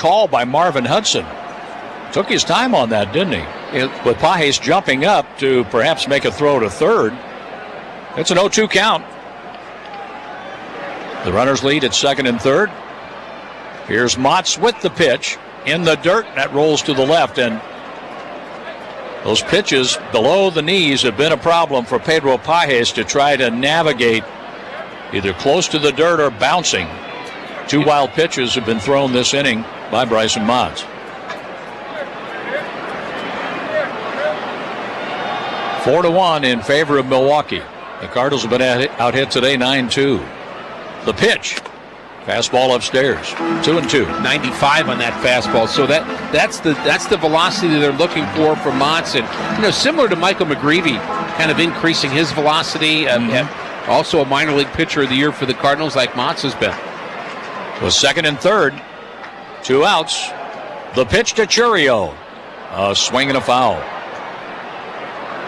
call by Marvin Hudson. Took his time on that, didn't he? With Pajes jumping up to perhaps make a throw to third. It's an 0-2 count. The runners lead at second and third. Here's Motts with the pitch in the dirt. That rolls to the left, and those pitches below the knees have been a problem for Pedro Pajes to try to navigate either close to the dirt or bouncing. 2 wild pitches have been thrown this inning by Bryson Motts. 4-1 in favor of Milwaukee. The Cardinals have been out hit today 9-2. The pitch. Fastball upstairs. 2-2. 95 on that fastball. So that's the velocity they're looking for from Motts. And similar to Michael McGreevy, kind of increasing his velocity. Also a minor league pitcher of the year for the Cardinals, like Motts has been. So second and third. 2 outs. The pitch to Churio. A swing and a foul.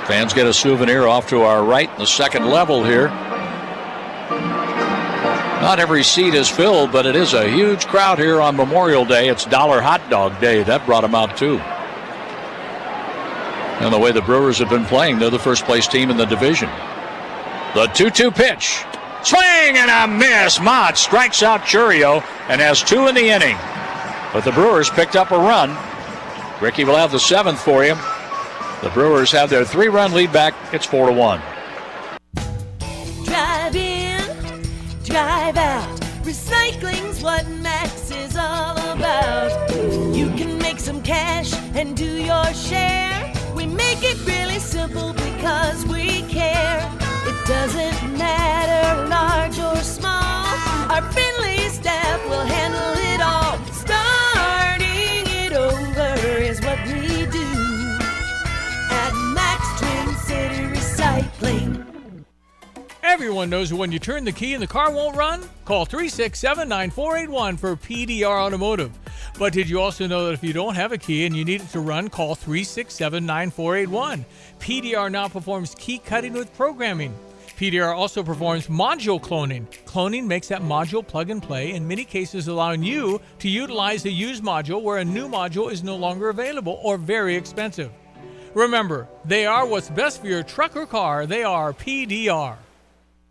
Fans get a souvenir off to our right in the second level here. Not every seat is filled, but it is a huge crowd here on Memorial Day. It's Dollar Hot Dog Day. That brought them out too. And the way the Brewers have been playing, they're the first place team in the division. The 2-2 pitch. Swing and a miss. Mott strikes out Churio and has 2 in the inning. But the Brewers picked up a run. Ricky will have the 7th for you. The Brewers have their 3-run lead back. It's 4-1. Drive in, drive out. Recycling's what Max is all about. You can make some cash and do your share. We make it really simple because we care. It doesn't matter large or small. Our friendly staff will handle it all. Starting it over is what we do at Max Twin City Recycling. Everyone knows that when you turn the key and the car won't run, call 367-9481 for PDR Automotive. But did you also know that if you don't have a key and you need it to run, call 367-9481. PDR now performs key cutting with programming. PDR also performs module cloning. Cloning makes that module plug and play, in many cases allowing you to utilize a used module where a new module is no longer available or very expensive. Remember, they are what's best for your truck or car. They are PDR.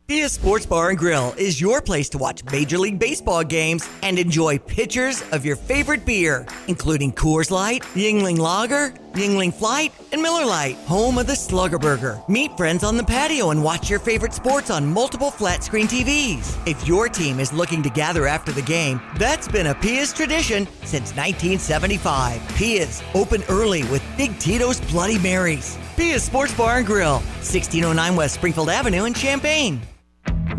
Pia Sports Bar and Grill is your place to watch Major League Baseball games and enjoy pitchers of your favorite beer, including Coors Light, Yuengling Lager, Yuengling Flight, and Miller Lite, home of the Slugger Burger. Meet friends on the patio and watch your favorite sports on multiple flat-screen TVs. If your team is looking to gather after the game, that's been a Pia's tradition since 1975. Pia's, open early with Big Tito's Bloody Marys. Pia's Sports Bar and Grill, 1609 West Springfield Avenue in Champaign.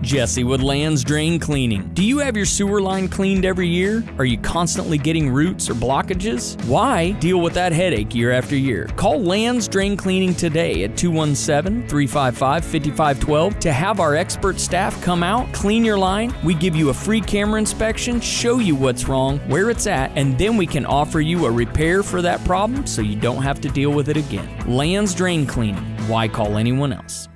Jesse with Land's Drain Cleaning. Do you have your sewer line cleaned every year? Are you constantly getting roots or blockages? Why deal with that headache year after year? Call Land's Drain Cleaning today at 217-355-5512 to have our expert staff come out, clean your line. We give you a free camera inspection, show you what's wrong, where it's at, and then we can offer you a repair for that problem so you don't have to deal with it again. Land's Drain Cleaning. Why call anyone else?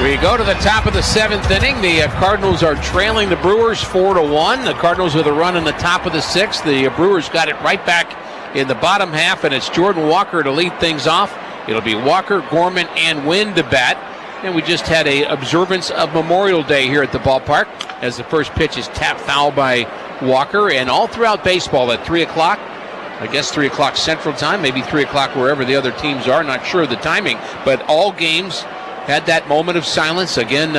We go to the top of the 7th inning. The Cardinals are trailing the Brewers 4-1. The Cardinals with a run in the top of the 6th. The Brewers got it right back in the bottom half, and it's Jordan Walker to lead things off. It'll be Walker, Gorman, and Wynn to bat. And we just had a observance of Memorial Day here at the ballpark as the first pitch is tapped foul by Walker. And all throughout baseball at 3 o'clock, I guess 3 o'clock Central Time, maybe 3 o'clock wherever the other teams are, not sure of the timing, but all games had that moment of silence, again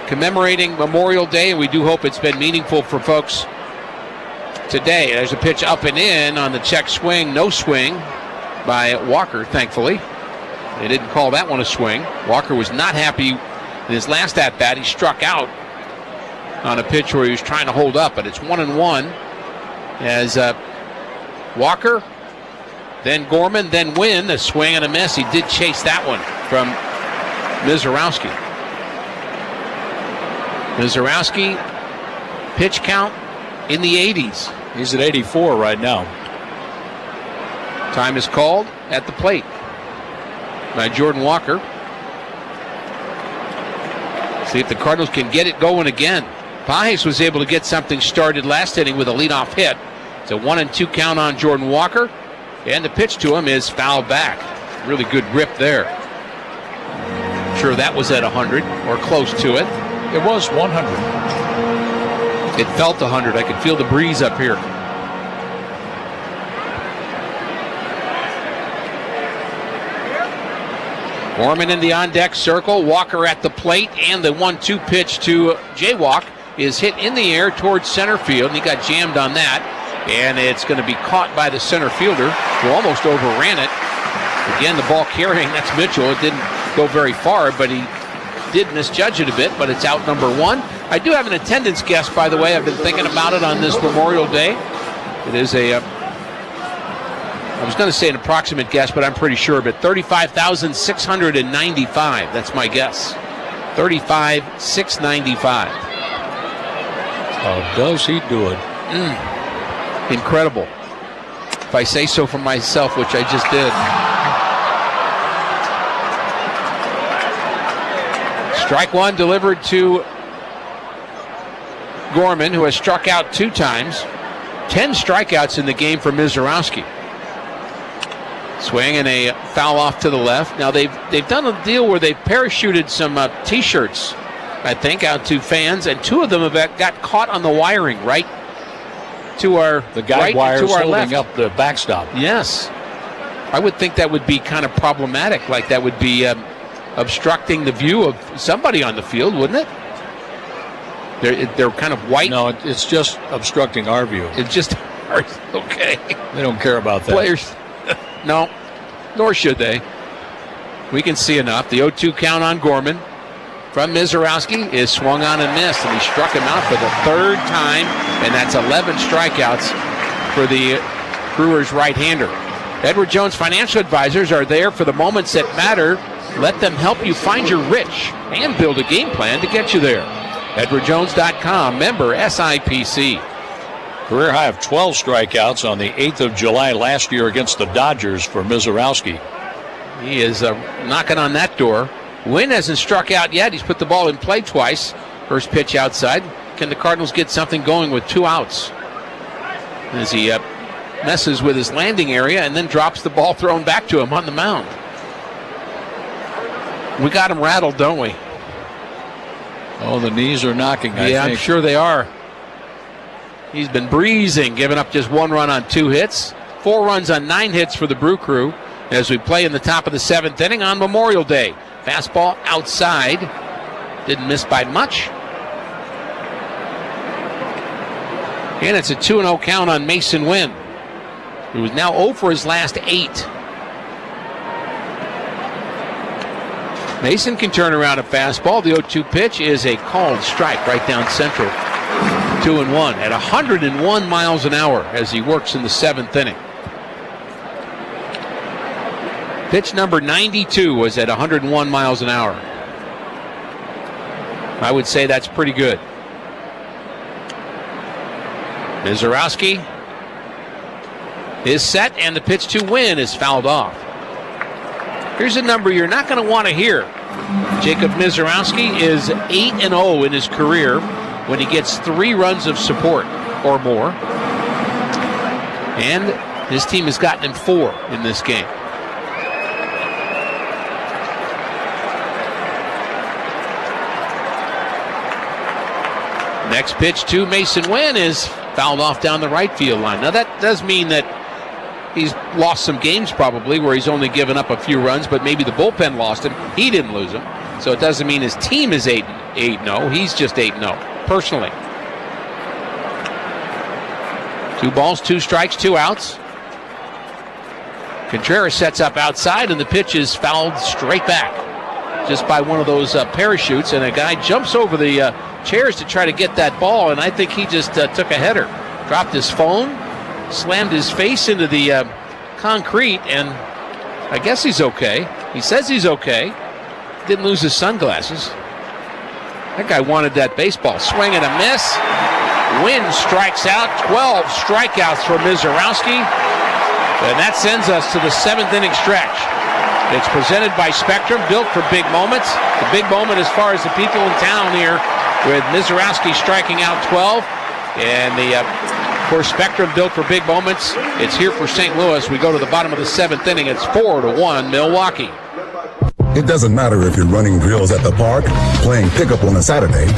commemorating Memorial Day, and we do hope it's been meaningful for folks today. There's a pitch up and in on the check swing, no swing by Walker, thankfully. They didn't call that one a swing. Walker was not happy in his last at-bat. He struck out on a pitch where he was trying to hold up, but it's 1-1 as Walker, then Gorman, then Wynn, a swing and a miss. He did chase that one from Mizorowski. Mizorowski, pitch count in the 80s. He's at 84 right now. Time is called at the plate by Jordan Walker. See if the Cardinals can get it going again. Pajes was able to get something started last inning with a leadoff hit. It's a 1-2 count on Jordan Walker, and the pitch to him is foul back. Really good rip there. Sure, that was at 100 or close to it. It was 100. It felt 100. I could feel the breeze up here. Gorman in the on-deck circle. Walker at the plate, and the 1-2 pitch to Jaywalk is hit in the air towards center field, and he got jammed on that, and it's going to be caught by the center fielder, who almost overran it. Again, the ball carrying, that's Mitchell. It didn't go very far, but he did misjudge it a bit, but it's out number 1. I do have an attendance guess, by the way. I've been thinking about it on this Memorial Day. It is I was going to say an approximate guess, but I'm pretty sure of it. 35,695. That's my guess. 35,695. Oh, does he do it? Incredible. If I say so for myself, which I just did. Strike 1 delivered to Gorman, who has struck out 2 times. 10 strikeouts in the game for Mizorowski. Swing and a foul off to the left. Now they've done a deal where they've parachuted some T-shirts, I think, out to fans, and 2 of them have got caught on the wiring right to our the guide right wires to our holding left. up the backstop. Yes, I would think that would be kind of problematic. Like that would be obstructing the view of somebody on the field, wouldn't it? They're kind of white. No, it's just obstructing our view. It's just okay. They don't care about that. Players, no, nor should they. We can see enough. The 0-2 count on Gorman from Mizorowski is swung on and missed, and he struck him out for the 3rd time, and that's 11 strikeouts for the Brewers right-hander. Edward Jones Financial Advisors are there for the moments that matter. Let them help you find your rich and build a game plan to get you there. EdwardJones.com, member SIPC. Career high of 12 strikeouts on the 8th of July last year against the Dodgers for Mizorowski. He is knocking on that door. Wynn hasn't struck out yet. He's put the ball in play twice. First pitch outside. Can the Cardinals get something going with 2 outs? As he messes with his landing area and then drops the ball thrown back to him on the mound. We got him rattled, don't we? Oh, the knees are knocking, I think. I'm sure they are. He's been breezing, giving up just 1 run on 2 hits. 4 runs on 9 hits for the Brew Crew as we play in the top of the 7th inning on Memorial Day. Fastball outside. Didn't miss by much. And it's a 2-0 count on Mason Wynn, who is now 0 for his last 8. Mason can turn around a fastball. The 0-2 pitch is a called strike right down central. 2-1 at 101 miles an hour as he works in the 7th inning. Pitch number 92 was at 101 miles an hour. I would say that's pretty good. Mizorowski is set, and the pitch to Wynn is fouled off. Here's a number you're not going to want to hear. Jacob Mizorowski is 8-0 in his career when he gets 3 runs of support or more. And his team has gotten him 4 in this game. Next pitch to Mason Wynn is fouled off down the right field line. Now that does mean that he's lost some games probably where he's only given up a few runs, but maybe the bullpen lost him. He didn't lose him. So it doesn't mean his team is 8-0. He's just 8-0 personally. 2 balls, 2 strikes, 2 outs. Contreras sets up outside, and the pitch is fouled straight back just by one of those parachutes, and a guy jumps over the chairs to try to get that ball, and I think he just took a header. Dropped his phone, slammed his face into the concrete, and I guess he's okay. He says he's okay. Didn't lose his sunglasses. That guy wanted that baseball. Swing and a miss. Wynn strikes out. 12 strikeouts for Mizorowski. And that sends us to the 7th inning stretch. It's presented by Spectrum, built for big moments. The big moment as far as the people in town here with Mizorowski striking out 12. And the, of course, Spectrum built for big moments. It's here for St. Louis. We go to the bottom of the 7th inning. It's 4-1 Milwaukee. It doesn't matter if you're running drills at the park, playing pickup on a Saturday,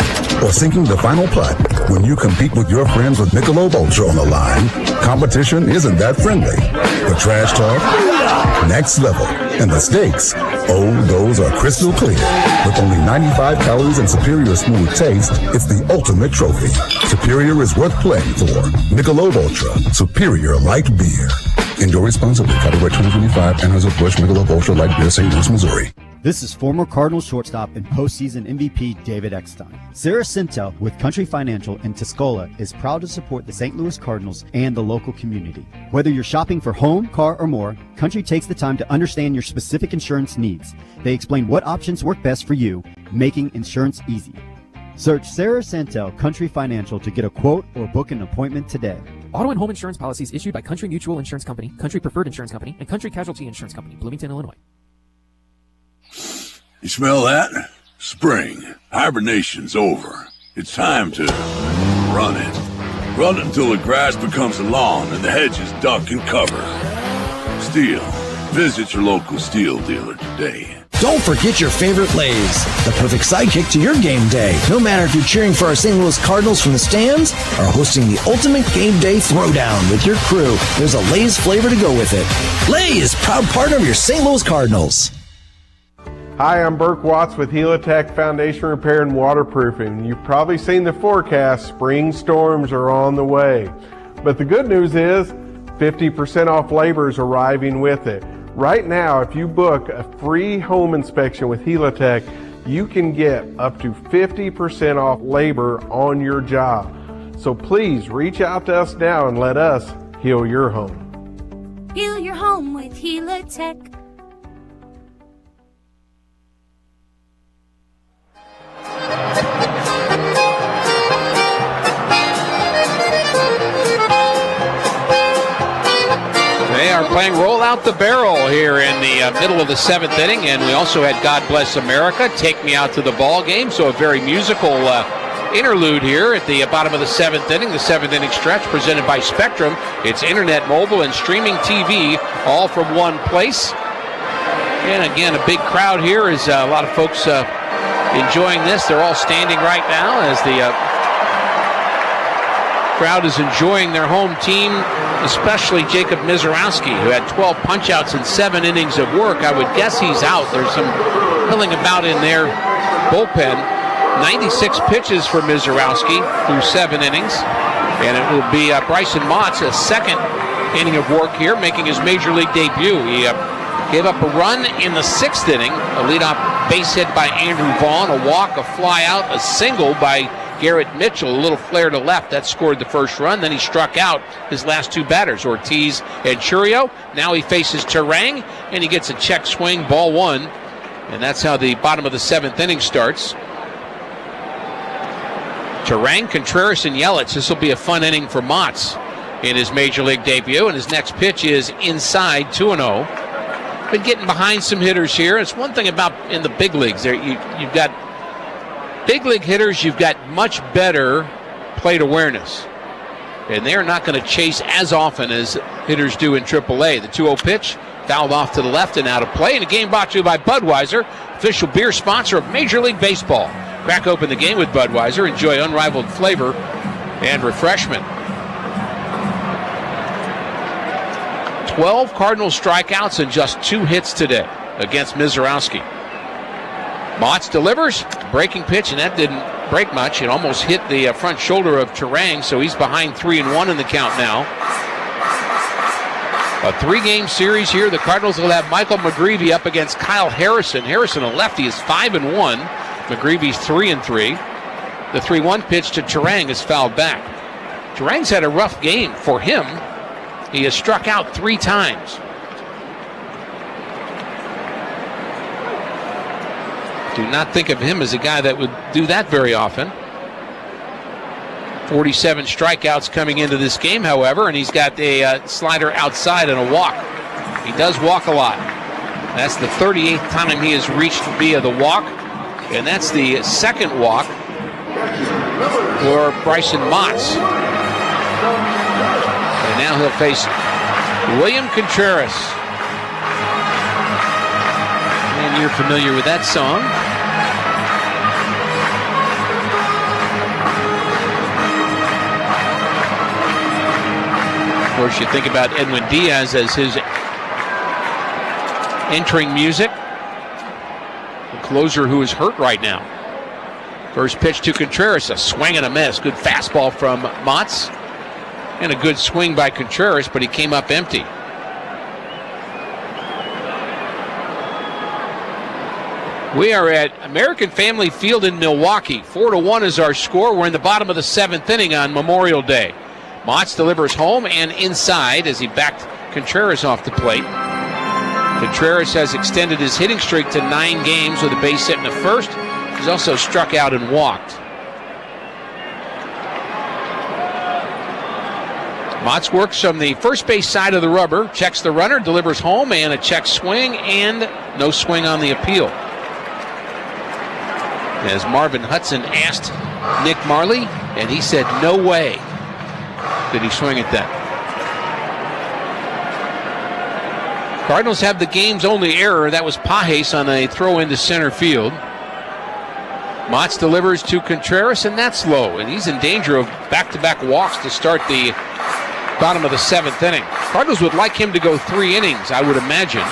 or sinking the final putt. When you compete with your friends with Michelob Ultra on the line, competition isn't that friendly. The trash talk, next level. And the stakes, oh, those are crystal clear. With only 95 calories and superior smooth taste, it's the ultimate trophy. Superior is worth playing for. Michelob Ultra, superior light beer. Enjoy responsibly. Copyright 2025, Anheuser-Busch Michelob Ultra Light Beer, St. Louis, Missouri. This is former Cardinals shortstop and postseason MVP David Eckstein. Sarah Sintel with Country Financial in Tuscola is proud to support the St. Louis Cardinals and the local community. Whether you're shopping for home, car, or more, Country takes the time to understand your specific insurance needs. They explain what options work best for you, making insurance easy. Search Sarah Santel Country Financial to get a quote or book an appointment today. Auto and home insurance policies issued by Country Mutual Insurance Company, Country Preferred Insurance Company, and Country Casualty Insurance Company, Bloomington, Illinois. You smell that? Spring. Hibernation's over. It's time to run it. Run it until the grass becomes a lawn and the hedges duck and cover. Steel. Visit your local Steel dealer today. Don't forget your favorite Lay's, the perfect sidekick to your game day. No matter if you're cheering for our St. Louis Cardinals from the stands or hosting the ultimate game day throwdown with your crew, there's a Lay's flavor to go with it. Lay's, proud partner of your St. Louis Cardinals. Hi, I'm Burke Watts with Helitech Foundation Repair and Waterproofing. You've probably seen the forecast. Spring storms are on the way. But the good news is 50% off labor is arriving with it. Right now, if you book a free home inspection with Helitech, you can get up to 50% off labor on your job. So please reach out to us now and let us heal your home. Heal your home with Helitech. They are playing Roll Out the Barrel here in the middle of the 7th inning, and we also had God Bless America, Take Me Out to the Ball Game, so a very musical interlude here at the bottom of the 7th inning, the 7th inning stretch presented by Spectrum. It's internet, mobile, and streaming TV all from one place. And again, a big crowd here as a lot of folks enjoying this. They're all standing right now as the crowd is enjoying their home team, especially Jacob Mizorowski, who had 12 punch-outs in 7 innings of work. I would guess he's out. There's some milling about in their bullpen. 96 pitches for Mizorowski through 7 innings. And it will be Bryson Mott's second inning of work here, making his major league debut. He gave up a run in the 6th inning, a leadoff base hit by Andrew Vaughn, a walk, a fly out, a single by Garrett Mitchell, a little flare to left. That scored the first run. Then he struck out his last 2 batters, Ortiz and Churio. Now he faces Terang, and he gets a check swing, ball 1. And that's how the bottom of the 7th inning starts. Terang, Contreras, and Yelich. This will be a fun inning for Motts in his major league debut. And his next pitch is inside, 2-0. Been getting behind some hitters here. It's one thing about in the big leagues. There, you've got big league hitters, you've got much better plate awareness. And they're not going to chase as often as hitters do in AAA. The 2-0 pitch fouled off to the left and out of play. And a game brought to you by Budweiser, official beer sponsor of Major League Baseball. Crack open the game with Budweiser. Enjoy unrivaled flavor and refreshment. 12 Cardinals strikeouts and just 2 hits today against Mizorowski. Motts delivers, breaking pitch, and that didn't break much. It almost hit the front shoulder of Terang, so he's behind 3-1 in the count now. A 3-game series here. The Cardinals will have Michael McGreevy up against Kyle Harrison. Harrison, a lefty, is 5-1. McGreevy's 3-3. The 3-1 pitch to Terang is fouled back. Terang's had a rough game for him. He has struck out 3 times. Do not think of him as a guy that would do that very often. 47 strikeouts coming into this game, however, and he's got a slider outside and a walk. He does walk a lot. That's the 38th time he has reached via the walk, and that's the second walk for Bryson Motts. And now he'll face William Contreras. And you're familiar with that song. Of course, you think about Edwin Diaz as his entering music. The closer who is hurt right now. First pitch to Contreras, a swing and a miss. Good fastball from Motts. And a good swing by Contreras, but he came up empty. We are at American Family Field in Milwaukee. 4-1 is our score. We're in the bottom of the 7th inning on Memorial Day. Motts delivers home and inside as he backed Contreras off the plate. Contreras has extended his hitting streak to 9 games with a base hit in the first. He's also struck out and walked. Motts works from the first base side of the rubber, checks the runner, delivers home, and a check swing, and no swing on the appeal. As Marvin Hudson asked Nick Marley, and he said, no way did he swing at that. Cardinals have the game's only error. That was Pages on a throw into center field. Motts delivers to Contreras, and that's low. And he's in danger of back-to-back walks to start the bottom of the 7th inning. Cardinals would like him to go 3 innings, I would imagine.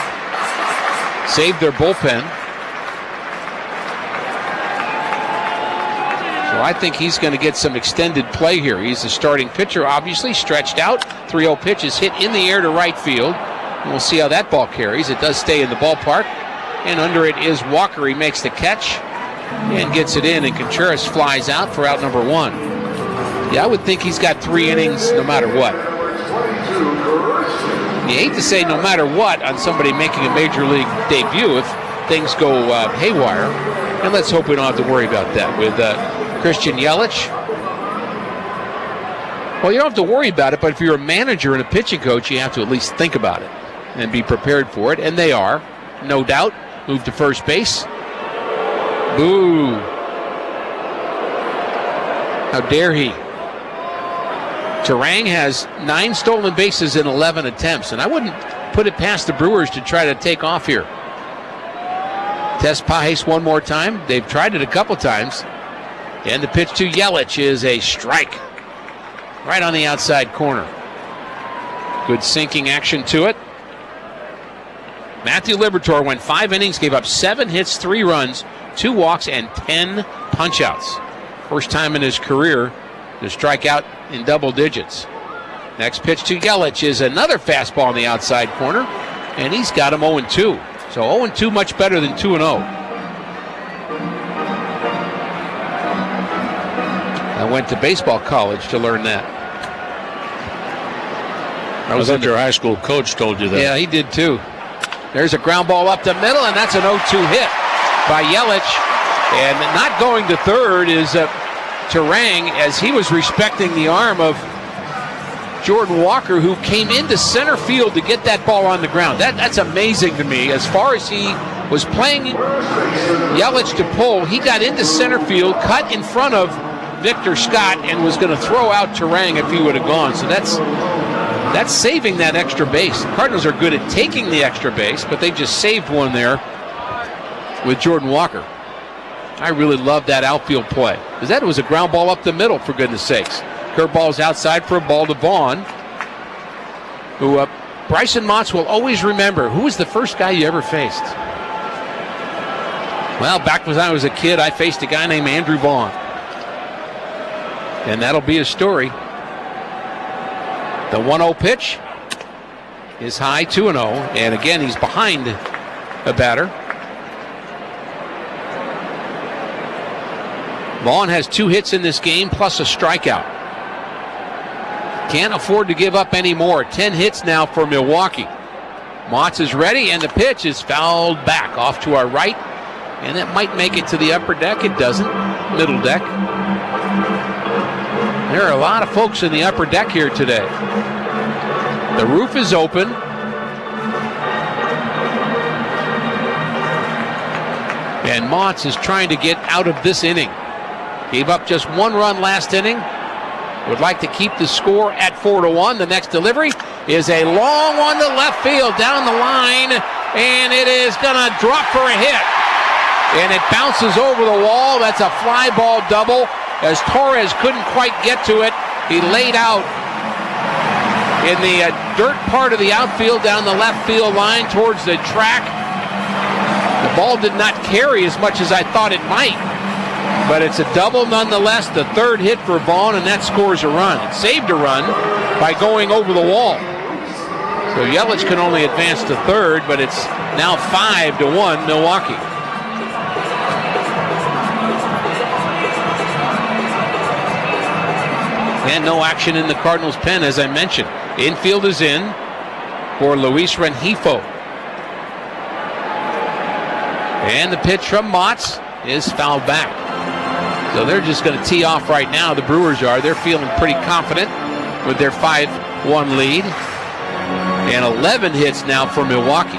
Save their bullpen. So I think he's going to get some extended play here. He's the starting pitcher, obviously, stretched out. 3-0 pitch is hit in the air to right field. And we'll see how that ball carries. It does stay in the ballpark. And under it is Walker. He makes the catch and gets it in, and Contreras flies out for out number 1. Yeah, I would think he's got 3 innings no matter what. You hate to say no matter what on somebody making a major league debut if things go haywire. And let's hope we don't have to worry about that with Christian Yelich. Well, you don't have to worry about it, but if you're a manager and a pitching coach, you have to at least think about it and be prepared for it. And they are, no doubt. Move to first base. Boo. How dare he? Turang has 9 stolen bases in 11 attempts, and I wouldn't put it past the Brewers to try to take off here. Test Pages one more time. They've tried it a couple times. And the pitch to Yelich is a strike. Right on the outside corner. Good sinking action to it. Matthew Liberatore went 5 innings, gave up 7 hits, 3 runs, 2 walks, and 10 punchouts. First time in his career to strike out in double digits. Next pitch to Yelich is another fastball on the outside corner, and he's got him 0-2. So 0-2 much better than 2-0. I went to baseball college to learn that. I thought your high school coach told you that. Yeah, he did too. There's a ground ball up the middle, and that's an 0-2 hit by Yelich. And not going to third is Turang, as he was respecting the arm of Jordan Walker, who came into center field to get that ball on the ground. That's amazing to me. As far as he was playing Yelich to pull, he got into center field, cut in front of Victor Scott, and was going to throw out Turang if he would have gone. So that's saving that extra base. The Cardinals are good at taking the extra base, but they just saved one there with Jordan Walker. I really love that outfield play, because that was a ground ball up the middle, for goodness sakes. Curveball's outside for a ball to Vaughn, who Bryson Motts will always remember. Who was the first guy you ever faced? Well, back when I was a kid, I faced a guy named Andrew Vaughn. And that'll be his story. The 1-0 pitch is high, 2-0. And again, he's behind a batter. Vaughn has 2 hits in this game, plus a strikeout. Can't afford to give up any more. 10 hits now for Milwaukee. Motts is ready, and the pitch is fouled back off to our right. And that might make it to the upper deck. It doesn't. Middle deck. There are a lot of folks in the upper deck here today. The roof is open. And Motts is trying to get out of this inning. Gave up just 1 run last inning. Would like to keep the score at 4-1. The next delivery is a long one to left field down the line, and it is going to drop for a hit. And it bounces over the wall. That's a fly ball double, as Torres couldn't quite get to it. He laid out in the dirt part of the outfield down the left field line towards the track. The ball did not carry as much as I thought it might, but it's a double nonetheless. The third hit for Vaughn, and that scores a run. It saved a run by going over the wall. So Yelich can only advance to third, but it's now 5-1 Milwaukee. And no action in the Cardinals' pen, as I mentioned. Infield is in for Luis Rengifo. And the pitch from Motts is fouled back. So they're just going to tee off right now. The Brewers are. They're feeling pretty confident with their 5-1 lead. And 11 hits now for Milwaukee.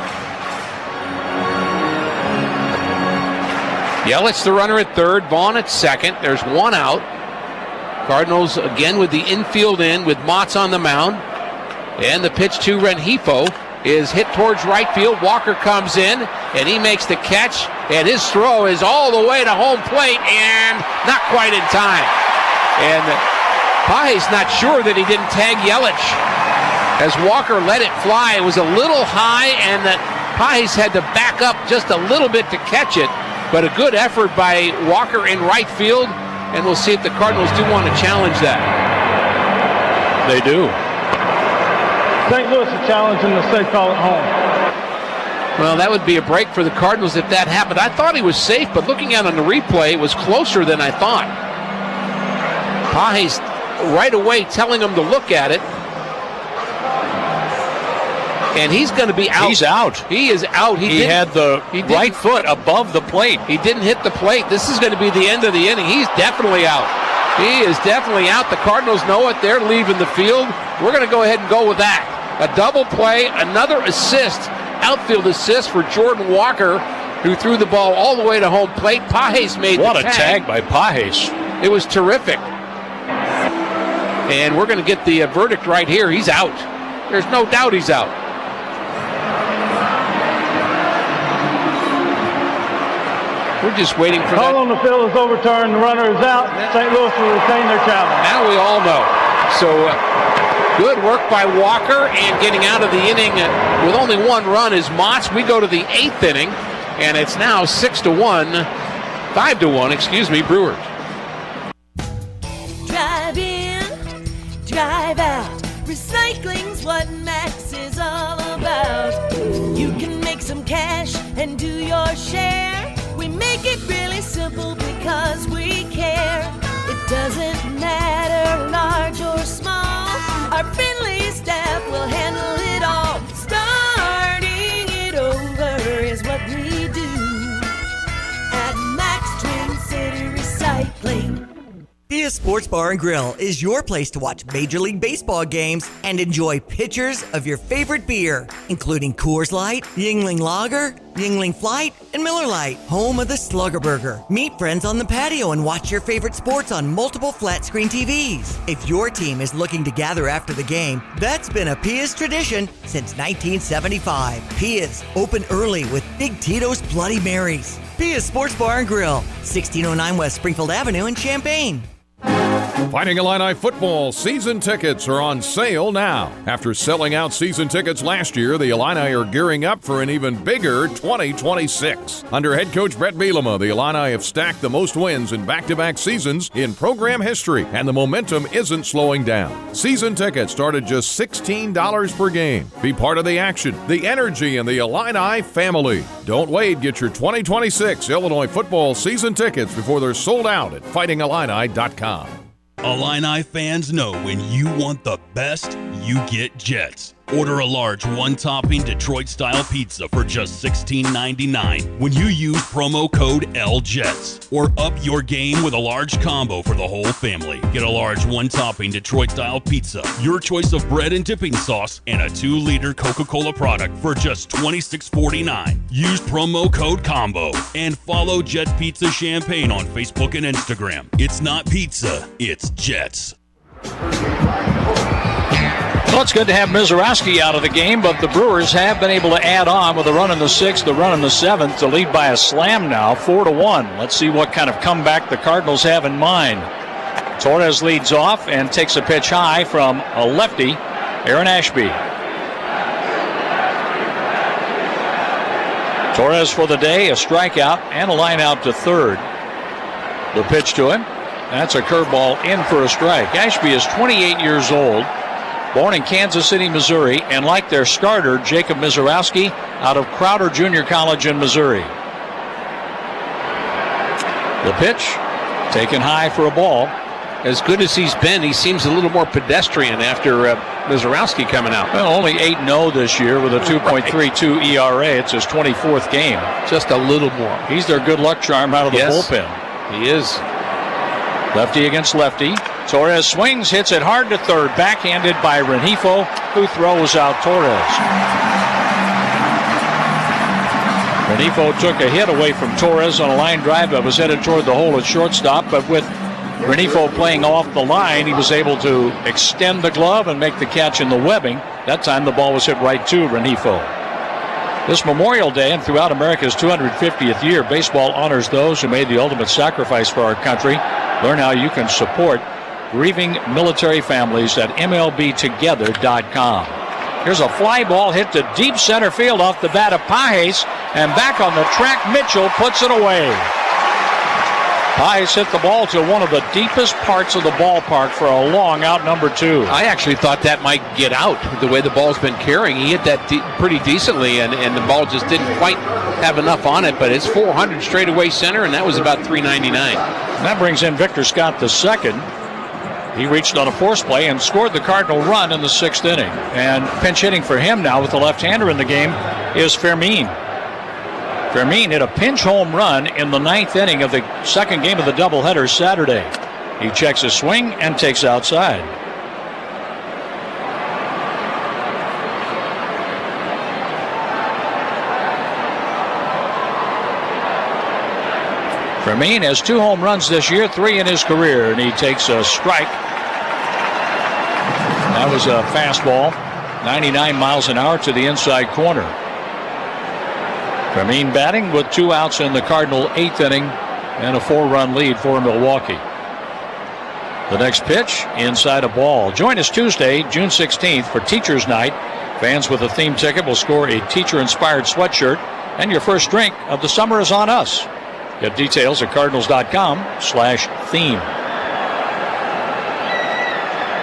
Yelich, the runner at third. Vaughn at second. There's 1 out. Cardinals again with the infield in with Motts on the mound. And the pitch to Rengifo is hit towards right field. Walker comes in and he makes the catch, and his throw is all the way to home plate and not quite in time. And Page's not sure that he didn't tag Yelich as Walker let it fly. It was a little high, and that Page had to back up just a little bit to catch it, but a good effort by Walker in right field. And we'll see if the Cardinals do want to challenge that. They do. St. Louis is challenging the safe call at home. Well, that would be a break for the Cardinals if that happened. I thought he was safe, but looking at it on the replay, it was closer than I thought. Page's right away telling him to look at it. And he's going to be out. He's out. He is out. He had the right foot above the plate. He didn't hit the plate. This is going to be the end of the inning. He's definitely out. He is definitely out. The Cardinals know it. They're leaving the field. We're going to go ahead and go with that. A double play, another assist, outfield assist for Jordan Walker, who threw the ball all the way to home plate. Pages made the tag. What a tag by Pages. It was terrific. And we're going to get the verdict right here. He's out. There's no doubt he's out. We're just waiting for Call on the field is overturned. The runner is out. St. Louis will retain their challenge. Now we all know. So good work by Walker, and getting out of the inning with only 1 run is Motts. We go to the 8th inning, and it's now 5-1, Brewers. Drive in, drive out. Recycling's what Max is all about. You can make some cash and do your share. We make it really simple because we care. It doesn't matter large or small. Our friendly staff will handle it all. Starting it over is what we do at Max Twin City Recycling. Pia Sports Bar and Grill is your place to watch Major League Baseball games and enjoy pitchers of your favorite beer, including Coors Light, Yingling Lager, Yingling Flight, and Miller Lite, home of the Slugger Burger. Meet friends on the patio and watch your favorite sports on multiple flat-screen TVs. If your team is looking to gather after the game, that's been a Pia's tradition since 1975. Pia's, open early with Big Tito's Bloody Marys. Pia's Sports Bar and Grill, 1609 West Springfield Avenue in Champaign. Fighting Illini football season tickets are on sale now. After selling out season tickets last year, the Illini are gearing up for an even bigger 2026. Under head coach Brett Bielema, the Illini have stacked the most wins in back-to-back seasons in program history, and the momentum isn't slowing down. Season tickets start at just $16 per game. Be part of the action, the energy, and the Illini family. Don't wait. Get your 2026 Illinois football season tickets before they're sold out at fightingillini.com. Illini fans know when you want the best, you get Jets. Order a large one-topping Detroit-style pizza for just $16.99 when you use promo code LJETS. Or up your game with a large combo for the whole family. Get a large one-topping Detroit-style pizza, your choice of bread and dipping sauce, and a 2-liter Coca-Cola product for just $26.49. Use promo code COMBO and follow Jets Pizza Champaign on Facebook and Instagram. It's not pizza, it's Jets. Well, it's good to have Mizorowski out of the game, but the Brewers have been able to add on with a run in the 6th, the run in the 7th to lead by a slam now, 4-1. Let's see what kind of comeback the Cardinals have in mind. Torres leads off and takes a pitch high from a lefty, Aaron Ashby. Torres for the day, a strikeout and a line out to third. The pitch to him, that's a curveball in for a strike. Ashby is 28 years old. Born in Kansas City, Missouri, and like their starter, Jacob Mizorowski, out of Crowder Junior College in Missouri. The pitch, taken high for a ball. As good as he's been, he seems a little more pedestrian after Mizorowski coming out. Well, only 8-0 this year with a 2.32 ERA. It's his 24th game. Just a little more. He's their good luck charm out of the bullpen. He is. Lefty against lefty. Torres swings, hits it hard to third, backhanded by Rengifo, who throws out Torres. Rengifo took a hit away from Torres on a line drive that was headed toward the hole at shortstop, but with Rengifo playing off the line, he was able to extend the glove and make the catch in the webbing. That time the ball was hit right to Rengifo. This Memorial Day and throughout America's 250th year, baseball honors those who made the ultimate sacrifice for our country. Learn how you can support grieving military families at MLBtogether.com. Here's a fly ball hit to deep center field off the bat of Pages, and back on the track, Mitchell puts it away. Pages hit the ball to one of the deepest parts of the ballpark for a long out number 2. I actually thought that might get out the way the ball's been carrying. He hit that pretty decently, and the ball just didn't quite have enough on it, but it's 400 straight away center, and that was about 399. That brings in Victor Scott the second. He reached on a force play and scored the Cardinal run in the 6th inning. And pinch hitting for him now with the left-hander in the game is Fermin. Fermin hit a pinch home run in the 9th inning of the second game of the doubleheader Saturday. He checks his swing and takes outside. Fermin has 2 home runs this year, 3 in his career, and he takes a strike. That was a fastball, 99 miles an hour to the inside corner. Fermin batting with 2 outs in the Cardinal 8th inning and a 4-run lead for Milwaukee. The next pitch, inside a ball. Join us Tuesday, June 16th for Teacher's Night. Fans with a theme ticket will score a teacher-inspired sweatshirt, and your first drink of the summer is on us. Get details at cardinals.com/theme.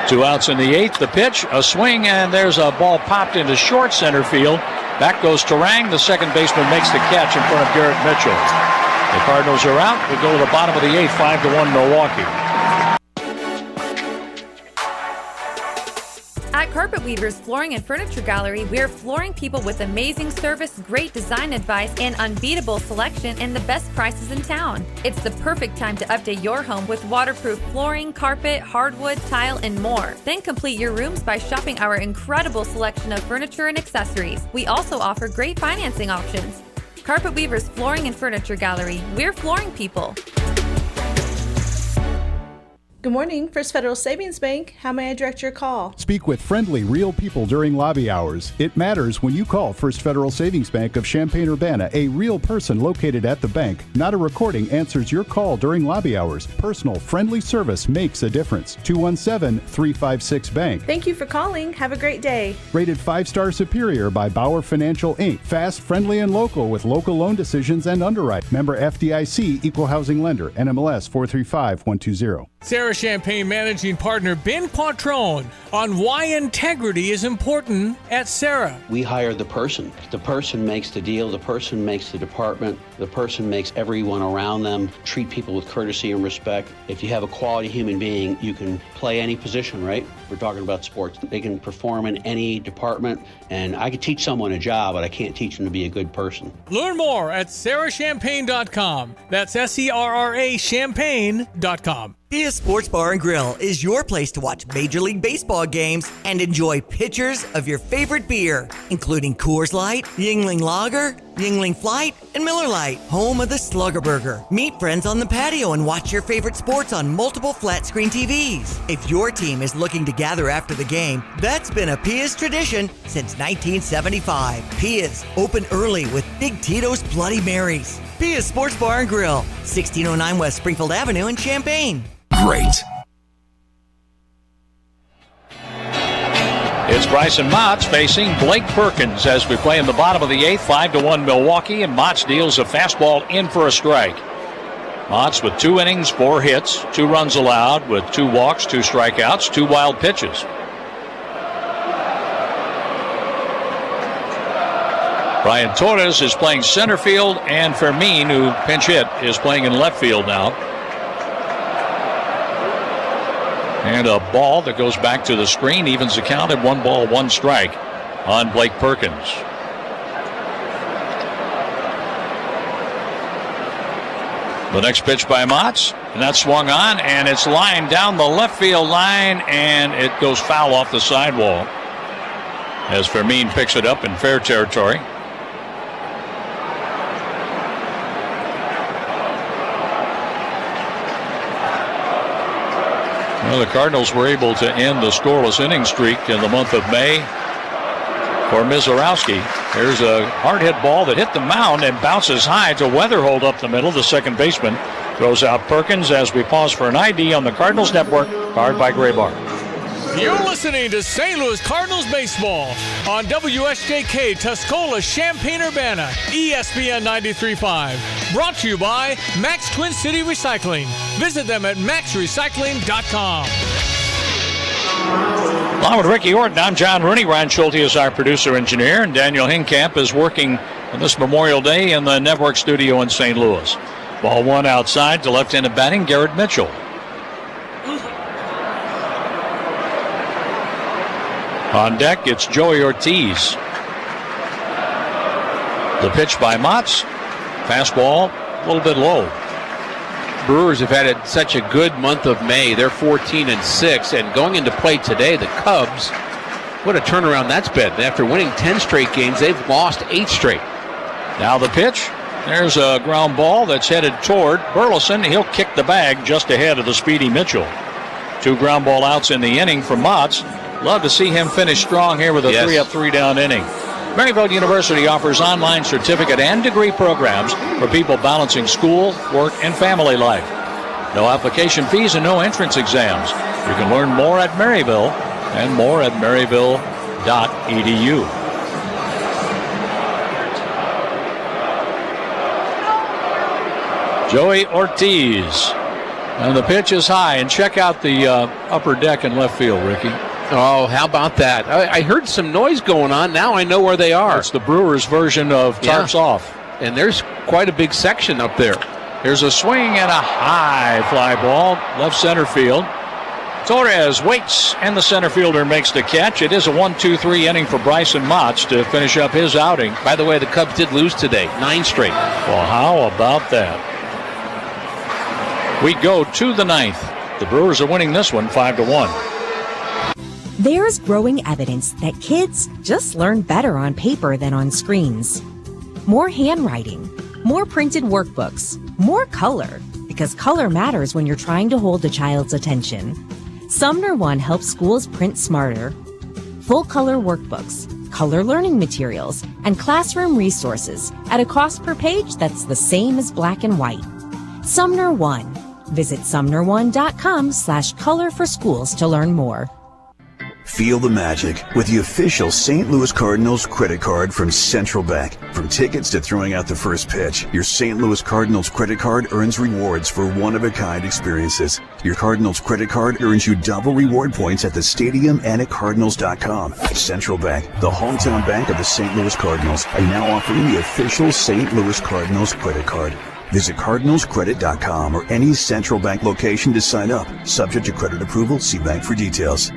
2 outs in the 8th. The pitch, a swing, and there's a ball popped into short center field. Back goes Terang. The second baseman makes the catch in front of Garrett Mitchell. The Cardinals are out. We go to the bottom of the 8th, 5-1 Milwaukee. At Carpet Weavers Flooring and Furniture Gallery, we're flooring people with amazing service, great design advice, and unbeatable selection and the best prices in town. It's the perfect time to update your home with waterproof flooring, carpet, hardwood, tile, and more. Then complete your rooms by shopping our incredible selection of furniture and accessories. We also offer great financing options. Carpet Weavers Flooring and Furniture Gallery, we're flooring people. Good morning, First Federal Savings Bank. How may I direct your call? Speak with friendly, real people during lobby hours. It matters when you call First Federal Savings Bank of Champaign-Urbana. A real person located at the bank, not a recording, answers your call during lobby hours. Personal, friendly service makes a difference. 217-356-BANK. Thank you for calling. Have a great day. Rated 5-star superior by Bauer Financial, Inc. Fast, friendly, and local with local loan decisions and underwrite. Member FDIC, Equal Housing Lender, NMLS 435120. Sarah Sarah Champagne Managing Partner Ben Quattrone on why integrity is important at Sarah. We hire the person. The person makes the deal. The person makes the department. The person makes everyone around them treat people with courtesy and respect. If you have a quality human being, you can play any position, right? We're talking about sports. They can perform in any department, and I could teach someone a job, but I can't teach them to be a good person. Learn more at sarahchampagne.com. That's SERRA champagne.com. Pia's Sports Bar and Grill is your place to watch Major League Baseball games and enjoy pitchers of your favorite beer, including Coors Light, Yingling Lager, Yingling Flight, and Miller Lite, home of the Slugger Burger. Meet friends on the patio and watch your favorite sports on multiple flat-screen TVs. If your team is looking to gather after the game, that's been a Pia's tradition since 1975. Pia's, open early with Big Tito's Bloody Marys. Pia's Sports Bar and Grill, 1609 West Springfield Avenue in Champaign. Great. It's Bryson Motts facing Blake Perkins as we play in the bottom of the 8th, 5-1 Milwaukee, and Motts deals a fastball in for a strike. Motts with 2 innings, 4 hits, 2 runs allowed with 2 walks, 2 strikeouts, 2 wild pitches. Brian Torres is playing center field, and Fermin, who pinch hit, is playing in left field now. And a ball that goes back to the screen evens the count at 1 ball, 1 strike on Blake Perkins. The next pitch by Motts, and that's swung on, and it's lined down the left field line, and it goes foul off the sidewall as Fermin picks it up in fair territory. Well, the Cardinals were able to end the scoreless inning streak in the month of May for Mizorowski. There's a hard hit ball that hit the mound and bounces high to Weatherhold up the middle. The second baseman throws out Perkins as we pause for an ID on the Cardinals Network, powered by Graybar. You're listening to St. Louis Cardinals baseball on WSJK Tuscola, Champaign-Urbana, ESPN 93.5. Brought to you by Max Twin City Recycling. Visit them at maxrecycling.com. Along with Ricky Orton, I'm John Rooney. Ryan Schulte is our producer-engineer, and Daniel Hinkamp is working on this Memorial Day in the network studio in St. Louis. Ball 1 outside to left-handed batting, Garrett Mitchell. On deck, it's Joey Ortiz. The pitch by Motts. Fastball, a little bit low. Brewers have had such a good month of May. They're 14-6, and going into play today, the Cubs, what a turnaround that's been. After winning 10 straight games, they've lost 8 straight. Now the pitch. There's a ground ball that's headed toward Burleson. He'll kick the bag just ahead of the speedy Mitchell. 2 ground ball outs in the inning for Motts. Love to see him finish strong here with a 3-up, 3-down inning. Maryville University offers online certificate and degree programs for people balancing school, work, and family life. No application fees and no entrance exams. You can learn more at Maryville and more at maryville.edu. Joey Ortiz. And the pitch is high. And check out the upper deck in left field, Ricky. Oh, how about that? I heard some noise going on. Now I know where they are. It's the Brewers' version of Tarps Off. And there's quite a big section up there. Here's a swing and a high fly ball, left center field. Torres waits, and the center fielder makes the catch. It is a 1-2-3 inning for Bryson Motts to finish up his outing. By the way, the Cubs did lose today, 9 straight. Well, how about that? We go to the 9th. The Brewers are winning this one 5-1. There's growing evidence that kids just learn better on paper than on screens. More handwriting, more printed workbooks, more color, because color matters when you're trying to hold a child's attention. Sumner One helps schools print smarter. Full color workbooks, color learning materials, and classroom resources at a cost per page that's the same as black and white. Sumner One. Visit sumnerone.com/color for schools to learn more. Feel the magic with the official St. Louis Cardinals credit card from Central Bank. From tickets to throwing out the first pitch, your St. Louis Cardinals credit card earns rewards for one-of-a-kind experiences. Your Cardinals credit card earns you double reward points at the stadium and at Cardinals.com. Central Bank, the hometown bank of the St. Louis Cardinals, are now offering the official St. Louis Cardinals credit card. Visit CardinalsCredit.com or any Central Bank location to sign up. Subject to credit approval, see bank for details.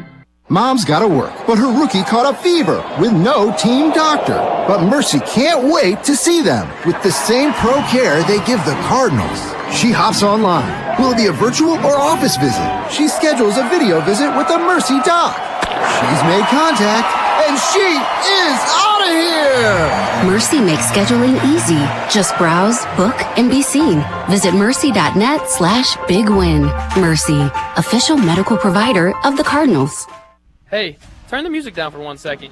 Mom's gotta work, but her rookie caught a fever with no team doctor. But Mercy can't wait to see them with the same pro care they give the Cardinals. She hops online. Will it be a virtual or office visit? She schedules a video visit with the Mercy doc. She's made contact, and she is out of here! Mercy makes scheduling easy. Just browse, book, and be seen. Visit mercy.net/bigwin. Mercy, official medical provider of the Cardinals. Hey, turn the music down for 1 second.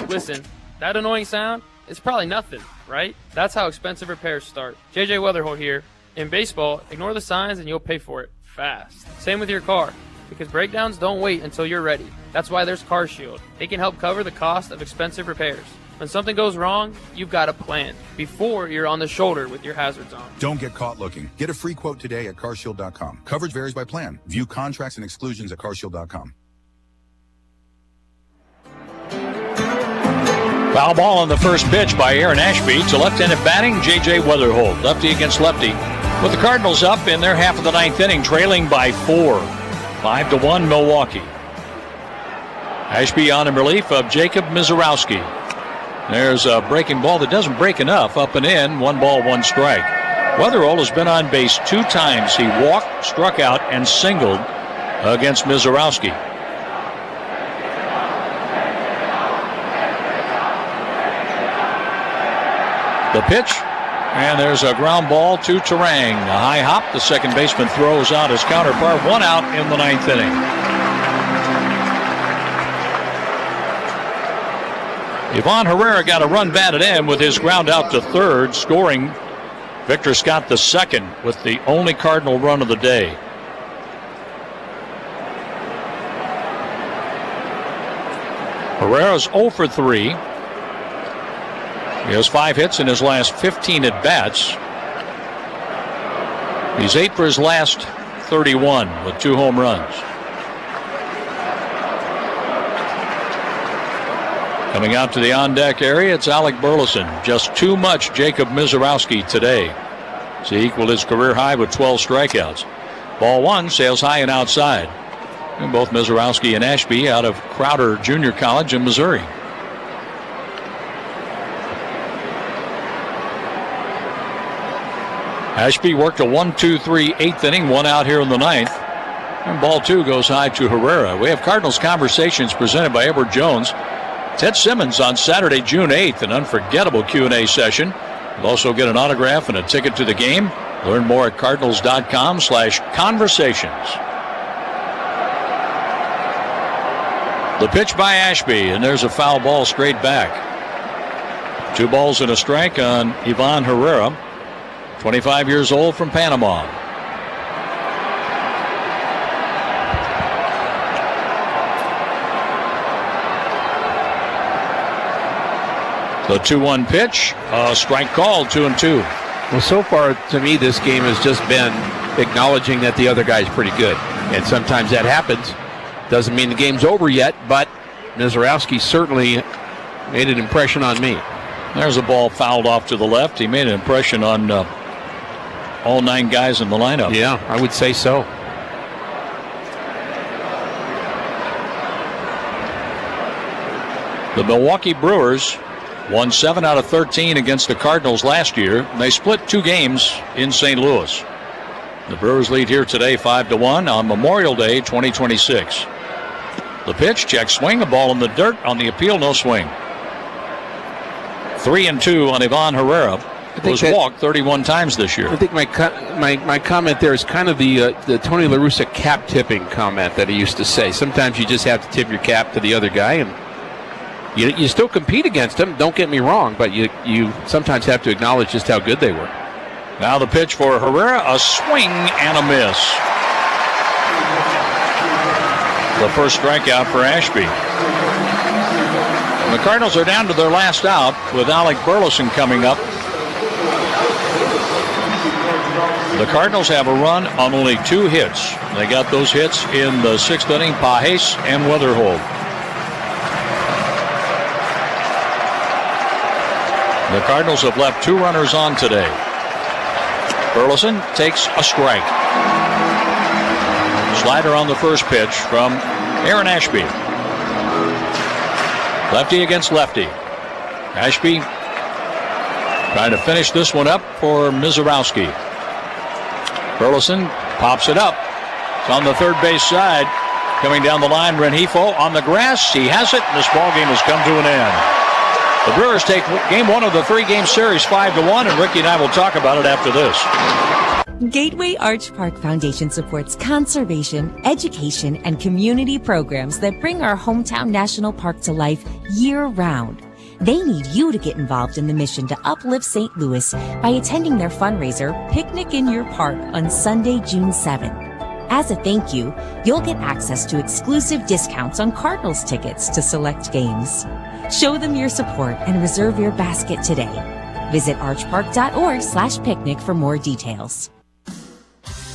Listen, that annoying sound, it's probably nothing, right? That's how expensive repairs start. JJ Weatherholt here. In baseball, ignore the signs and you'll pay for it fast. Same with your car, because breakdowns don't wait until you're ready. That's why there's CarShield. They can help cover the cost of expensive repairs. When something goes wrong, you've got a plan before you're on the shoulder with your hazards on. Don't get caught looking. Get a free quote today at CarShield.com. Coverage varies by plan. View contracts and exclusions at CarShield.com. Foul ball on the first pitch by Aaron Ashby to left-handed batting, J.J. Weatherholt. Lefty against lefty. With the Cardinals up in their half of the ninth inning, trailing by 4. 5-1 Milwaukee. Ashby on in relief of Jacob Mizorowski. There's a breaking ball that doesn't break enough. Up and in, 1 ball, 1 strike. Weatherholt has been on base 2 times. He walked, struck out, and singled against Mizorowski. The pitch, and there's a ground ball to Terang. A high hop, the second baseman throws out his counterpart. 1 out in the ninth inning. Ivan Herrera got a run batted in with his ground out to third, scoring Victor Scott the second with the only Cardinal run of the day. Herrera's 0 for 3. He has 5 hits in his last 15 at-bats. He's 8 for his last 31 with 2 home runs. Coming out to the on-deck area, it's Alec Burleson. Just too much Jacob Mizorowski today. He equaled his career high with 12 strikeouts. Ball 1 sails high and outside. And both Mizorowski and Ashby out of Crowder Junior College in Missouri. Ashby worked a 1-2-3 eighth inning, 1 out here in the ninth. And ball 2 goes high to Herrera. We have Cardinals Conversations presented by Edward Jones. Ted Simmons on Saturday, June 8th, an unforgettable Q&A session. You'll also get an autograph and a ticket to the game. Learn more at cardinals.com/conversations. The pitch by Ashby, and there's a foul ball straight back. 2 balls and a strike on Ivan Herrera. 25 years old from Panama. The 2-1 pitch, a strike call, 2-2. Well, so far to me, this game has just been acknowledging that the other guy's pretty good. And sometimes that happens. Doesn't mean the game's over yet, but Mizorowski certainly made an impression on me. There's a ball fouled off to the left. He made an impression on all 9 guys in the lineup. Yeah, I would say so. The Milwaukee Brewers won 7 out of 13 against the Cardinals last year. They split 2 games in St. Louis. The Brewers lead here today 5-1 on Memorial Day 2026. The pitch, check swing, a ball in the dirt. On the appeal, no swing. 3-2 on Ivan Herrera. Was walked 31 times this year. I think my comment there is kind of the Tony La Russa cap tipping comment that he used to say. Sometimes you just have to tip your cap to the other guy, and you still compete against him. Don't get me wrong, but you sometimes have to acknowledge just how good they were. Now the pitch for Herrera, a swing and a miss. The first strikeout for Ashby. And the Cardinals are down to their last out with Alec Burleson coming up. The Cardinals have a run on only 2 hits. They got those hits in the 6th inning, Pajes and Weatherhold. The Cardinals have left 2 runners on today. Burleson takes a strike. Slider on the first pitch from Aaron Ashby. Lefty against lefty. Ashby trying to finish this one up for Mizorowski. Burleson pops it up. It's on the third base side. Coming down the line, Rengifo on the grass. He has it, and this ball game has come to an end. The Brewers take game 1 of the 3-game series 5-1, and Ricky and I will talk about it after this. Gateway Arch Park Foundation supports conservation, education, and community programs that bring our hometown national park to life year-round. They need you to get involved in the mission to uplift St. Louis by attending their fundraiser, Picnic in Your Park, on Sunday, June 7th. As a thank you, you'll get access to exclusive discounts on Cardinals tickets to select games. Show them your support and reserve your basket today. Visit archpark.org/picnic for more details.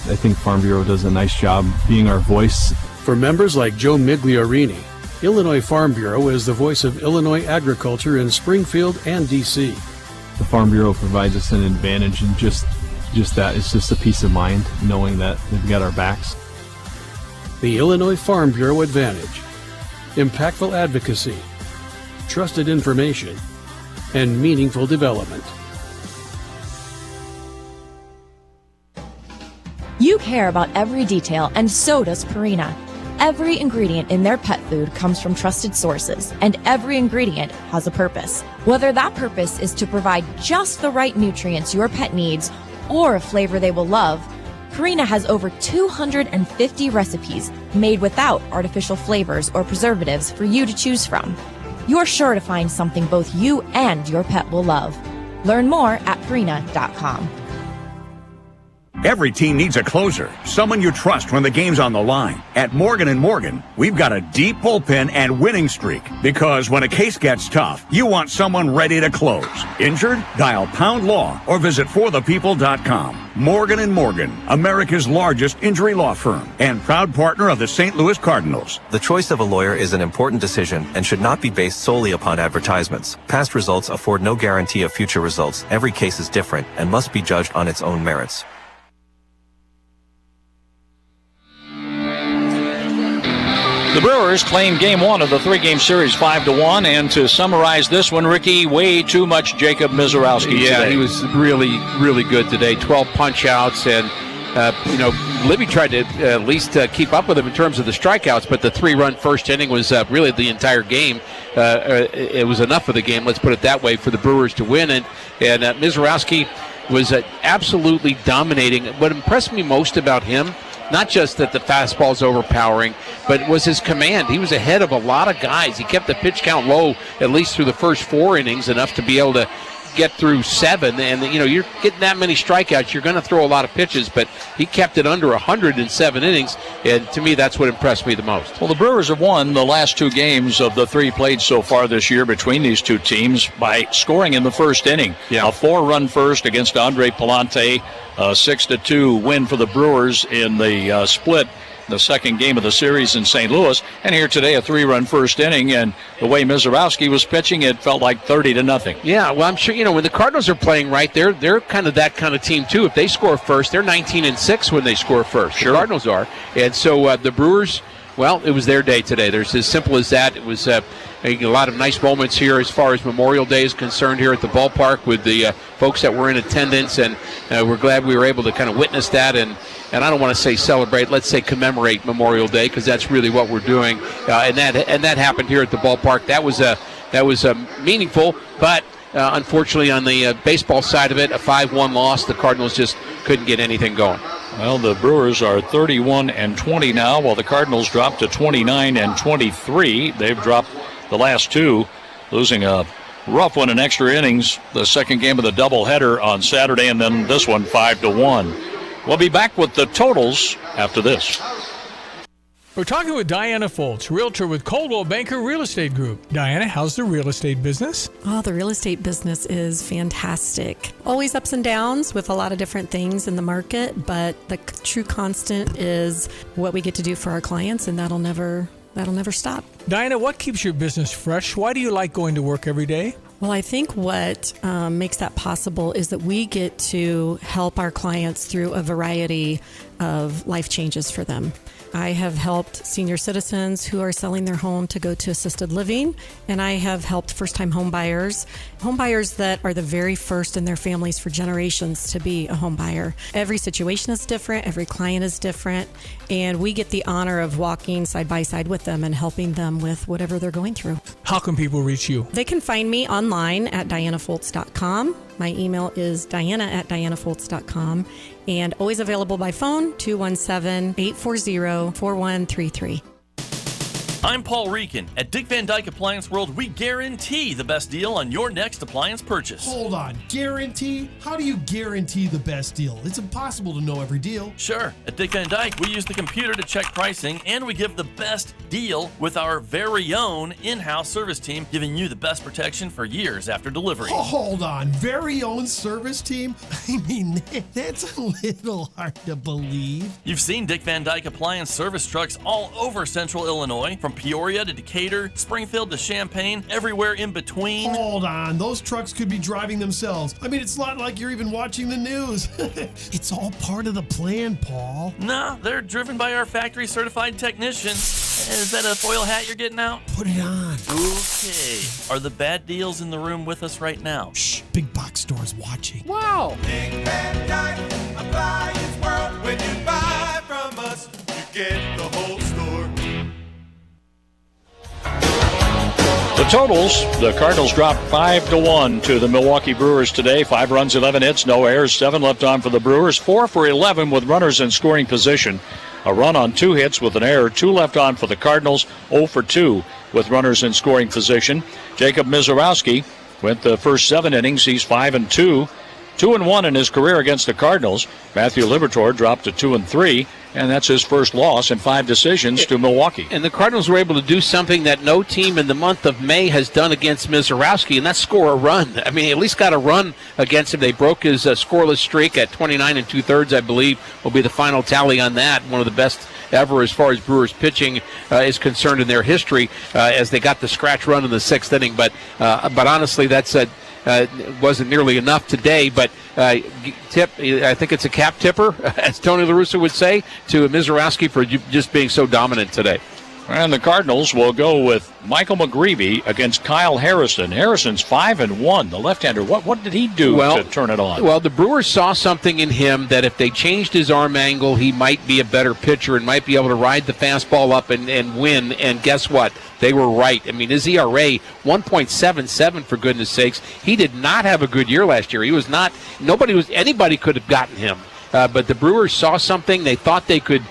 I think Farm Bureau does a nice job being our voice. For members like Joe Migliorini, Illinois Farm Bureau is the voice of Illinois agriculture in Springfield and D.C. The Farm Bureau provides us an advantage, and just that. It's just a peace of mind knowing that they've got our backs. The Illinois Farm Bureau Advantage. Impactful advocacy, trusted information, and meaningful development. You care about every detail, and so does Purina. Every ingredient in their pet food comes from trusted sources, and every ingredient has a purpose. Whether that purpose is to provide just the right nutrients your pet needs or a flavor they will love, Purina has over 250 recipes made without artificial flavors or preservatives for you to choose from. You're sure to find something both you and your pet will love. Learn more at Purina.com. Every team needs a closer, someone you trust when the game's on the line. At Morgan & Morgan, we've got a deep bullpen and winning streak, because when a case gets tough, you want someone ready to close. Injured? Dial Pound Law or visit forthepeople.com. Morgan & Morgan, America's largest injury law firm and proud partner of the St. Louis Cardinals. The choice of a lawyer is an important decision and should not be based solely upon advertisements. Past results afford no guarantee of future results. Every case is different and must be judged on its own merits. The Brewers claim game 1 of the 3-game series 5-1, and to summarize this one, Ricky, way too much Jacob Mizorowski today. He was really, really good today. 12 punch-outs, and Libby tried to at least keep up with him in terms of the strikeouts, but the 3-run first inning was really the entire game. It was enough of the game, let's put it that way, for the Brewers to win, and Mizorowski was absolutely dominating. What impressed me most about him, not just that the fastball's overpowering, but was his command. He was ahead of a lot of guys. He kept the pitch count low, at least through the first 4 innings, enough to be able to get through 7. And, you're getting that many strikeouts, you're going to throw a lot of pitches, but he kept it under 100 in 7 innings, and to me, that's what impressed me the most. Well, the Brewers have won the last 2 games of the 3 played so far this year between these 2 teams by scoring in the first inning. Yeah. A 4-run first against Andre Palante, a 6-2 win for the Brewers in the split, the second game of the series in St. Louis. And here today, a 3-run first inning, and the way Mizorowski was pitching, it felt like 30-0. Yeah, well, I'm sure, when the Cardinals are playing right, they're kind of that kind of team, too. If they score first, they're 19-6 when they score first. Sure. The Cardinals are. And so the Brewers, well, it was their day today. There's as simple as that. It was a lot of nice moments here as far as Memorial Day is concerned here at the ballpark with the folks that were in attendance, and we're glad we were able to kind of witness that, and I don't want to say celebrate, let's say commemorate Memorial Day, because that's really what we're doing, and that happened here at the ballpark. That was meaningful, but unfortunately on the baseball side of it, a 5-1 loss. The Cardinals just couldn't get anything going. Well, the Brewers are 31-20 now, while the Cardinals dropped to 29-23. They've dropped the last 2, losing a rough one in extra innings, the second game of the doubleheader on Saturday, and then this one 5-1. We'll be back with the totals after this. We're talking with Diana Foltz, realtor with Coldwell Banker Real Estate Group. Diana, how's the real estate business? Oh, the real estate business is fantastic. Always ups and downs with a lot of different things in the market, but the true constant is what we get to do for our clients, and that'll never stop. Diana, what keeps your business fresh? Why do you like going to work every day? Well, I think what makes that possible is that we get to help our clients through a variety of life changes for them. I have helped senior citizens who are selling their home to go to assisted living, and I have helped first-time home buyers that are the very first in their families for generations to be a home buyer. Every situation is different, every client is different, and we get the honor of walking side by side with them and helping them with whatever they're going through. How can people reach you? They can find me online at dianafoltz.com. My email is diana@dianafoltz.com, and always available by phone, 217-840-4133. I'm Paul Reekin. At Dick Van Dyke Appliance World, we guarantee the best deal on your next appliance purchase. Hold on, guarantee? How do you guarantee the best deal? It's impossible to know every deal. Sure. At Dick Van Dyke, we use the computer to check pricing, and we give the best deal with our very own in-house service team, giving you the best protection for years after delivery. Oh, hold on, very own service team? I mean, that's a little hard to believe. You've seen Dick Van Dyke Appliance service trucks all over Central Illinois, from Peoria to Decatur, Springfield to Champaign, everywhere in between. Hold on, those trucks could be driving themselves. I mean, it's not like you're even watching the news. It's all part of the plan, Paul. Nah, they're driven by our factory certified technicians. Is that a foil hat you're getting out? Put it on. Okay. Are the bad deals in the room with us right now? Shh, big box store's watching. Wow. Big Van Dyke Appliance World. When you buy from us, you get the whole store. The totals, the Cardinals dropped 5-1 to the Milwaukee Brewers today. 5 runs, 11 hits, no errors, 7 left on for the Brewers. 4 for 11 with runners in scoring position. A run on 2 hits with an error, 2 left on for the Cardinals, 0 for 2 with runners in scoring position. Jacob Misiorowski went the first 7 innings. He's 5-2. 2-1 in his career against the Cardinals. Matthew Liberatore dropped to 2-3. And that's his first loss in 5 decisions to Milwaukee. And the Cardinals were able to do something that no team in the month of May has done against Misiorowski, and that's score a run. I mean, he at least got a run against him. They broke his scoreless streak at 29 2/3, I believe, will be the final tally on that. One of the best ever as far as Brewers pitching is concerned in their history, as they got the scratch run in the 6th inning. But honestly, that's wasn't nearly enough today, but I think it's a cap tipper, as Tony La Russa would say, to Misiorowski for just being so dominant today. And the Cardinals will go with Michael McGreevy against Kyle Harrison. Harrison's 5-1, the left-hander. What did he do to turn it on? Well, the Brewers saw something in him that if they changed his arm angle, he might be a better pitcher and might be able to ride the fastball up and win. And guess what? They were right. I mean, his ERA, 1.77 for goodness sakes. He did not have a good year last year. He was not. Anybody could have gotten him. But the Brewers saw something. They thought they could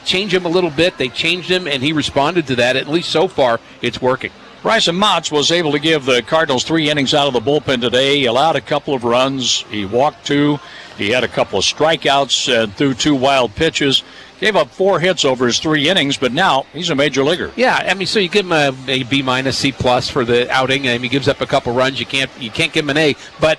change him a little bit. They changed him, and he responded to that. At least so far, it's working. Bryson Motts was able to give the Cardinals 3 innings out of the bullpen today. He allowed a couple of runs. He walked 2. He had a couple of strikeouts and threw 2 wild pitches. Gave up 4 hits over his 3 innings, but now he's a major leaguer. Yeah, I mean, so you give him a B-, C+ for the outing, and he gives up a couple runs. You can't give him an A. But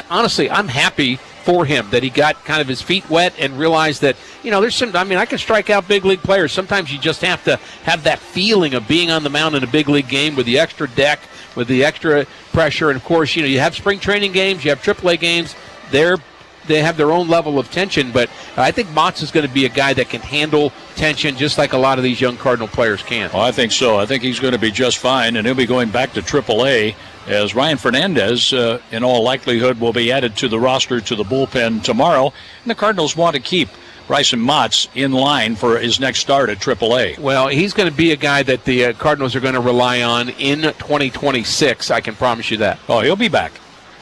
honestly, I'm happy for him that he got kind of his feet wet and realized that, there's some, I can strike out big league players. Sometimes you just have to have that feeling of being on the mound in a big league game with the extra deck, with the extra pressure. And of course, you have spring training games, you have AAA games. They have their own level of tension, but I think Motts is going to be a guy that can handle tension just like a lot of these young Cardinal players can. Oh, I think so. I think he's going to be just fine, and he'll be going back to AAA as Ryan Fernandez, in all likelihood, will be added to the roster to the bullpen tomorrow. And the Cardinals want to keep Bryson Motts in line for his next start at AAA. Well, he's going to be a guy that the Cardinals are going to rely on in 2026. I can promise you that. Oh, he'll be back.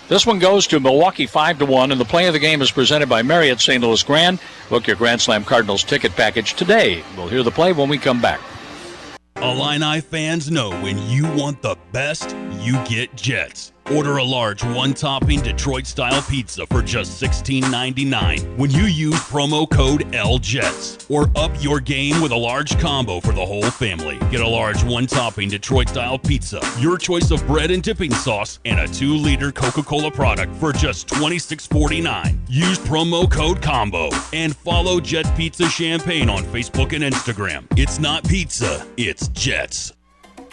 This one goes to Milwaukee 5-1, and the play of the game is presented by Marriott St. Louis Grand. Book your Grand Slam Cardinals ticket package today. We'll hear the play when we come back. Illini fans know when you want the best, you get Jets. Order a large one-topping Detroit-style pizza for just $16.99 when you use promo code LJETS. Or up your game with a large combo for the whole family. Get a large one-topping Detroit-style pizza, your choice of bread and dipping sauce, and a 2-liter Coca-Cola product for just $26.49. Use promo code COMBO and follow Jet Pizza Champagne on Facebook and Instagram. It's not pizza, it's Jets.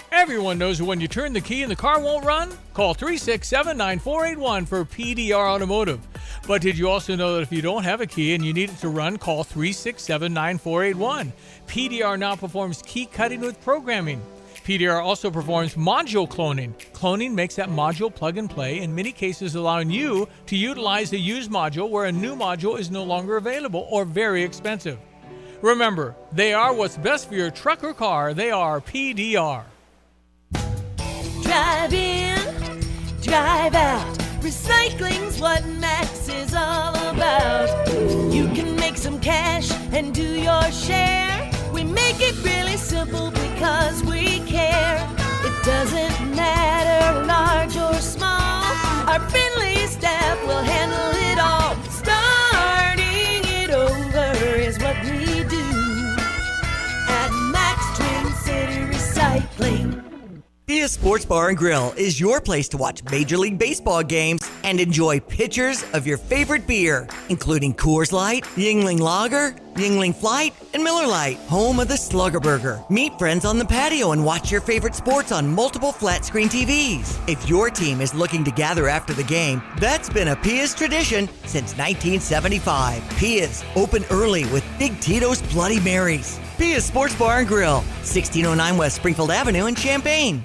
Everyone knows that when you turn the key and the car won't run, call 367-9481 for PDR Automotive. But did you also know that if you don't have a key and you need it to run, call 367-9481. PDR now performs key cutting with programming. PDR also performs module cloning. Cloning makes that module plug and play, in many cases allowing you to utilize a used module where a new module is no longer available or very expensive. Remember, they are what's best for your truck or car. They are PDR. Drive in, drive out. Recycling's what Max is all about. You can make some cash and do your share. We make it really simple because we care. It doesn't matter large or small. Our friendly staff will handle it all. Starting it over is what we do at Max Twin City Recycling. Pia's Sports Bar and Grill is your place to watch Major League Baseball games and enjoy pitchers of your favorite beer, including Coors Light, Yingling Lager, Yingling Flight, and Miller Lite, home of the Slugger Burger. Meet friends on the patio and watch your favorite sports on multiple flat-screen TVs. If your team is looking to gather after the game, that's been a Pia's tradition since 1975. Pia's, open early with Big Tito's Bloody Marys. Pia's Sports Bar and Grill, 1609 West Springfield Avenue in Champaign.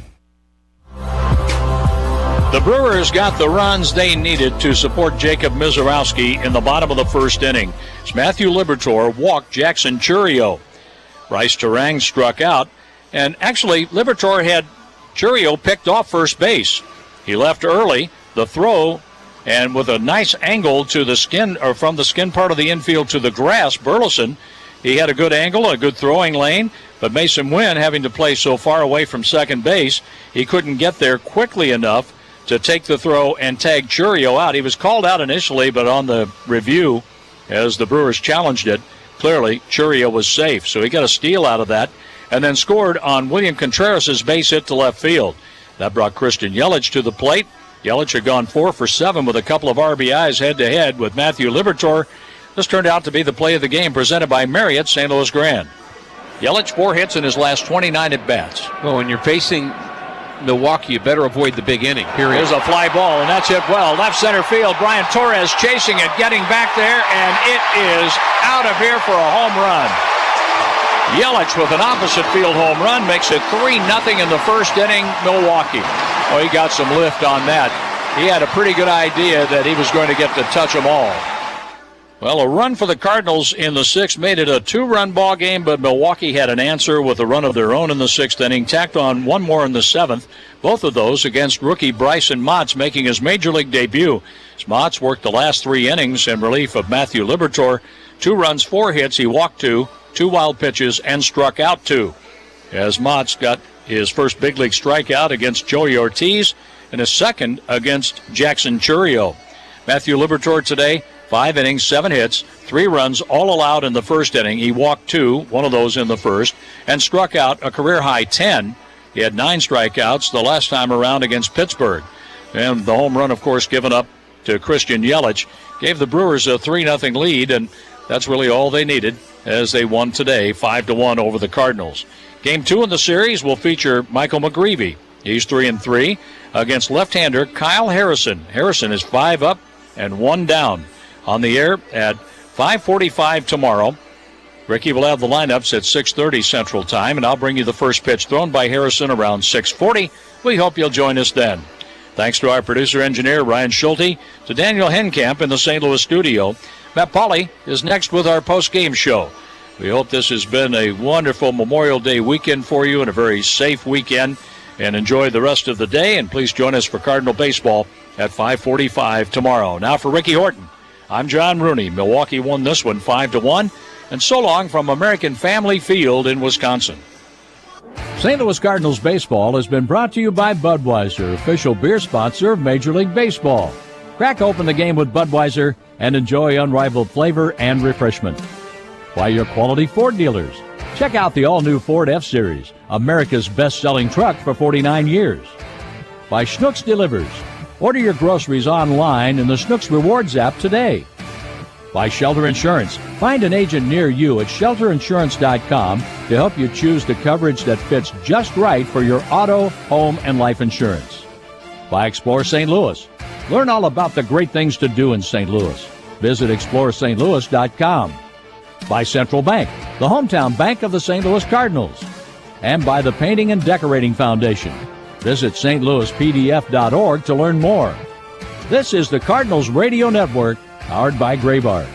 The Brewers got the runs they needed to support Jacob Mizorowski in the bottom of the first inning. As Matthew Liberatore walked Jackson Churio. Bryce Terang struck out, and actually Liberatore had Churio picked off first base. He left early, the throw, and with a nice angle to the skin, or from the skin part of the infield to the grass, Burleson, he had a good angle, a good throwing lane, but Mason Wynn, having to play so far away from second base, he couldn't get there quickly enough to take the throw and tag Churio out. He was called out initially, but on the review, as the Brewers challenged it, clearly Churio was safe. So he got a steal out of that and then scored on William Contreras' base hit to left field. That brought Christian Yelich to the plate. Yelich had gone 4 for 7 with a couple of RBIs head-to-head with Matthew Liberatore. This turned out to be the play of the game presented by Marriott St. Louis Grand. Yelich 4 hits in his last 29 at-bats. Well, when you're facing Milwaukee, you better avoid the big inning, period. Here's a fly ball, and that's hit well. Left center field, Brian Torres chasing it, getting back there, and it is out of here for a home run. Yelich with an opposite field home run makes it 3-0 in the first inning, Milwaukee. Oh, he got some lift on that. He had a pretty good idea that he was going to get to touch them all. Well, a run for the Cardinals in the 6th made it a 2-run ball game, but Milwaukee had an answer with a run of their own in the 6th inning, tacked on one more in the 7th, both of those against rookie Bryson Motts making his Major League debut. Motts worked the last 3 innings in relief of Matthew Liberatore. 2 runs, 4 hits, he walked 2, 2 wild pitches, and struck out 2. As Motts got his first big league strikeout against Joey Ortiz and his second against Jackson Churio. Matthew Liberatore today, 5 innings, 7 hits, 3 runs, all allowed in the first inning. He walked 2, one of those in the first, and struck out a career-high 10. He had 9 strikeouts the last time around against Pittsburgh. And the home run, of course, given up to Christian Yelich, gave the Brewers a 3-0 lead, and that's really all they needed as they won today, 5-1 over the Cardinals. Game 2 in the series will feature Michael McGreevy. He's 3-3 against left-hander Kyle Harrison. Harrison is 5 up and 1 down. On the air at 5:45 tomorrow. Ricky will have the lineups at 6:30 Central Time, and I'll bring you the first pitch thrown by Harrison around 6:40. We hope you'll join us then. Thanks to our producer-engineer, Ryan Schulte, to Daniel Henkamp in the St. Louis studio. Matt Pauley is next with our post-game show. We hope this has been a wonderful Memorial Day weekend for you and a very safe weekend. And enjoy the rest of the day, and please join us for Cardinal Baseball at 5:45 tomorrow. Now for Ricky Horton, I'm John Rooney. Milwaukee won this one 5-1. And so long from American Family Field in Wisconsin. St. Louis Cardinals baseball has been brought to you by Budweiser, official beer sponsor of Major League Baseball. Crack open the game with Budweiser and enjoy unrivaled flavor and refreshment. By your quality Ford dealers. Check out the all-new Ford F-Series, America's best-selling truck for 49 years. By Schnucks Delivers. Order your groceries online in the Schnucks Rewards app today. By Shelter Insurance. Find an agent near you at shelterinsurance.com to help you choose the coverage that fits just right for your auto, home, and life insurance. By Explore St. Louis. Learn all about the great things to do in St. Louis. Visit exploreStLouis.com. By Central Bank, the hometown bank of the St. Louis Cardinals. And by the Painting and Decorating Foundation. Visit stlouispdf.org to learn more. This is the Cardinals Radio Network, powered by Graybar.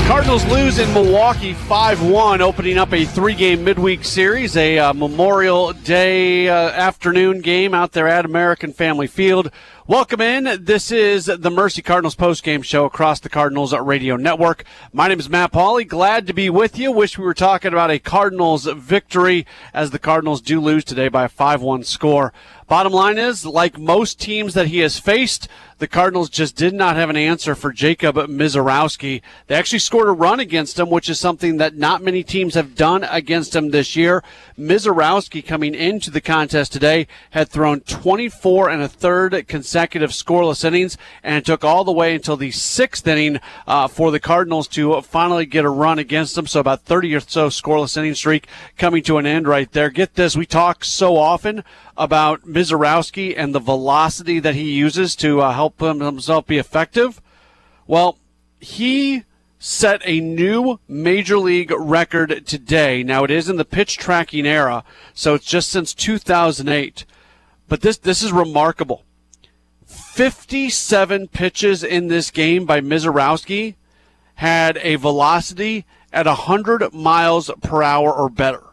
Cardinals lose in Milwaukee 5-1, opening up a 3-game midweek series, a Memorial Day afternoon game out there at American Family Field. Welcome in. This is the Mercy Cardinals postgame show across the Cardinals Radio Network. My name is Matt Pauley. Glad to be with you. Wish we were talking about a Cardinals victory, as the Cardinals do lose today by a 5-1 score. Bottom line is, like most teams that he has faced, the Cardinals just did not have an answer for Jacob Misiorowski. They actually scored a run against him, which is something that not many teams have done against him this year. Misiorowski, coming into the contest today, had thrown 24 1/3 consecutive scoreless innings, and it took all the way until the 6th inning for the Cardinals to finally get a run against him. So about 30 or so scoreless inning streak coming to an end right there. Get this, we talk so often about Misiorowski and the velocity that he uses to help himself be effective. Well, he set a new major league record today. Now, it is in the pitch tracking era, so it's just since 2008. But this is remarkable. 57 pitches in this game by Misiorowski had a velocity at 100 miles per hour or better.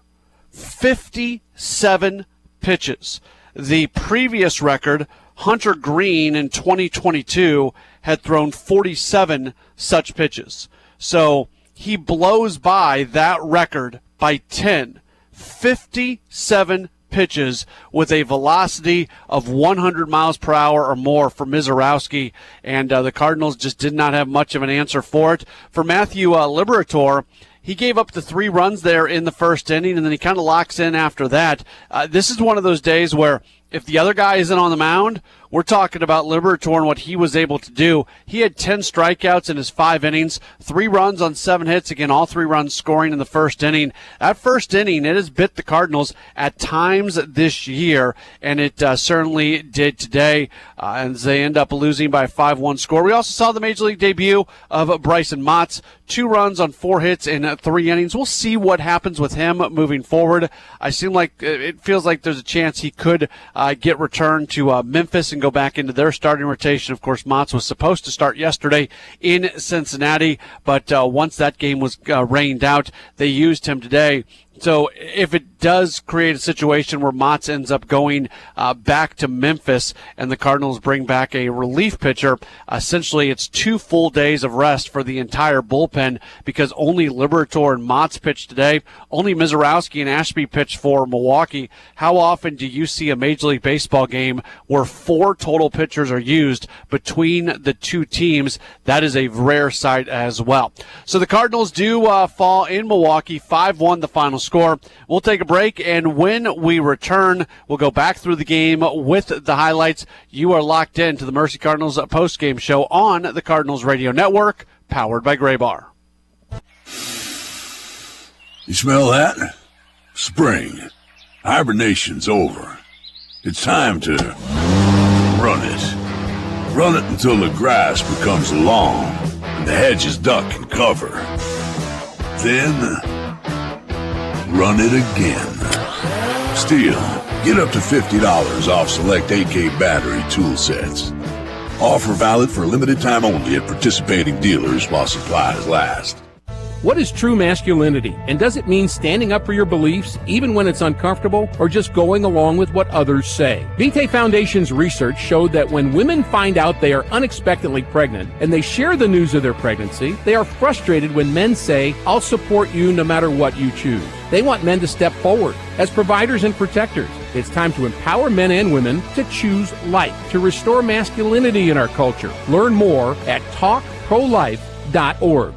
57 pitches. The previous record, Hunter Green in 2022, had thrown 47 such pitches. So he blows by that record by 10. 57 pitches with a velocity of 100 miles per hour or more for Misiorowski, and the Cardinals just did not have much of an answer for it. For Matthew Liberatore, he gave up the 3 runs there in the first inning, and then he kind of locks in after that. This is one of those days where if the other guy isn't on the mound, we're talking about Liberatore and what he was able to do. He had 10 strikeouts in his 5 innings, 3 runs on 7 hits. Again, all 3 runs scoring in the first inning. That first inning, it has bit the Cardinals at times this year, and it certainly did today, as they end up losing by a 5-1 score. We also saw the Major League debut of Bryson Motts, 2 runs on 4 hits in 3 innings. We'll see what happens with him moving forward. It feels like there's a chance he could get returned to Memphis and go back into their starting rotation. Of course, Motts was supposed to start yesterday in Cincinnati, but once that game was rained out, they used him today. So if it does create a situation where Motts ends up going back to Memphis and the Cardinals bring back a relief pitcher, essentially it's 2 full days of rest for the entire bullpen, because only Liberatore and Motts pitched today. Only Misiorowski and Ashby pitched for Milwaukee. How often do you see a Major League Baseball game where 4 total pitchers are used between the 2 teams? That is a rare sight as well. So the Cardinals do fall in Milwaukee, 5-1 the final score. We'll take a break, and when we return, we'll go back through the game with the highlights. You are locked in to the Mercy Cardinals post-game show on the Cardinals Radio Network, powered by Graybar. You smell that? Spring. Hibernation's over. It's time to run it. Run it until the grass becomes long and the hedges duck and cover. Then run it again. Still, get up to $50 off select AK battery tool sets. Offer valid for a limited time only at participating dealers while supplies last. What is true masculinity? And does it mean standing up for your beliefs, even when it's uncomfortable, or just going along with what others say? Vitae Foundation's research showed that when women find out they are unexpectedly pregnant and they share the news of their pregnancy, they are frustrated when men say, "I'll support you no matter what you choose." They want men to step forward as providers and protectors. It's time to empower men and women to choose life, to restore masculinity in our culture. Learn more at talkprolife.org.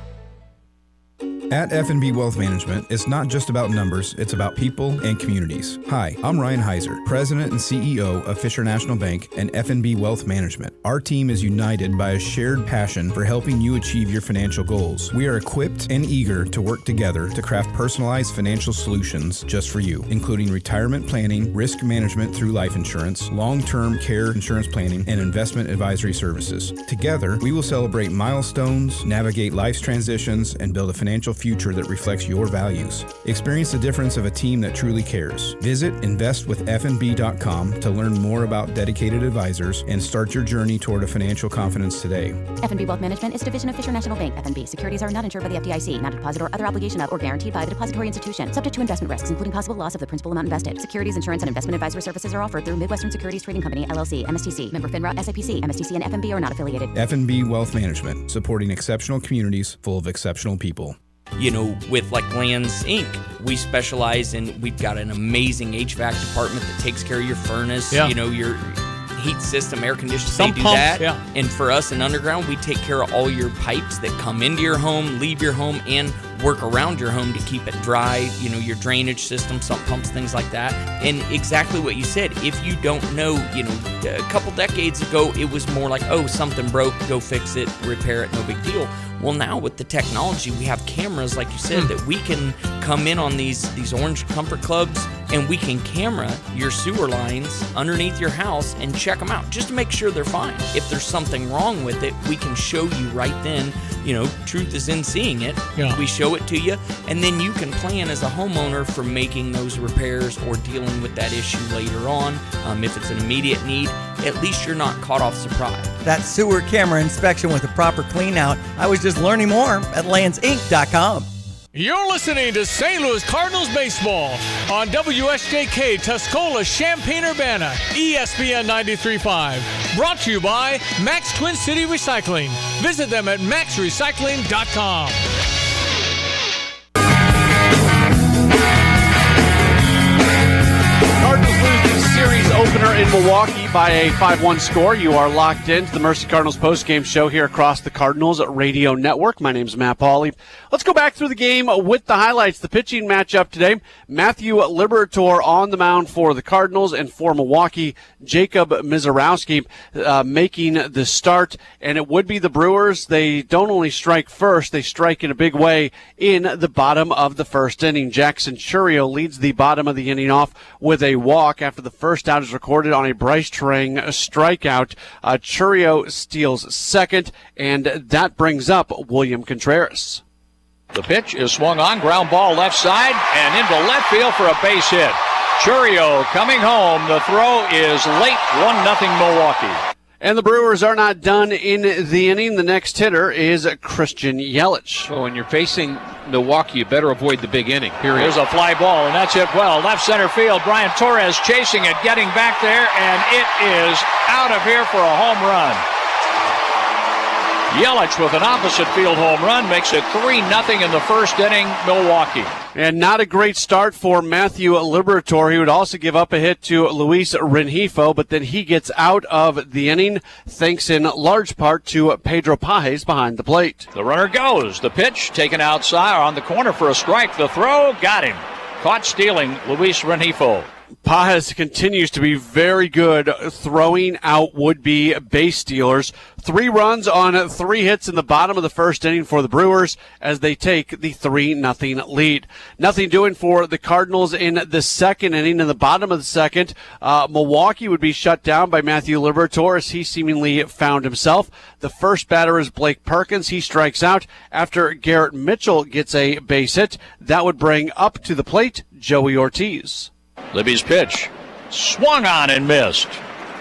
At F&B Wealth Management, it's not just about numbers, it's about people and communities. Hi, I'm Ryan Heiser, President and CEO of Fisher National Bank and F&B Wealth Management. Our team is united by a shared passion for helping you achieve your financial goals. We are equipped and eager to work together to craft personalized financial solutions just for you, including retirement planning, risk management through life insurance, long-term care insurance planning, and investment advisory services. Together, we will celebrate milestones, navigate life's transitions, and build a financial future that reflects your values. Experience the difference of a team that truly cares. Visit investwithfnb.com to learn more about dedicated advisors and start your journey toward a financial confidence today. F&B Wealth Management is a division of Fisher National Bank. F&B securities are not insured by the FDIC, not a deposit or other obligation of or guaranteed by the depository institution, subject to investment risks, including possible loss of the principal amount invested. Securities, insurance, and investment advisory services are offered through Midwestern Securities Trading Company, LLC, MSTC, member FINRA, SIPC. MSTC and F&B are not affiliated. F&B Wealth Management, supporting exceptional communities full of exceptional people. You know, with like Lands Inc., we specialize in, we've got an amazing HVAC department that takes care of your furnace, you know, your heat system, air conditioning, they do that. Yeah. And for us in Underground, we take care of all your pipes that come into your home, leave your home, and work around your home to keep it dry, you know, your drainage system, sump pumps, things like that. And exactly what you said, if you don't know, you know, a couple decades ago, it was more like, oh, something broke, go fix it, repair it, no big deal. Well, now with the technology, we have cameras, like you said, that we can come in on these orange comfort clubs, and we can camera your sewer lines underneath your house and check them out just to make sure they're fine. If there's something wrong with it, we can show you right then. You know, truth is in seeing it. Yeah. We show it to you, and then you can plan as a homeowner for making those repairs or dealing with that issue later on. If it's an immediate need, at least you're not caught off surprise. That sewer camera inspection with a proper clean out. I was just learning more at landsinc.com. You're listening to St. Louis Cardinals baseball on WSJK Tuscola, Champaign-Urbana, ESPN 93.5. Brought to you by Max Twin City Recycling. Visit them at maxrecycling.com. Cardinals lose the series opener in Milwaukee by a 5-1 score. You are locked into the Mercy Cardinals postgame show here across the Cardinals Radio Network. My name is Matt Pauley. Let's go back through the game with the highlights. The pitching matchup today, Matthew Liberatore on the mound for the Cardinals, and for Milwaukee, Jacob Mizorowski making the start. And it would be the Brewers. They don't only strike first, they strike in a big way in the bottom of the first inning. Jackson Churio leads the bottom of the inning off with a walk after the first out is recorded on a Bryce Trang strikeout. Churio steals second, and that brings up William Contreras. The pitch is swung on, ground ball left side, and into left field for a base hit. Churio coming home. The throw is late, 1-0 Milwaukee. And the Brewers are not done in the inning. The next hitter is Christian Yelich. Oh, when you're facing Milwaukee, you better avoid the big inning, period. Here's a fly ball, and that's hit well. Left center field, Brian Torres chasing it, getting back there, and it is out of here for a home run. Yelich with an opposite field home run makes it 3-0 in the first inning, Milwaukee. And not a great start for Matthew Liberatore. He would also give up a hit to Luis Rengifo, but then he gets out of the inning, thanks in large part to Pedro Pages behind the plate. The runner goes. The pitch taken outside on the corner for a strike. The throw got him. Caught stealing Luis Rengifo. Pages continues to be very good throwing out would-be base stealers. 3 runs on 3 hits in the bottom of the first inning for the Brewers as they take the 3-0 lead. Nothing doing for the Cardinals in the second inning. In the bottom of the second, Milwaukee would be shut down by Matthew Liberatore as he seemingly found himself. The first batter is Blake Perkins. He strikes out after Garrett Mitchell gets a base hit. That would bring up to the plate Joey Ortiz. Libby's pitch swung on and missed.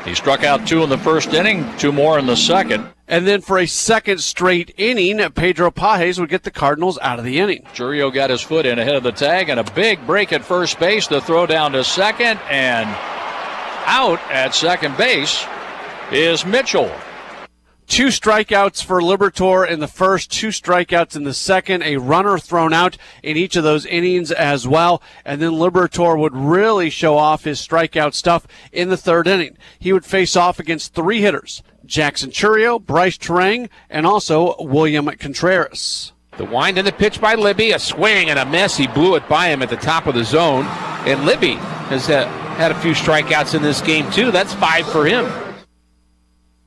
He struck out 2 in the first inning, 2 more in the second. And then for a second straight inning, Pedro Pages would get the Cardinals out of the inning. Churio got his foot in ahead of the tag, and a big break at first base. The throw down to second, and out at second base is Mitchell. 2 strikeouts for Liberatore in the first, 2 strikeouts in the second, a runner thrown out in each of those innings as well. And then Liberatore would really show off his strikeout stuff in the third inning. He would face off against 3 hitters, Jackson Churio, Bryce Terang, and also William Contreras. The wind and the pitch by Libby, a swing and a miss. He blew it by him at the top of the zone. And Libby has had a few strikeouts in this game too. That's 5 for him.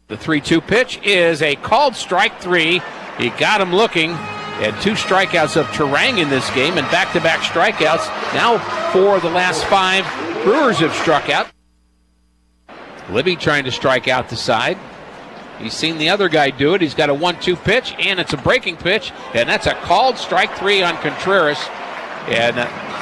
The 3-2 pitch is a called strike 3. He got him looking. And 2 strikeouts of Terang in this game and back-to-back strikeouts. Now 4 of the last 5 Brewers have struck out. Libby trying to strike out the side. He's seen the other guy do it. He's got a 1-2 pitch, and it's a breaking pitch. And that's a called strike 3 on Contreras. And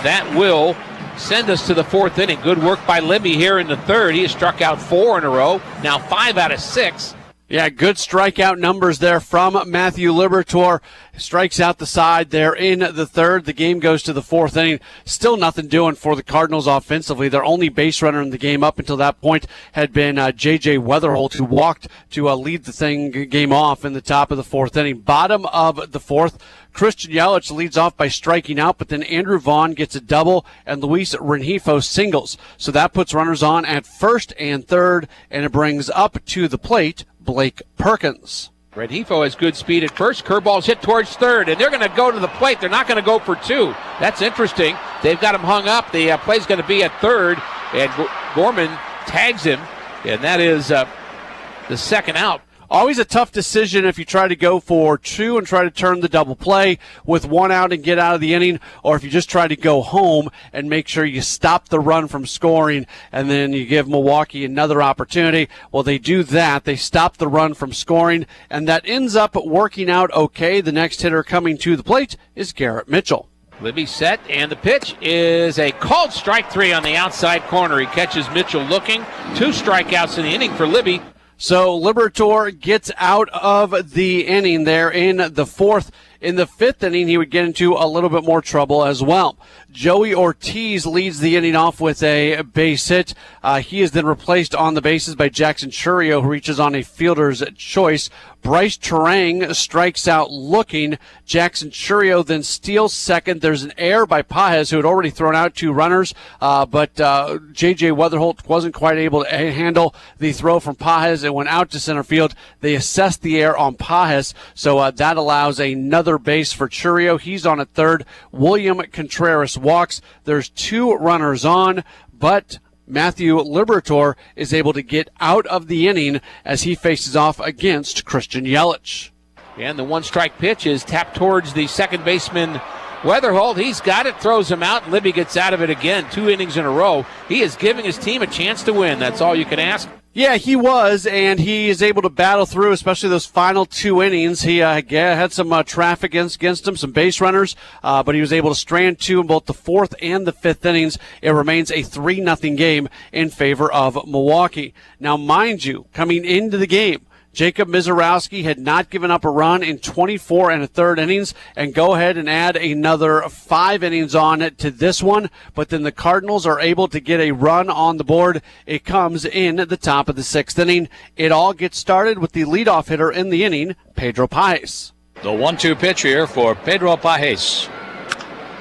that will send us to the 4th inning. Good work by Libby here in the third. He has struck out 4 in a row, now 5 out of 6. Yeah, good strikeout numbers there from Matthew Liberatore. Strikes out the side there in the third. The game goes to the 4th inning. Still nothing doing for the Cardinals offensively. Their only base runner in the game up until that point had been J.J. Weatherholt, who walked to lead the game off in the top of the 4th inning. Bottom of the 4th, Christian Yelich leads off by striking out, but then Andrew Vaughn gets a double and Luis Rengifo singles. So that puts runners on at first and third, and it brings up to the plate Blake Perkins. Rengifo has good speed at first. Curveball's hit towards third, and they're going to go to the plate. They're not going to go for 2. That's interesting. They've got him hung up. The play's going to be at third, and Gorman tags him, and that is the second out. Always a tough decision if you try to go for 2 and try to turn the double play with 1 out and get out of the inning, or if you just try to go home and make sure you stop the run from scoring and then you give Milwaukee another opportunity. Well, they do that. They stop the run from scoring, and that ends up working out okay. The next hitter coming to the plate is Garrett Mitchell. Libby set, and the pitch is a called strike 3 on the outside corner. He catches Mitchell looking. 2 strikeouts in the inning for Libby. So Liberatore gets out of the inning there in the 4th. In the 5th inning, he would get into a little bit more trouble as well. Joey Ortiz leads the inning off with a base hit. He is then replaced on the bases by Jackson Churio, who reaches on a fielder's choice. Bryce Terang strikes out looking. Jackson Churio then steals second. There's an error by Pages, who had already thrown out 2 runners, but J.J. Weatherholt wasn't quite able to handle the throw from Pages. It went out to center field. They assessed the error on Pages, so that allows another base for Churio. He's on at third. William Contreras walks. There's 2 runners on, but Matthew Liberatore is able to get out of the inning as he faces off against Christian Yelich. And the 1-strike pitch is tapped towards the second baseman, Weatherholt. He's got it, throws him out, and Libby gets out of it again. 2 innings in a row. He is giving his team a chance to win. That's all you can ask. Yeah, he was, and he is able to battle through, especially those final 2 innings. He had some traffic against him, some base runners, but he was able to strand 2 in both the 4th and the 5th innings. It remains a 3-0 game in favor of Milwaukee. Now, mind you, coming into the game, Jacob Mizorowski had not given up a run in 24 1/3 innings, and go ahead and add another 5 innings on to this one. But then the Cardinals are able to get a run on the board. It comes in the top of the 6th inning. It all gets started with the leadoff hitter in the inning, Pedro Pages. The 1-2 pitch here for Pedro Pages.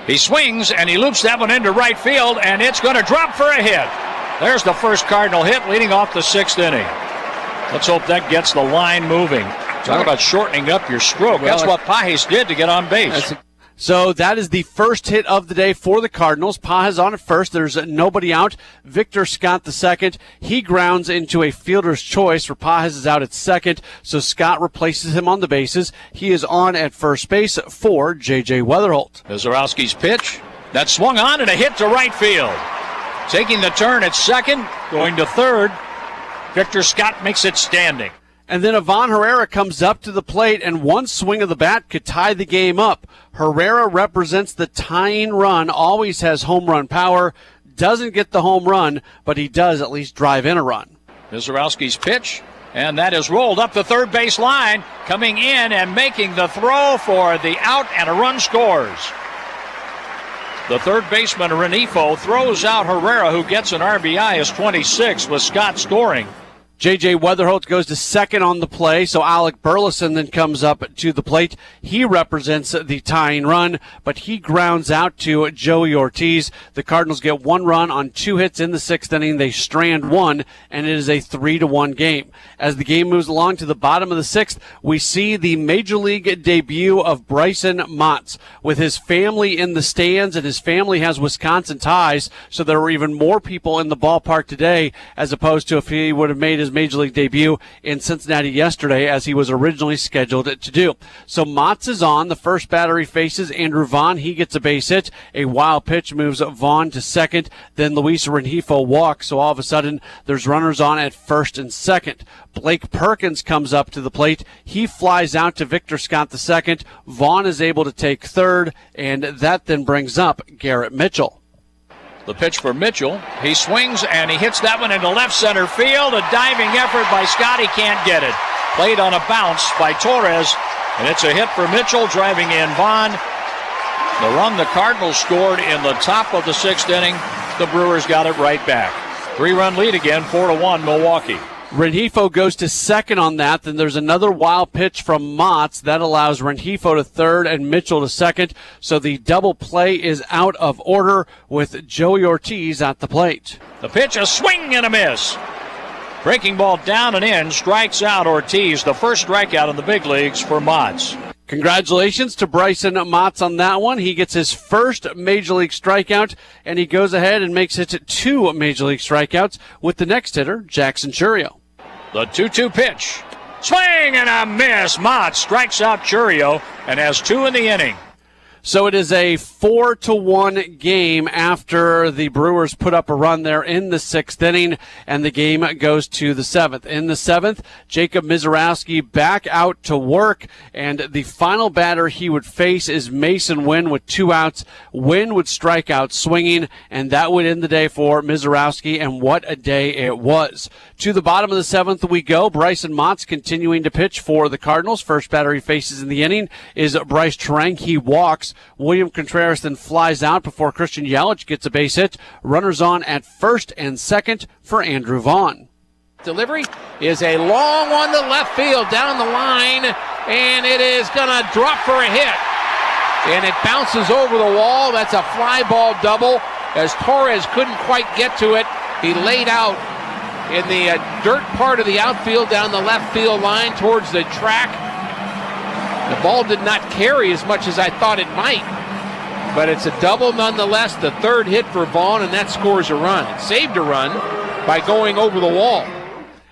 He swings, and he loops that one into right field, and it's going to drop for a hit. There's the first Cardinal hit leading off the 6th inning. Let's hope that gets the line moving. Talk about shortening up your stroke. Well, that's what Pages did to get on base. So that is the first hit of the day for the Cardinals. Pages on at first. There's nobody out. Victor Scott the second. He grounds into a fielder's choice for Pages is out at second. So Scott replaces him on the bases. He is on at first base for J.J. Weatherholt. Mizorowski's pitch. That swung on and a hit to right field. Taking the turn at second, going to third. Victor Scott makes it standing. And then Ivan Herrera comes up to the plate, and one swing of the bat could tie the game up. Herrera represents the tying run, always has home run power, doesn't get the home run, but he does at least drive in a run. Mizorowski's pitch, and that is rolled up the third base line, coming in and making the throw for the out, and a run scores. The third baseman, Renifo, throws out Herrera, who gets an RBI as 26, with Scott scoring. J.J. Weatherholt goes to second on the play, so Alec Burleson then comes up to the plate. He represents the tying run, but he grounds out to Joey Ortiz. The Cardinals get 1 run on 2 hits in the 6th inning. They strand 1, and it is a 3-1 game. As the game moves along to the bottom of the 6th, we see the Major League debut of Bryson Motts. With his family in the stands, and his family has Wisconsin ties, so there were even more people in the ballpark today as opposed to if he would have made his Major League debut in Cincinnati yesterday, as he was originally scheduled to do. So Motts is on. The first batter he faces Andrew Vaughn. He gets a base hit. A wild pitch moves Vaughn to second. Then Luis Renifo walks. So all of a sudden, there's runners on at first and second. Blake Perkins comes up to the plate. He flies out to Victor Scott the second. Vaughn is able to take third, and that then brings up Garrett Mitchell. The pitch for Mitchell. He swings and he hits that one into left center field. A diving effort by Scott. He can't get it. Played on a bounce by Torres, and it's a hit for Mitchell, driving in Vaughn. The run the Cardinals scored in the top of the 6th inning, the Brewers got it right back. 3-run lead again, 4-1 Milwaukee. Renifo goes to second on that. Then there's another wild pitch from Motts. That allows Renifo to third and Mitchell to second. So the double play is out of order with Joey Ortiz at the plate. The pitch, a swing and a miss. Breaking ball down and in, strikes out Ortiz. The first strikeout in the big leagues for Motts. Congratulations to Bryson Motts on that one. He gets his first Major League strikeout, and he goes ahead and makes it 2 Major League strikeouts with the next hitter, Jackson Churio. The 2-2 pitch. Swing and a miss. Motts strikes out Churio and has 2 in the inning. So it is a 4-1 game after the Brewers put up a run there in the 6th inning, and the game goes to the 7th. In the 7th, Jacob Mizorowski back out to work, and the final batter he would face is Mason Wynn with 2 outs. Wynn would strike out swinging, and that would end the day for Mizorowski, and what a day it was. To the bottom of the 7th we go. Bryson Motts continuing to pitch for the Cardinals. First batter he faces in the inning is Bryce Terang. He walks. William Contreras then flies out before Christian Yelich gets a base hit. Runners on at first and second for Andrew Vaughn. Delivery is a long one to left field down the line, and it is going to drop for a hit. And it bounces over the wall. That's a fly ball double, as Torres couldn't quite get to it. He laid out in the dirt part of the outfield down the left field line towards the track. The ball did not carry as much as I thought it might, but it's a double nonetheless. The third hit for Vaughn, and that scores a run. It saved a run by going over the wall.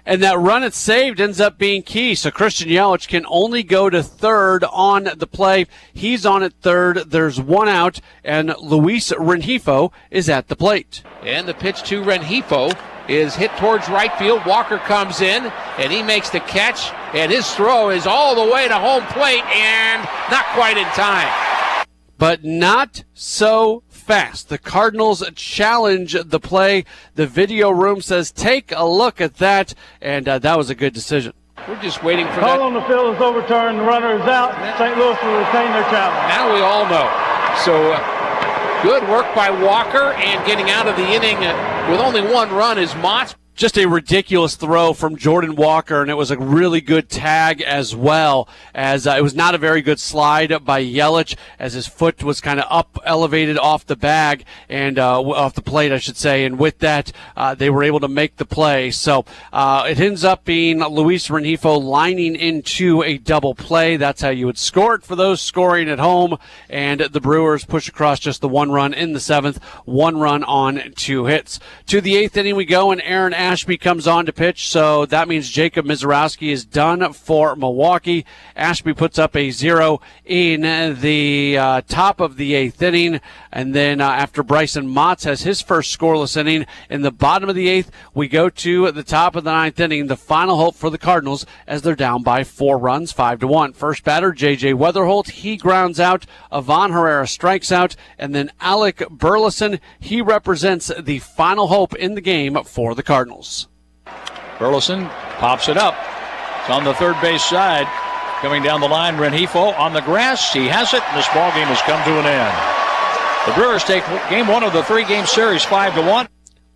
And that run it saved ends up being key. So Christian Yelich can only go to third on the play. He's on at third. There's 1 out, and Luis Renifo is at the plate. And the pitch to Renifo is hit towards right field. Walker comes in, and he makes the catch, and his throw is all the way to home plate, and not quite in time. But not so fast. The Cardinals challenge the play. The video room says, take a look at that, and that was a good decision. We're just waiting for Call that. on the field is overturned. The runner is out. St. Louis will retain their challenge. Now we all know. So good work by Walker, and getting out of the inning with only 1 run is Motts. Just a ridiculous throw from Jordan Walker, and it was a really good tag as well, as it was not a very good slide by Yelich, as his foot was kind of up, elevated off the bag, and off the plate, I should say, and with that, they were able to make the play. So it ends up being Luis Renifo lining into a double play. That's how you would score it for those scoring at home, and the Brewers push across just the 1 run in the 7th, 1 run on 2 hits. To the 8th inning we go, and Aaron Ashby comes on to pitch, so that means Jacob Mizorowski is done for Milwaukee. Ashby puts up a 0 in the top of the 8th inning, and then after Bryson Motts has his first scoreless inning in the bottom of the 8th, we go to the top of the 9th inning, the final hope for the Cardinals as they're down by 4 runs, 5-1. First batter, J.J. Weatherholt, he grounds out. Ivan Herrera strikes out, and then Alec Burleson, he represents the final hope in the game for the Cardinals. Burleson pops it up. It's on the third base side. Coming down the line, Rengifo on the grass. He has it, and this ball game has come to an end. The Brewers take game one of the three-game series 5-1.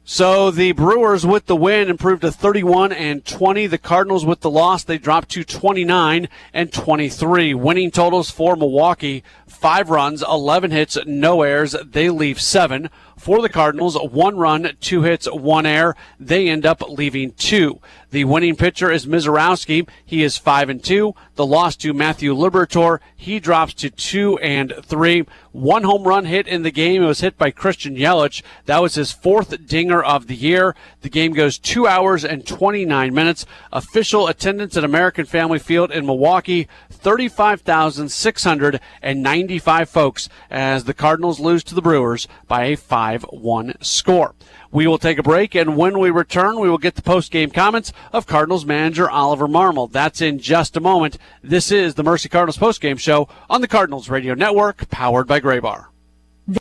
So the Brewers with the win improved to 31-20. The Cardinals with the loss, they dropped to 29-23. Winning totals for Milwaukee, 5 runs, 11 hits, no errors. They leave 7. For the Cardinals, 1 run, 2 hits, 1 error. They end up leaving 2. The winning pitcher is Mizorowski. He is 5-2. The loss to Matthew Liberatore, he drops to 2-3. 1 home run hit in the game. It was hit by Christian Yelich. That was his 4th dinger of the year. The game goes 2 hours and 29 minutes. Official attendance at American Family Field in Milwaukee, 35,695 folks as the Cardinals lose to the Brewers by a 5-1 score. We will take a break, and when we return, we will get the post-game comments of Cardinals manager Oliver Marmol. That's in just a moment. This is the Mercy Cardinals post-game show on the Cardinals Radio Network, powered by Graybar.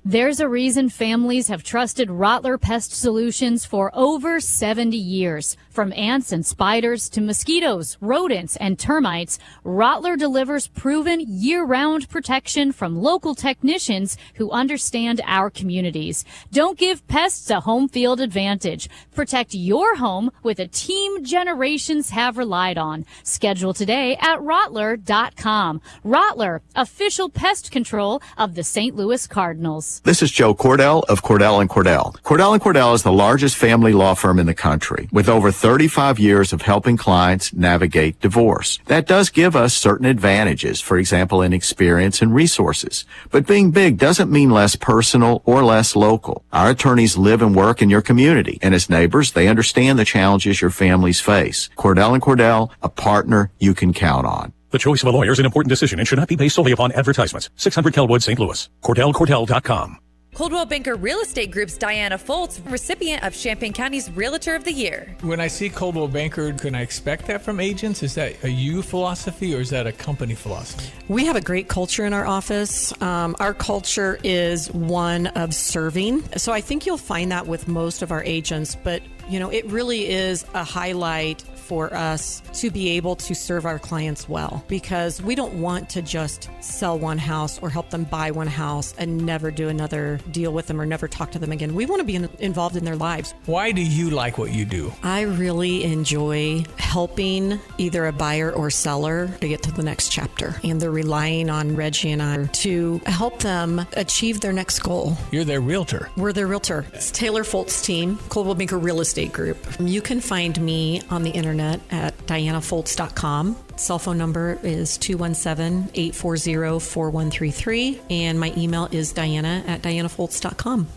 There's a reason families have trusted Rottler Pest Solutions for over 70 years. From ants and spiders to mosquitoes, rodents, and termites, Rottler delivers proven year-round protection from local technicians who understand our communities. Don't give pests a home field advantage. Protect your home with a team generations have relied on. Schedule today at Rottler.com. Rottler, official pest control of the St. Louis Cardinals. This is Joe Cordell of Cordell & Cordell. Cordell & Cordell is the largest family law firm in the country with over 35 years of helping clients navigate divorce. That does give us certain advantages, for example, in experience and resources. But being big doesn't mean less personal or less local. Our attorneys live and work in your community, and as neighbors, they understand the challenges your families face. Cordell & Cordell, a partner you can count on. The choice of a lawyer is an important decision and should not be based solely upon advertisements. 600 Kelwood, St. Louis. CordellCordell.com. Coldwell Banker Real Estate Group's Diana Foltz, recipient of Champaign County's Realtor of the Year. When I see Coldwell Banker, can I expect that from agents? Is that a you philosophy or is that a company philosophy? We have a great culture in our office. Our culture is one of serving. So I think you'll find that with most of our agents, but it really is a highlight for us to be able to serve our clients well, because we don't want to just sell one house or help them buy one house and never do another deal with them or never talk to them again. We want to be involved in their lives. Why do you like what you do? I really enjoy helping either a buyer or seller to get to the next chapter, and they're relying on Reggie and I to help them achieve their next goal. You're their realtor. We're their realtor. It's Taylor Foltz team, Coldwell Banker Real Estate Group. You can find me on the internet at DianaFoltz.com. Cell phone number is 217-840-4133, and my email is Diana@DianaFoltz.com.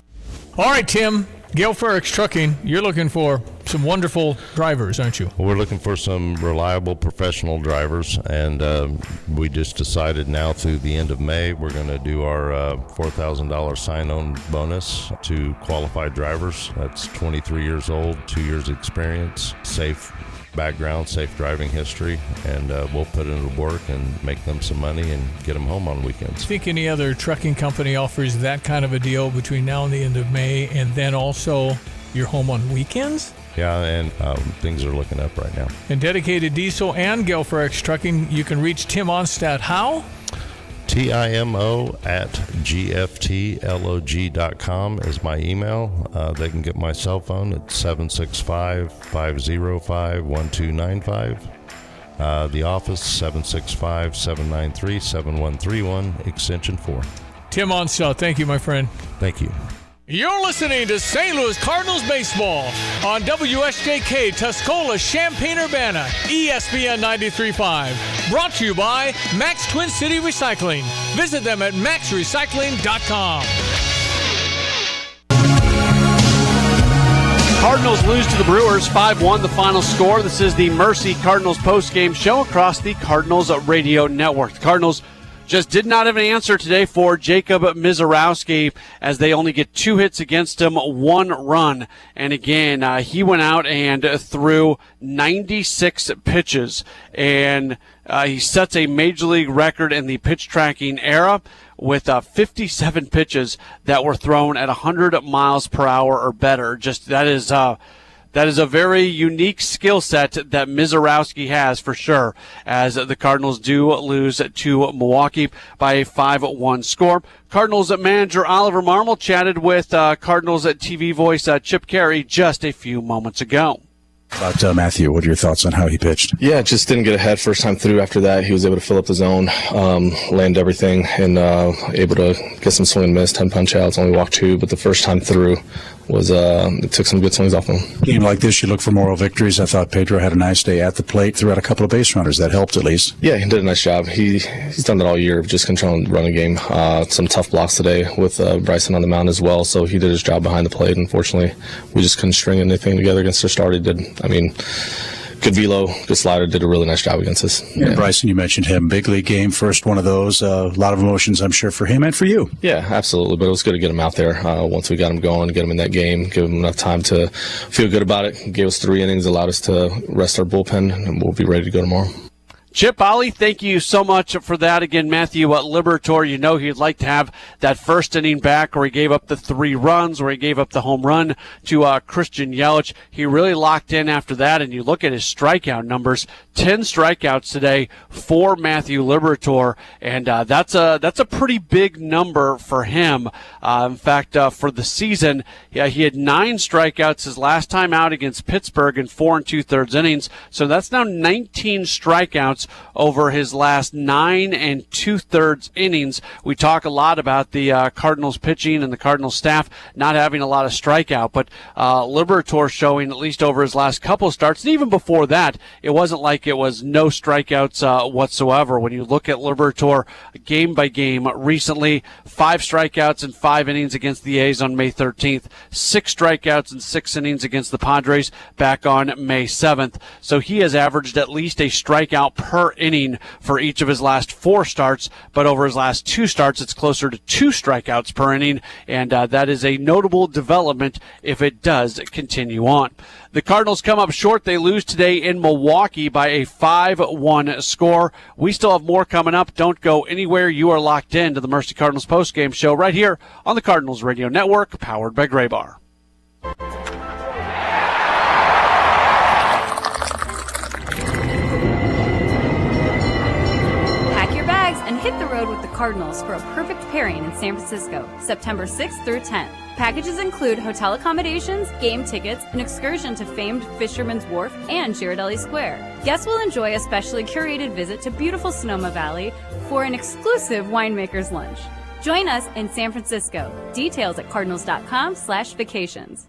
All right, Tim, Gale Ferrex Trucking, you're looking for some wonderful drivers, aren't you? Well, we're looking for some reliable professional drivers, and we just decided now through the end of May we're going to do our $4,000 sign-on bonus to qualified drivers. That's 23 years old, 2 years experience, safe background, safe driving history, and we'll put it into work and make them some money and get them home on weekends. Think any other trucking company offers that kind of a deal between now and the end of May, and then also you're home on weekends? Yeah, and things are looking up right now. And Dedicated Diesel and Gale Ferrex Trucking, you can reach Tim Onstadt how? TIMO@GFTLOG.com is my email. They can get my cell phone at 765-505-1295. The office, 765-793-7131, extension 4. Tim Onstadt, thank you, my friend. Thank you. You're listening to St. Louis Cardinals baseball on WSJK Tuscola, Champaign-Urbana, ESPN 93.5. Brought to you by Max Twin City Recycling. Visit them at maxrecycling.com. Cardinals lose to the Brewers 5-1, the final score. This is the Mercy Cardinals postgame show across the Cardinals Radio Network. The Cardinals just did not have an answer today for Jacob Mizorowski, as they only get 2 hits against him, 1 run. And again, he went out and threw 96 pitches. And he sets a major league record in the pitch tracking era with 57 pitches that were thrown at 100 miles per hour or better. Just that is That is a very unique skill set that Mizorowski has for sure, as the Cardinals do lose to Milwaukee by a 5-1 score. Cardinals manager Oliver Marmol chatted with Cardinals TV voice Chip Carey just a few moments ago. About Matthew, what are your thoughts on how he pitched? Yeah, just didn't get ahead first time through. After that, he was able to fill up the zone, land everything, and able to get some swing and miss, 10 punch outs, only walked 2, but the first time through was it took some good swings off him. Game like this, you look for moral victories. I thought Pedro had a nice day at the plate, threw out a couple of base runners. That helped at least. Yeah, he did a nice job. He's done that all year, just controlling the running game. Some tough blocks today with Bryson on the mound as well, so he did his job behind the plate. Unfortunately, we just couldn't string anything together against their start. He did, good velo, good slider, did a really nice job against us. Yeah. Bryson, you mentioned him. Big league game, first one of those. A lot of emotions, I'm sure, for him and for you. Yeah, absolutely. But it was good to get him out there once we got him going, get him in that game, give him enough time to feel good about it. Gave us 3 innings, allowed us to rest our bullpen, and we'll be ready to go tomorrow. Chip, Ollie, thank you so much for that. Again, Matthew Liberatore, he'd like to have that first inning back where he gave up the 3 runs, where he gave up the home run to Christian Yelich. He really locked in after that, and you look at his strikeout numbers, 10 strikeouts today for Matthew Liberatore, and that's a pretty big number for him. In fact, for the season, he had 9 strikeouts his last time out against Pittsburgh in 4 2/3 innings, so that's now 19 strikeouts over his last 9 2/3 innings. We talk a lot about the Cardinals pitching and the Cardinals staff not having a lot of strikeout, but Liberatore showing, at least over his last couple of starts, and even before that, it wasn't like it was no strikeouts whatsoever. When you look at Liberatore game by game recently, 5 strikeouts in 5 innings against the A's on May 13th, 6 strikeouts in 6 innings against the Padres back on May 7th. So he has averaged at least a strikeout per inning for each of his last 4 starts, but over his last 2 starts, it's closer to 2 strikeouts per inning, and that is a notable development if it does continue on. The Cardinals come up short. They lose today in Milwaukee by a 5-1 score. We still have more coming up. Don't go anywhere. You are locked in to the Mercy Cardinals postgame show right here on the Cardinals Radio Network, powered by Gray Bar. And hit the road with the Cardinals for a perfect pairing in San Francisco, September 6th through 10th. Packages include hotel accommodations, game tickets, an excursion to famed Fisherman's Wharf and Girardelli Square. Guests will enjoy a specially curated visit to beautiful Sonoma Valley for an exclusive winemaker's lunch. Join us in San Francisco. Details at cardinals.com/vacations.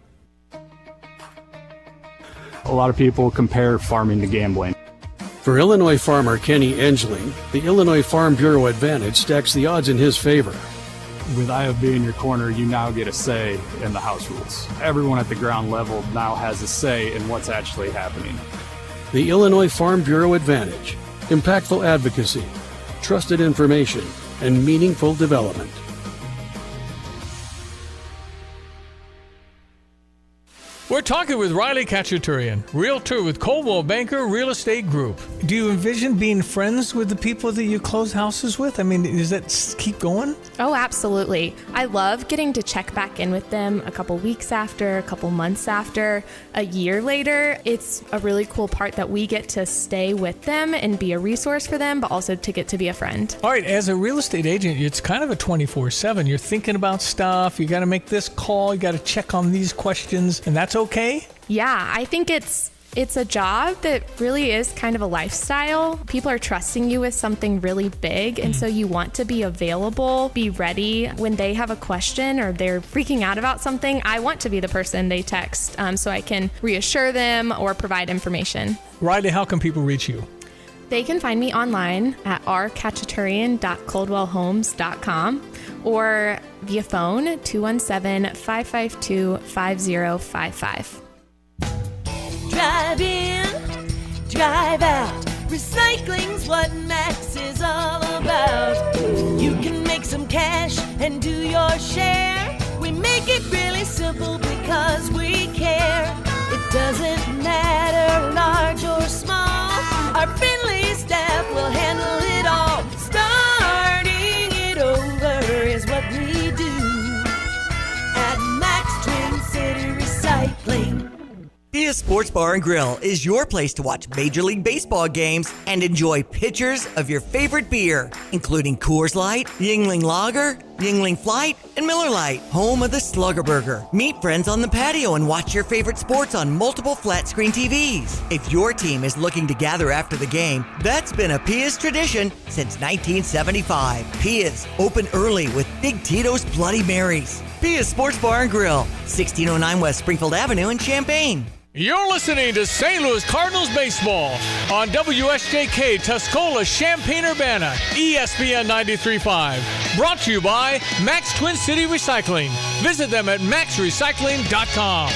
A lot of people compare farming to gambling. For Illinois farmer Kenny Engeling, the Illinois Farm Bureau Advantage stacks the odds in his favor. With IFB in your corner, you now get a say in the house rules. Everyone at the ground level now has a say in what's actually happening. The Illinois Farm Bureau Advantage. Impactful advocacy, trusted information, and meaningful development. We're talking with Riley Khachaturian, realtor with Coldwell Banker Real Estate Group. Do you envision being friends with the people that you close houses with? I mean, does that keep going? Oh, absolutely. I love getting to check back in with them a couple weeks after, a couple months after, a year later. It's a really cool part that we get to stay with them and be a resource for them, but also to get to be a friend. All right, as a real estate agent, it's kind of a 24/7. You're thinking about stuff. You got to make this call. You got to check on these questions, and that's okay? Yeah, I think it's a job that really is kind of a lifestyle. People are trusting you with something really big, and so you want to be available, be ready when they have a question or they're freaking out about something. I want to be the person they text so I can reassure them or provide information. Riley, how can people reach you? They can find me online at rkhachaturian.coldwellhomes.com or via phone 217-552-5055. Drive in, drive out. Recycling's what Max is all about. You can make some cash and do your share. We make it really simple because we care. It doesn't matter large or small. Our friendly staff will handle it all. Starting it over is what we do at Max Twin City Recycling. Is Sports Bar and Grill is your place to watch Major League Baseball games and enjoy pitchers of your favorite beer, including Coors Light, Yingling Lager, Yingling Flight, and Miller Lite, home of the Slugger Burger. Meet friends on the patio and watch your favorite sports on multiple flat-screen TVs. If your team is looking to gather after the game, that's been a Pia's tradition since 1975. Pia's, open early with Big Tito's Bloody Marys. Pia's Sports Bar and Grill, 1609 West Springfield Avenue in Champaign. You're listening to St. Louis Cardinals baseball on WSJK Tuscola, Champaign-Urbana, ESPN 93.5. Brought to you by Max Twin City Recycling. Visit them at maxrecycling.com.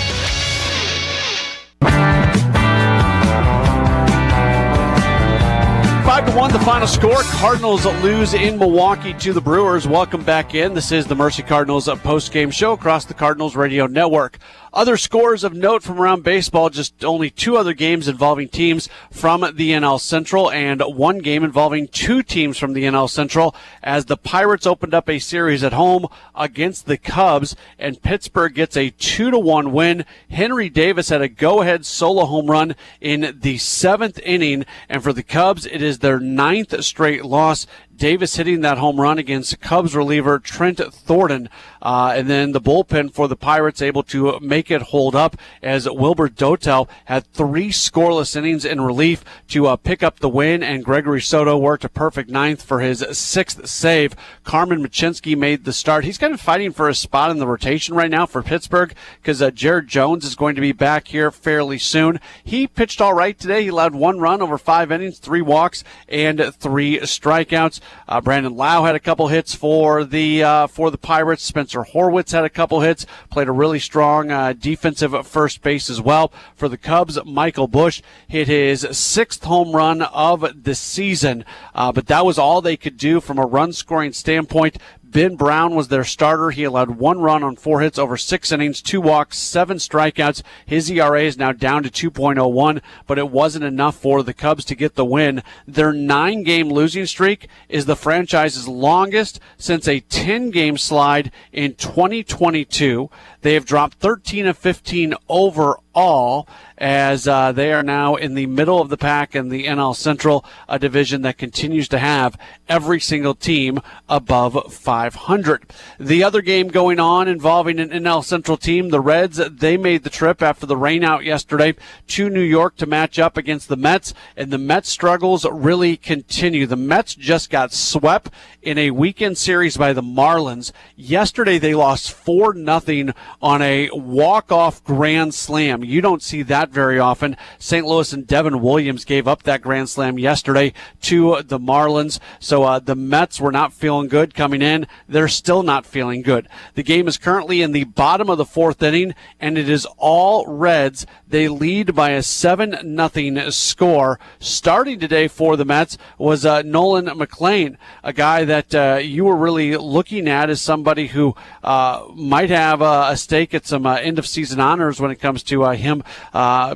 5-1, the final score. Cardinals lose in Milwaukee to the Brewers. Welcome back in. This is the Mercy Cardinals post-game show across the Cardinals radio network. Other scores of note from around baseball, just only 2 other games involving teams from the NL Central and 1 game involving 2 teams from the NL Central as the Pirates opened up a series at home against the Cubs and Pittsburgh gets a 2-1 win. Henry Davis had a go-ahead solo home run in the 7th inning, and for the Cubs, it is their 9th straight loss. Davis hitting that home run against Cubs reliever Trent Thornton. And then the bullpen for the Pirates able to make it hold up as Wilbur Dotel had 3 scoreless innings in relief to pick up the win, and Gregory Soto worked a perfect 9th for his 6th save. Carmen Machinsky made the start. He's kind of fighting for a spot in the rotation right now for Pittsburgh because Jared Jones is going to be back here fairly soon. He pitched all right today. He allowed 1 run over 5 innings, 3 walks, and 3 strikeouts. Brandon Lau had a couple hits for the Pirates. Spencer Horwitz had a couple hits, played a really strong defensive first base as well. For the Cubs, Michael Busch hit his 6th home run of the season, but that was all they could do from a run-scoring standpoint. Ben Brown was their starter. He allowed 1 run on 4 hits over 6 innings, 2 walks, 7 strikeouts. His ERA is now down to 2.01, but it wasn't enough for the Cubs to get the win. Their 9-game losing streak is the franchise's longest since a 10-game slide in 2022. They have dropped 13 of 15 overall as they are now in the middle of the pack in the NL Central, a division that continues to have every single team above 500. The other game going on involving an NL Central team, the Reds, they made the trip after the rain out yesterday to New York to match up against the Mets, and the Mets struggles really continue. The Mets just got swept in a weekend series by the Marlins. Yesterday they lost 4-0 on a walk-off grand slam. You don't see that very often. St. Louis and Devin Williams gave up that grand slam yesterday to the Marlins. So the Mets were not feeling good coming in. They're still not feeling good. The game is currently in the bottom of the 4th inning, and it is all Reds. They lead by a 7-0 score. Starting today for the Mets was Nolan McLean, a guy that you were really looking at as somebody who might have a stake at some end-of-season honors when it comes to him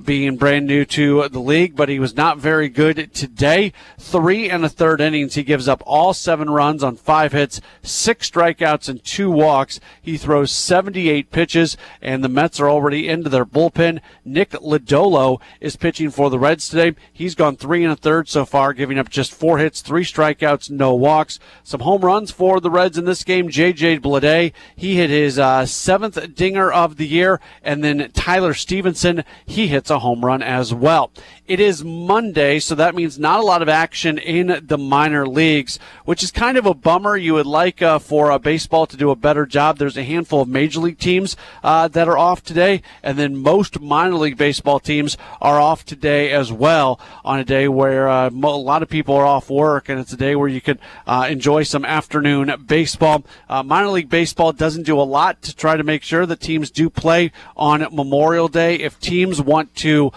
being brand new to the league, but he was not very good today. 3 1/3 innings. He gives up all 7 runs on 5 hits, 6 strikeouts, and 2 walks. He throws 78 pitches, and the Mets are already into their bullpen. Nick Lodolo is pitching for the Reds today. He's gone 3 1/3 so far, giving up just 4 hits, 3 strikeouts, no walks. Some home runs for the Reds in this game. J.J. Bleday, he hit his 7th dinger of the year, and then Tyler Stevenson, he hits a home run as well. It is Monday, so that means not a lot of action in the minor leagues, which is kind of a bummer. You would like for baseball to do a better job. There's a handful of major league teams that are off today, and then most minor league baseball teams are off today as well, on a day where a lot of people are off work, and it's a day where you can enjoy some afternoon baseball. Minor league baseball doesn't do a lot to try to make sure that teams do play on Memorial Day. If teams want to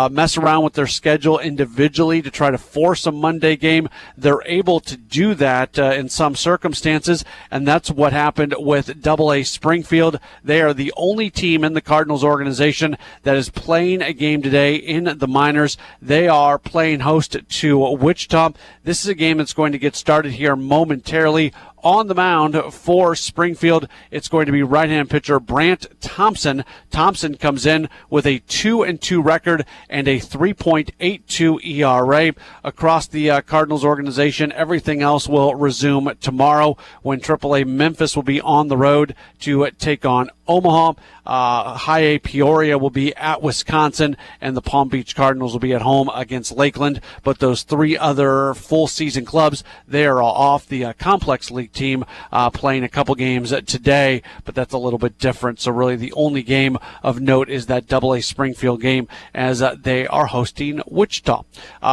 mess around with their schedule individually to try to force a Monday game, they're able to do that in some circumstances, and that's what happened with Double-A Springfield. They are the only team in the Cardinals organization that is playing a game today in the minors. They are playing host to Wichita. This is a game that's going to get started here momentarily. On the mound for Springfield, it's going to be right-hand pitcher Brant Thompson. Thompson comes in with a 2-2 record and a 3.82 ERA. Across the Cardinals organization, everything else will resume tomorrow when AAA Memphis will be on the road to take on Omaha. High A Peoria will be at Wisconsin, and the Palm Beach Cardinals will be at home against Lakeland. But those three other full season clubs, they are all off. The Complex League team playing a couple games today, but that's a little bit different. So really the only game of note is that AA Springfield game as they are hosting Wichita.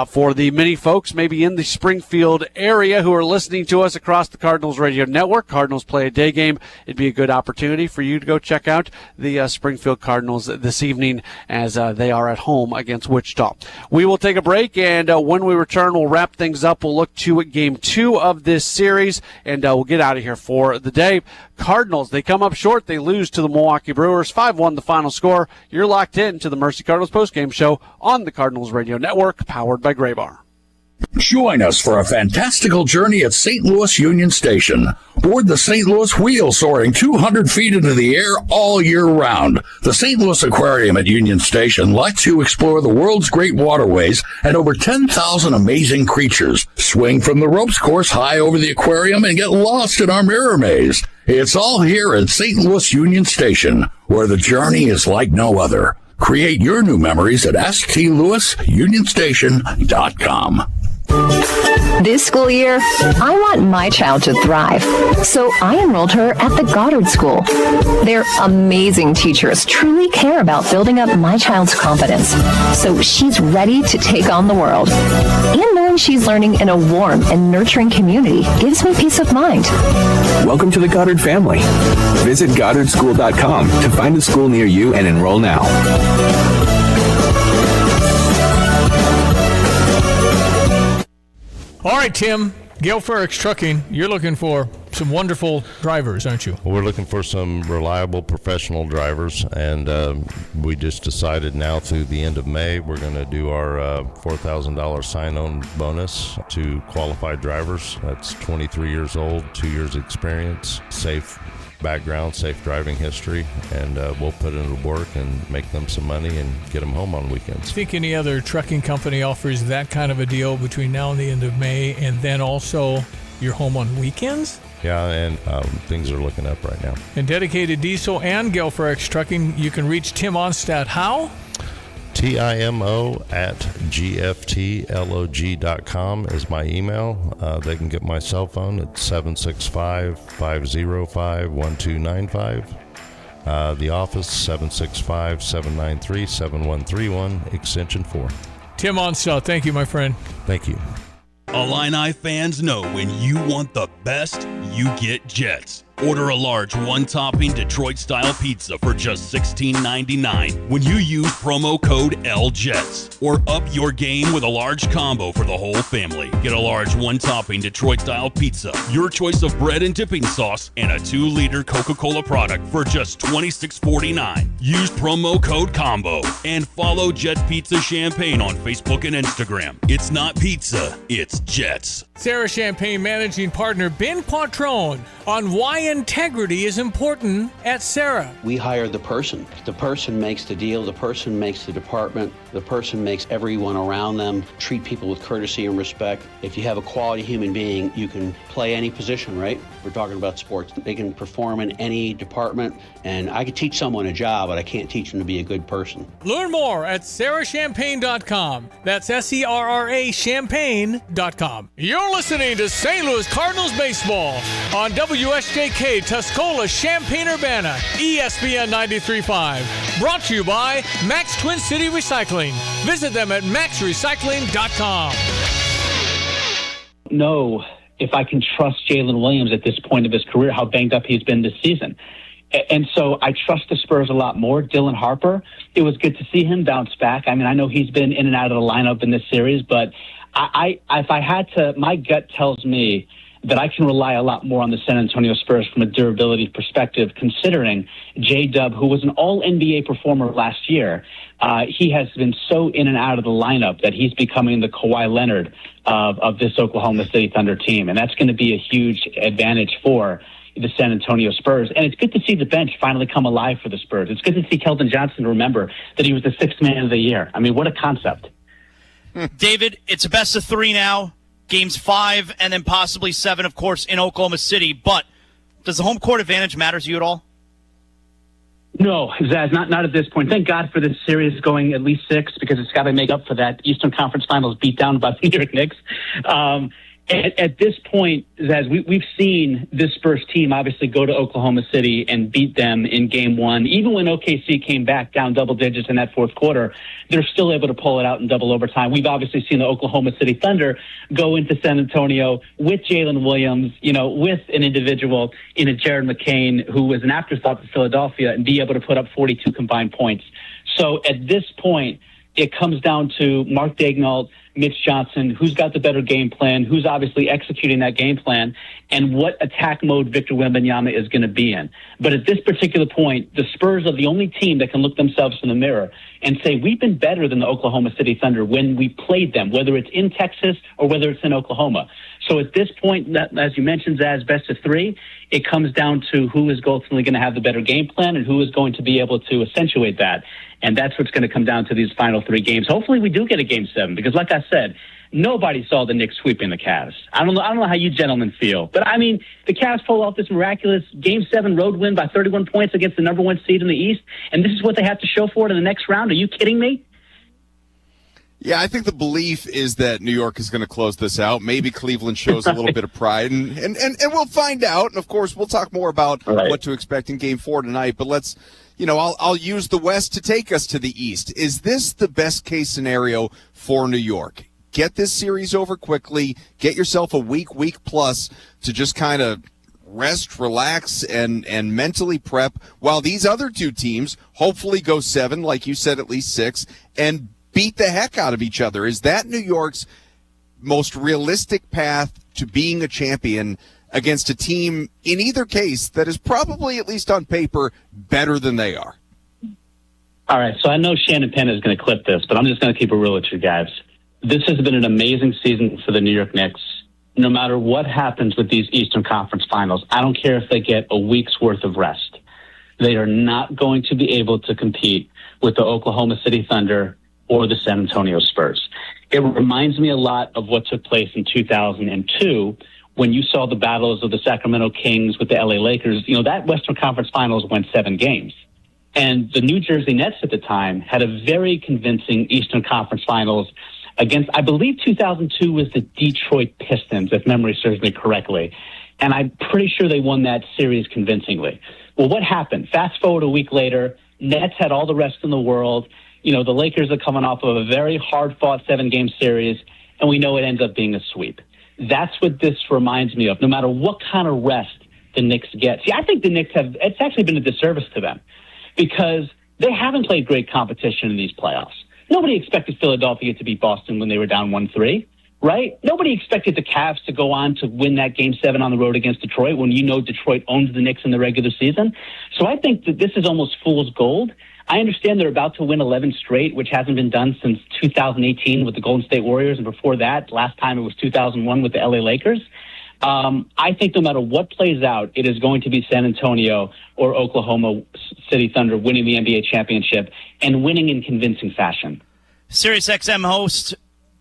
For the many folks maybe in the Springfield area who are listening to us across the Cardinals radio network, Cardinals play a day game. It'd be a good opportunity for you to go check out the Springfield Cardinals this evening as they are at home against Wichita. We will take a break, and when we return, we'll wrap things up. We'll look to Game 2 of this series, and we'll get out of here for the day. Cardinals, they come up short. They lose to the Milwaukee Brewers. 5-1 the final score. You're locked in to the Mercy Cardinals postgame show on the Cardinals radio network, powered by Graybar. Join us for a fantastical journey at St. Louis Union Station. Board the St. Louis Wheel, soaring 200 feet into the air all year round. The St. Louis Aquarium at Union Station lets you explore the world's great waterways and over 10,000 amazing creatures. Swing from the ropes course high over the aquarium and get lost in our mirror maze. It's all here at St. Louis Union Station, where the journey is like no other. Create your new memories at stlouisunionstation.com. This school year, I want my child to thrive, so I enrolled her at the Goddard School. Their amazing teachers truly care about building up my child's confidence, so she's ready to take on the world. And knowing she's learning in a warm and nurturing community gives me peace of mind. Welcome to the Goddard family. Visit GoddardSchool.com to find a school near you and enroll now. All right, Tim, Gale Ferrex Trucking, you're looking for some wonderful drivers, aren't you? Well, we're looking for some reliable professional drivers, and we just decided now through the end of May we're going to do our $4,000 sign-on bonus to qualified drivers. That's 23 years old, 2 years experience, safe background, safe driving history, and we'll put it into work and make them some money and get them home on weekends. Think any other trucking company offers that kind of a deal between now and the end of May, and then also you're home on weekends? Yeah, and things are looking up right now. And Dedicated Diesel and Gale Ferrex Trucking, you can reach Tim Onstadt how? TIMO@gftlog.com is my email. They can get my cell phone at 765-505-1295. The office, 765-793-7131, extension 4. Tim Onstadt, thank you, my friend. Thank you. Illini fans know when you want the best, you get Jets. Order a large one-topping Detroit-style pizza for just $16.99 when you use promo code LJETS. Or up your game with a large combo for the whole family. Get a large one-topping Detroit-style pizza, your choice of bread and dipping sauce, and a 2-liter Coca-Cola product for just $26.49. Use promo code COMBO and follow Jet Pizza Champagne on Facebook and Instagram. It's not pizza, it's Jets. Sarah Champagne managing partner Ben Quattrone on why integrity is important at Sarah. We hire the person. The person makes the deal. The person makes the department. The person makes everyone around them treat people with courtesy and respect. If you have a quality human being, you can play any position, right? We're talking about sports. They can perform in any department, and I could teach someone a job, but I can't teach them to be a good person. Learn more at sarahchampagne.com. That's SERRA champagne.com. You're listening to St. Louis Cardinals baseball on WSJK Tuscola, Champaign-Urbana, ESPN 93.5. Brought to you by Max Twin City Recycling. Visit them at maxrecycling.com. Know if I can trust Jalen Williams at this point of his career, how banged up he's been this season. And so I trust the Spurs a lot more. Dylan Harper, it was good to see him bounce back. I mean, I know he's been in and out of the lineup in this series, but if I had to, my gut tells me that I can rely a lot more on the San Antonio Spurs from a durability perspective, considering J-Dub, who was an all-NBA performer last year, he has been so in and out of the lineup that he's becoming the Kawhi Leonard of this Oklahoma City Thunder team. And that's going to be a huge advantage for the San Antonio Spurs. And it's good to see the bench finally come alive for the Spurs. It's good to see Keldon Johnson remember that he was the sixth man of the year. I mean, what a concept. David, it's a best of three now. Games 5 and then possibly 7, of course, in Oklahoma City. But does the home court advantage matter to you at all? No, Zaz, not at this point. Thank God for this series going at least 6, because it's got to make up for that Eastern Conference Finals beatdown by the New York Knicks. At this point, Zaz, we've seen this Spurs team obviously go to Oklahoma City and beat them in Game 1. Even when OKC came back down double digits in that fourth quarter, they're still able to pull it out in double overtime. We've obviously seen the Oklahoma City Thunder go into San Antonio with Jalen Williams, with an individual in a Jared McCain, who was an afterthought for Philadelphia, and be able to put up 42 combined points. So at this point, it comes down to Mark Daigneault, Mitch Johnson, who's got the better game plan, who's obviously executing that game plan, and what attack mode Victor Wembanyama is going to be in. But at this particular point, the Spurs are the only team that can look themselves in the mirror and say, we've been better than the Oklahoma City Thunder when we played them, whether it's in Texas or whether it's in Oklahoma. So at this point, as you mentioned, Zaz, best of 3, it comes down to who is ultimately going to have the better game plan and who is going to be able to accentuate that. And that's what's going to come down to these final 3 games. Hopefully we do get a Game 7, because like I said, nobody saw the Knicks sweeping the Cavs. I don't know how you gentlemen feel, but I mean, the Cavs pull off this miraculous Game 7 road win by 31 points against the number 1 seed in the East, and this is what they have to show for it in the next round. Are you kidding me? Yeah, I think the belief is that New York is going to close this out. Maybe Cleveland shows a little bit of pride, and we'll find out. And, of course, we'll talk more about what to expect in Game 4 tonight. But let's, I'll use the West to take us to the East. Is this the best-case scenario for New York? Get this series over quickly, get yourself a week plus to just kind of rest, relax, and mentally prep, while these other 2 teams hopefully go 7, like you said, at least 6, and beat the heck out of each other. Is that New York's most realistic path to being a champion against a team, in either case, that is probably, at least on paper, better than they are? All right, so I know Shannon Penn is going to clip this, but I'm just going to keep it real with you guys. This has been an amazing season for the New York Knicks. No matter what happens with these Eastern Conference Finals, I don't care if they get a week's worth of rest. They are not going to be able to compete with the Oklahoma City Thunder or the San Antonio Spurs. It reminds me a lot of what took place in 2002 when you saw the battles of the Sacramento Kings with the LA Lakers. That Western Conference Finals went 7 games. And the New Jersey Nets at the time had a very convincing Eastern Conference Finals against, I believe 2002 was the Detroit Pistons, if memory serves me correctly. And I'm pretty sure they won that series convincingly. Well, what happened? Fast forward a week later, Nets had all the rest in the world. The Lakers are coming off of a very hard-fought 7-game series, and we know it ends up being a sweep. That's what this reminds me of, no matter what kind of rest the Knicks get. See, I think the Knicks it's actually been a disservice to them, because they haven't played great competition in these playoffs. Nobody expected Philadelphia to beat Boston when they were down 1-3, right? Nobody expected the Cavs to go on to win that Game 7 on the road against Detroit when Detroit owns the Knicks in the regular season. So I think that this is almost fool's gold. I understand they're about to win 11 straight, which hasn't been done since 2018 with the Golden State Warriors, and before that, last time it was 2001 with the LA Lakers. I think no matter what plays out, it is going to be San Antonio or Oklahoma City Thunder winning the NBA championship, and winning in convincing fashion. SiriusXM host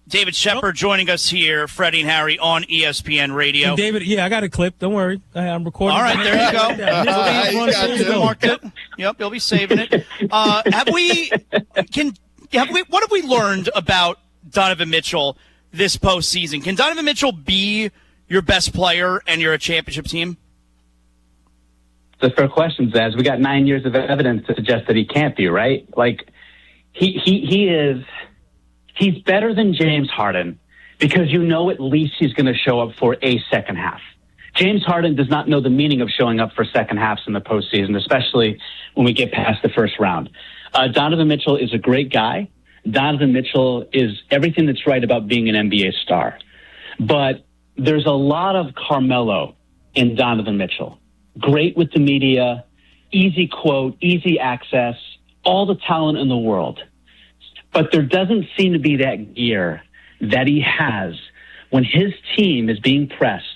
David Shepard joining us here, Freddie and Harry on ESPN Radio. And David, I got a clip. Don't worry. I'm recording. All right, there you go. Mark it. Yep, you'll be saving it. What have we learned about Donovan Mitchell this postseason? Can Donovan Mitchell be your best player and you're a championship team? That's a fair question, Zaz. We got 9 years of evidence to suggest that he can't be, right? Like, he's better than James Harden, because at least he's going to show up for a second half. James Harden does not know the meaning of showing up for second halves in the postseason, especially when we get past the first round. Donovan Mitchell is a great guy. Donovan Mitchell is everything that's right about being an NBA star. But there's a lot of Carmelo in Donovan Mitchell. Great with the media, easy quote, easy access, all the talent in the world. But there doesn't seem to be that gear that he has when his team is being pressed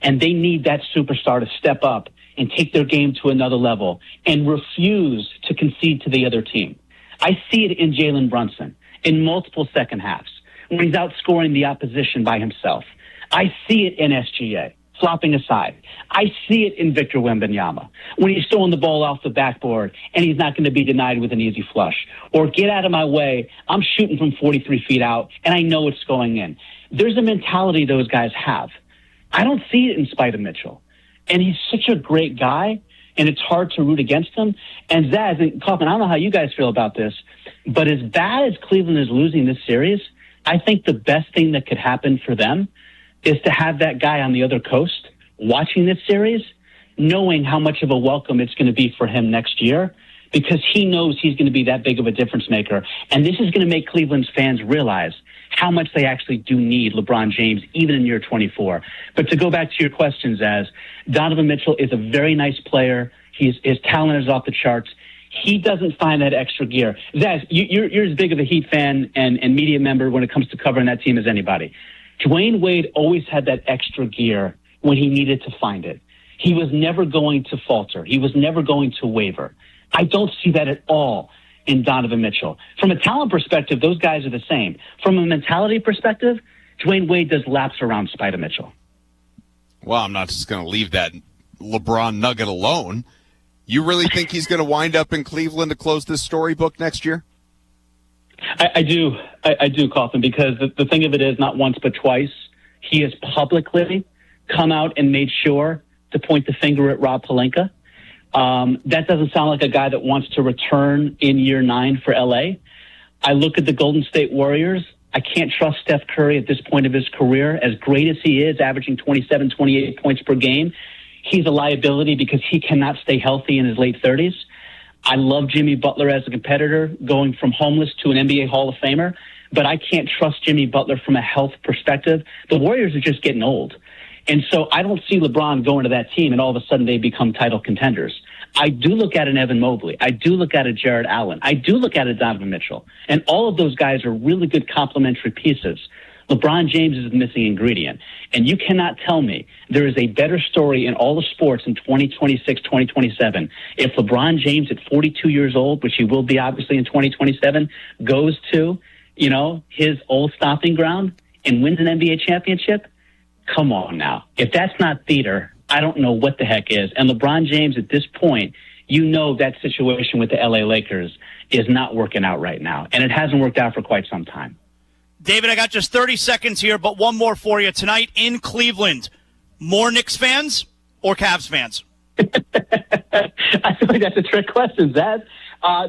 and they need that superstar to step up and take their game to another level and refuse to concede to the other team. I see it in Jalen Brunson in multiple second halves when he's outscoring the opposition by himself. I see it in SGA, flopping aside. I see it in Victor Wembanyama when he's throwing the ball off the backboard and he's not going to be denied with an easy flush. Or get out of my way, I'm shooting from 43 feet out and I know it's going in. There's a mentality those guys have. I don't see it in spite of Mitchell. And he's such a great guy, and it's hard to root against him. And Zaz and Kaufman, I don't know how you guys feel about this, but as bad as Cleveland is losing this series, I think the best thing that could happen for them is to have that guy on the other coast watching this series, knowing how much of a welcome it's going to be for him next year, because he knows he's going to be that big of a difference maker. And this is going to make Cleveland's fans realize how much they actually do need LeBron James, even in year 24. But to go back to your questions, as Donovan Mitchell is a very nice player. His talent is off the charts. He doesn't find that extra gear. Zaz, you're as big of a Heat fan and media member when it comes to covering that team as anybody. Dwayne Wade always had that extra gear when he needed to find it. He was never going to falter. He was never going to waver. I don't see that at all in Donovan Mitchell. From a talent perspective, those guys are the same. From a mentality perspective, Dwayne Wade does laps around Spider Mitchell. Well, I'm not just going to leave that LeBron nugget alone. You really think he's going to wind up in Cleveland to close this storybook next year? I do, Kaufman, because the thing of it is, not once but twice, he has publicly come out and made sure to point the finger at Rob Pelinka. That doesn't sound like a guy that wants to return in year 9 for LA. I look at the Golden State Warriors. I can't trust Steph Curry at this point of his career. As great as he is, averaging 27, 28 points per game, he's a liability because he cannot stay healthy in his late 30s. I love Jimmy Butler as a competitor, going from homeless to an NBA Hall of Famer, but I can't trust Jimmy Butler from a health perspective. The Warriors are just getting old. And so I don't see LeBron going to that team and all of a sudden they become title contenders. I do look at an Evan Mobley. I do look at a Jared Allen. I do look at a Donovan Mitchell. And all of those guys are really good complementary pieces. LeBron James is the missing ingredient. And you cannot tell me there is a better story in all of sports in 2026, 2027 if LeBron James at 42 years old, which he will be obviously in 2027, goes to, his old stomping ground and wins an NBA championship. Come on now. If that's not theater, I don't know what the heck is. And LeBron James at this point, that situation with the LA Lakers is not working out right now. And it hasn't worked out for quite some time. David, I got just 30 seconds here, but one more for you. Tonight in Cleveland, more Knicks fans or Cavs fans? I feel like that's a trick question, Zaz.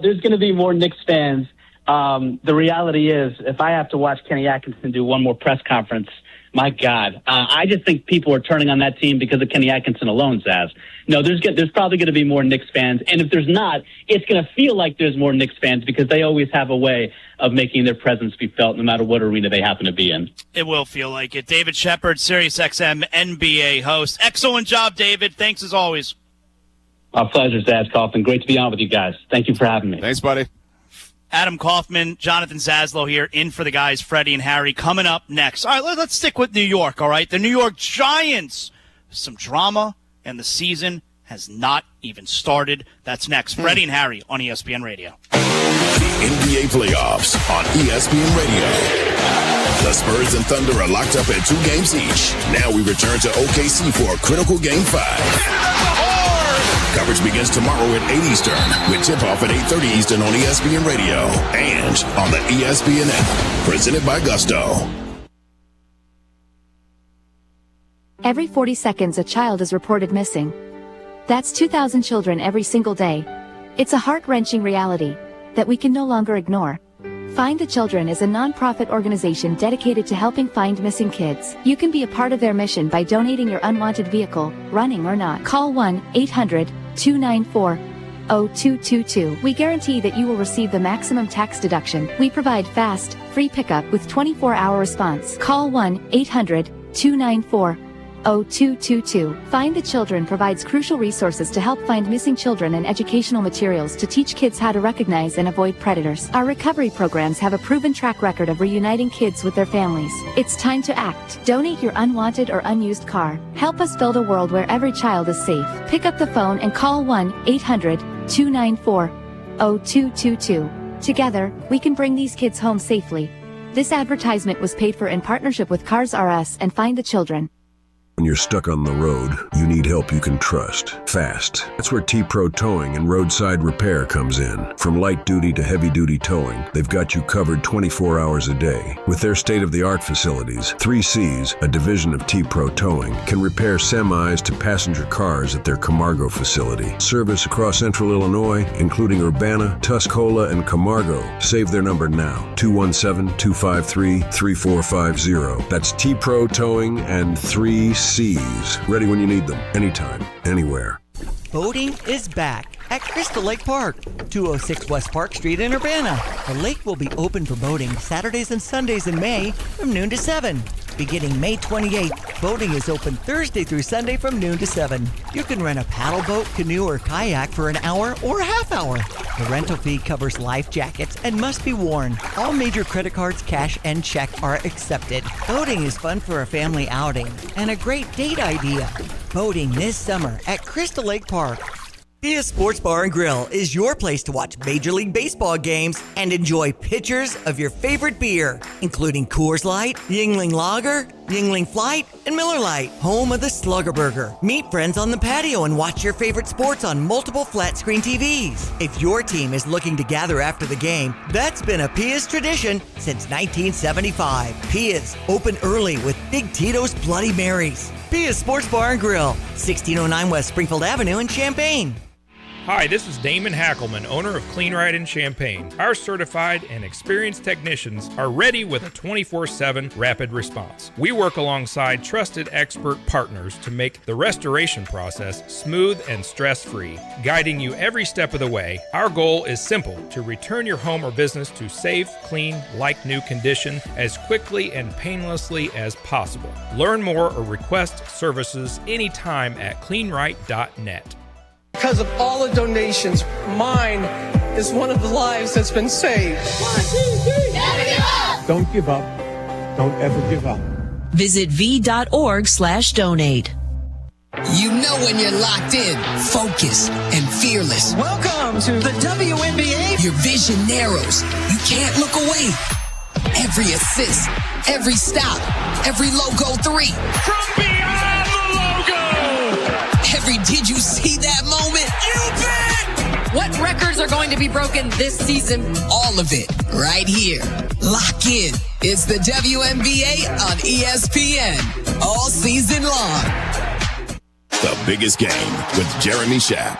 There's going to be more Knicks fans. The reality is, if I have to watch Kenny Atkinson do one more press conference, my God, I just think people are turning on that team because of Kenny Atkinson alone, Zaz. No, there's probably going to be more Knicks fans. And if there's not, it's going to feel like there's more Knicks fans because they always have a way of making their presence be felt no matter what arena they happen to be in. It will feel like it. David Shepard, SiriusXM NBA host. Excellent job, David. Thanks as always. My pleasure, Zaz Kaufman. Great to be on with you guys. Thank you for having me. Thanks, buddy. Adam Kaufman, Jonathan Zaslow here, in for the guys, Freddie and Harry, coming up next. All right, let's stick with New York, all right? The New York Giants. Some drama, and the season has not even started. That's next. Freddie and Harry on ESPN Radio. The NBA playoffs on ESPN Radio. The Spurs and Thunder are locked up at 2 games each. Now we return to OKC for a critical Game 5. Coverage begins tomorrow at 8 Eastern with tip-off at 8:30 Eastern on ESPN Radio and on the ESPN app. Presented by Gusto. Every 40 seconds a child is reported missing. That's 2,000 children every single day. It's a heart-wrenching reality that we can no longer ignore. Find the Children is a non-profit organization dedicated to helping find missing kids. You can be a part of their mission by donating your unwanted vehicle, running or not. Call 1-800-294-0222. We guarantee that you will receive the maximum tax deduction. We provide fast, free pickup with 24-hour response. Call 1-800 294-0222. Find the Children provides crucial resources to help find missing children and educational materials to teach kids how to recognize and avoid predators. Our recovery programs have a proven track record of reuniting kids with their families. It's time to act. Donate your unwanted or unused car. Help us build a world where every child is safe. Pick up the phone and call 1-800-294-0222. Together, we can bring these kids home safely. This advertisement was paid for in partnership with Cars R Us and Find the Children. When you're stuck on the road, you need help you can trust. Fast. That's where T-Pro Towing and Roadside Repair comes in. From light duty to heavy duty towing, they've got you covered 24 hours a day. With their state-of-the-art facilities, 3Cs, a division of T-Pro Towing, can repair semis to passenger cars at their Camargo facility. Service across central Illinois, including Urbana, Tuscola, and Camargo. Save their number now, 217-253-3450. That's T-Pro Towing and 3Cs. Ready when you need them, anytime, anywhere. Boating is back at Crystal Lake Park, 206 West Park Street in Urbana. The lake will be open for boating Saturdays and Sundays in May from noon to 7. Beginning May 28th, boating is open Thursday through Sunday from noon to 7. You can rent a paddle boat, canoe, or kayak for an hour or a half hour. The rental fee covers life jackets and must be worn. All major credit cards, cash, and check are accepted. Boating is fun for a family outing and a great date idea. Boating this summer at Crystal Lake Park. Pia Sports Bar and Grill is your place to watch Major League Baseball games and enjoy pitchers of your favorite beer, including Coors Light, Yuengling Lager, Yuengling Flight, and Miller Lite, home of the Slugger Burger. Meet friends on the patio and watch your favorite sports on multiple flat-screen TVs. If your team is looking to gather after the game, that's been a Pia's tradition since 1975. Pia's, open early with Big Tito's Bloody Marys. Pia's Sports Bar and Grill, 1609 West Springfield Avenue in Champaign. Hi, this is Damon Hackelman, owner of Clean Ride in Champaign. Our certified and experienced technicians are ready with a 24/7 rapid response. We work alongside trusted expert partners to make the restoration process smooth and stress-free, guiding you every step of the way. Our goal is simple: to return your home or business to safe, clean, like-new condition as quickly and painlessly as possible. Learn more or request services anytime at cleanright.net. Because of all the donations, mine is one of the lives that's been saved. 1, 2, 3. Never give up! Don't give up. Don't ever give up. Visit v.org/donate. You know when you're locked in, focused, and fearless. Welcome to the WNBA. Your vision narrows. You can't look away. Every assist, every stop, every logo 3. From beyond the logo! Every did you see that moment? You bet! What records are going to be broken this season? All of it, right here. Lock in. It's the WNBA on ESPN. All season long. The Biggest Game with Jeremy Schaap.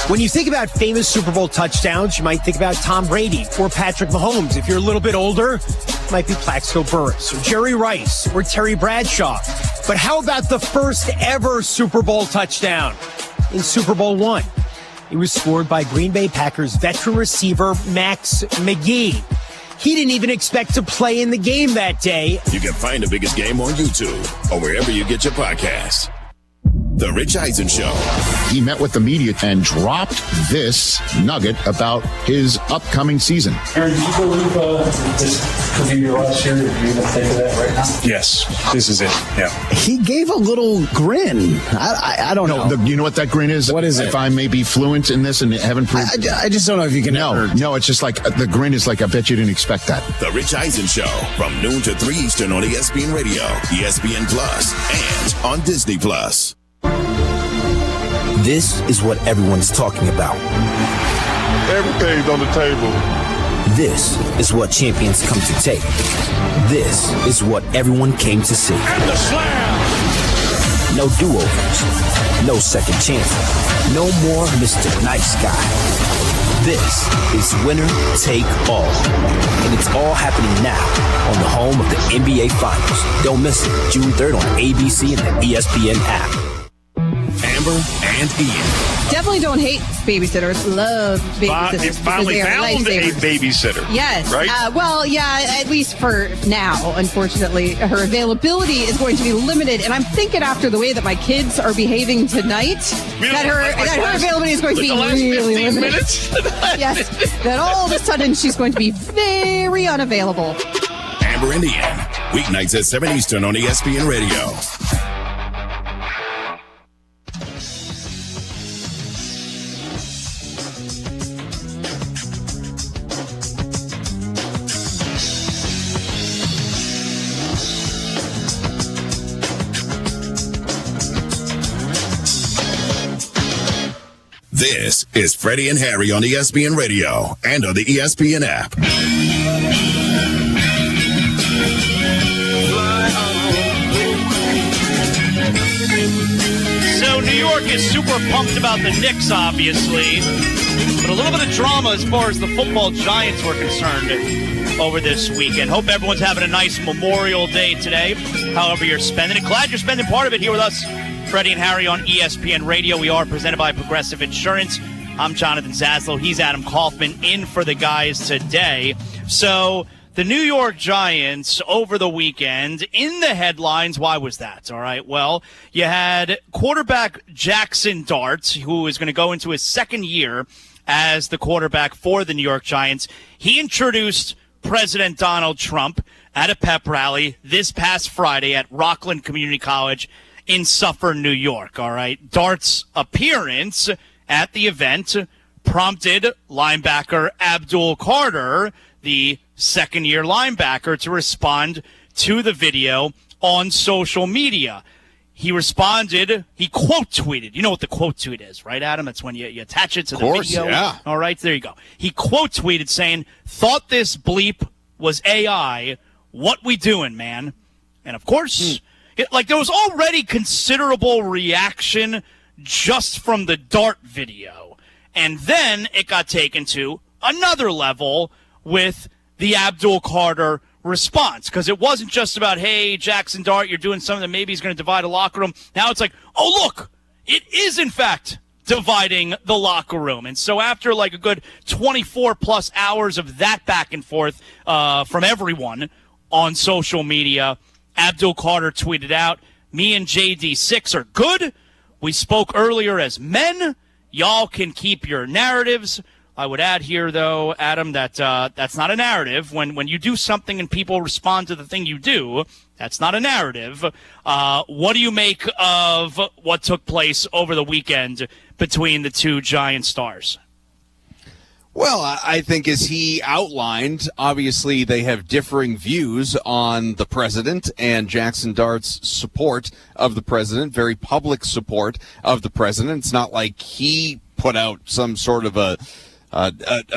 When you think about famous Super Bowl touchdowns, you might think about Tom Brady or Patrick Mahomes. If you're a little bit older, it might be Plaxico Burress or Jerry Rice or Terry Bradshaw. But how about the first ever Super Bowl touchdown in Super Bowl I? It was scored by Green Bay Packers veteran receiver Max McGee. He didn't even expect to play in the game that day. You can find The Biggest Game on YouTube or wherever you get your podcasts. The Rich Eisen Show. He met with the media and dropped this nugget about his upcoming season. Aaron, do you believe this could be your last year? Do you even think of that right now? Yes, this is it. Yeah. He gave a little grin. I don't know. You know what that grin is? What is it? If I may be fluent in this and haven't proved I just don't know if you can. No, it's just like the grin is like, I bet you didn't expect that. The Rich Eisen Show from noon to 3 Eastern on ESPN Radio, ESPN Plus, and on Disney Plus. This is what everyone's talking about. Everything's on the table. This is what champions come to take. This is what everyone came to see. And the slam! No do-overs. No second chances. No more Mr. Nice Guy. This is winner take all. And it's all happening now on the home of the NBA Finals. Don't miss it. June 3rd on ABC and the ESPN app. And Amber and Ian. Definitely don't hate babysitters. Love babysitters. You finally found a babysitter. Yes. Right? Well, yeah, at least for now. Unfortunately, her availability is going to be limited. And I'm thinking after the way that my kids are behaving tonight, that her availability is going to be really limited. Minutes? Yes. That all of a sudden she's going to be very unavailable. Amber and Ian. Weeknights at 7 Eastern on ESPN Radio. This is Freddie and Harry on ESPN Radio and on the ESPN app. So New York is super pumped about the Knicks, obviously, but a little bit of drama as far as the football Giants were concerned over this weekend. Hope everyone's having a nice Memorial Day today, however you're spending it. Glad you're spending part of it here with us, Freddie and Harry on ESPN Radio. We are presented by Progressive Insurance. I'm Jonathan Zaslow. He's Adam Kaufman in for the guys today. So the New York Giants over the weekend in the headlines. Why was that? All right. Well, you had quarterback Jackson Dart, who is going to go into his second year as the quarterback for the New York Giants. He introduced President Donald Trump at a pep rally this past Friday at Rockland Community College in Suffern, New York. All right. Dart's appearance at the event prompted linebacker Abdul Carter, the second-year linebacker, to respond to the video on social media. He responded, he quote tweeted. You know what the quote tweet is, right, Adam? That's when you attach it to the video. Yeah. All right, there you go. He quote tweeted saying, "Thought this bleep was AI. What we doing, man?" And of course, there was already considerable reaction just from the Dart video. And then it got taken to another level with the Abdul Carter response, because it wasn't just about, hey, Jackson Dart, you're doing something that maybe is going to divide a locker room. Now it's like, oh, look, it is, in fact, dividing the locker room. And so after like a good 24-plus hours of that back and forth from everyone on social media, Abdul Carter tweeted out, "Me and JD6 are good. We spoke earlier as men. Y'all can keep your narratives." I would add here, though, Adam, that that's not a narrative. When you do something and people respond to the thing you do, that's not a narrative. What do you make of what took place over the weekend between the two Giant stars? Well, I think as he outlined, obviously they have differing views on the president and Jackson Dart's support of the president, very public support of the president. It's not like he put out some sort of a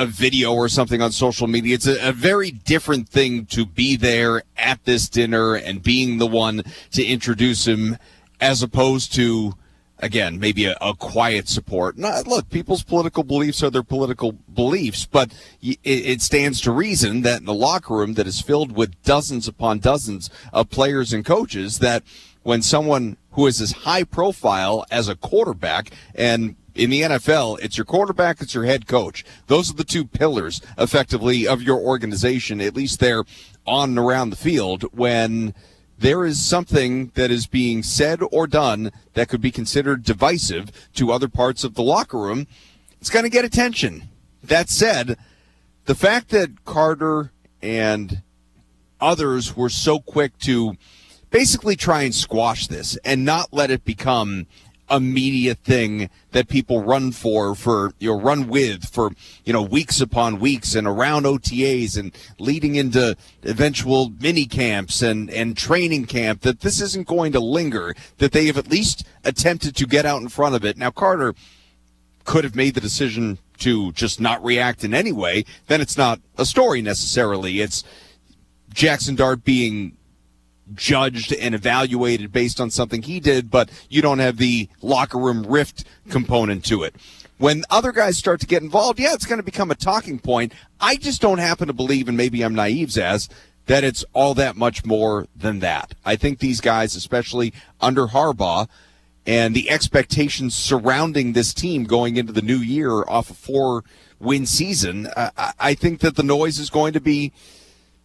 video or something on social media. It's a very different thing to be there at this dinner and being the one to introduce him as opposed to, again, maybe a quiet support. Look, people's political beliefs are their political beliefs, but it stands to reason that in the locker room that is filled with dozens upon dozens of players and coaches, that when someone who is as high profile as a quarterback, and in the NFL, it's your quarterback, it's your head coach. Those are the two pillars, effectively, of your organization, at least they're on and around the field. When there is something that is being said or done that could be considered divisive to other parts of the locker room, it's going to get attention. That said, the fact that Carter and others were so quick to basically try and squash this and not let it become a media thing that people run with weeks upon weeks and around OTAs and leading into eventual mini camps and training camp, that this isn't going to linger, that they have at least attempted to get out in front of it. Now, Carter could have made the decision to just not react in any way. Then it's not a story necessarily. It's Jackson Dart being judged and evaluated based on something he did, but you don't have the locker room rift component to it. When other guys start to get involved, yeah, it's going to become a talking point. I just don't happen to believe, and maybe I'm naive, Zaz, that it's all that much more than that. I think these guys, especially under Harbaugh, and the expectations surrounding this team going into the new year off a 4-win season, I think that the noise is going to be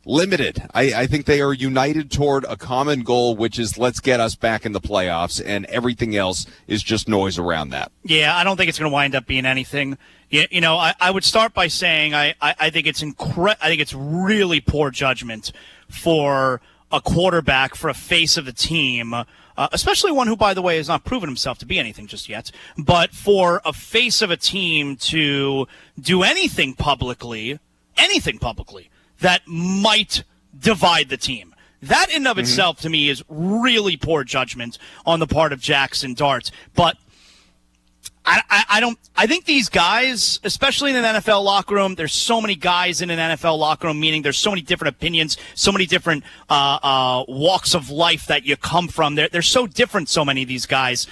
limited. I think they are united toward a common goal, which is let's get us back in the playoffs, and everything else is just noise around that. Yeah, I don't think it's going to wind up being anything. You know, I would start by saying I think it's I think it's really poor judgment for a quarterback, for a face of the team, especially one who, by the way, has not proven himself to be anything just yet, but for a face of a team to do anything publicly that might divide the team. That in and of itself, to me, is really poor judgment on the part of Jackson Dart. But I think these guys, especially in an NFL locker room, there's so many guys in an NFL locker room, meaning there's so many different opinions, so many different walks of life that you come from. They're so different, so many of these guys.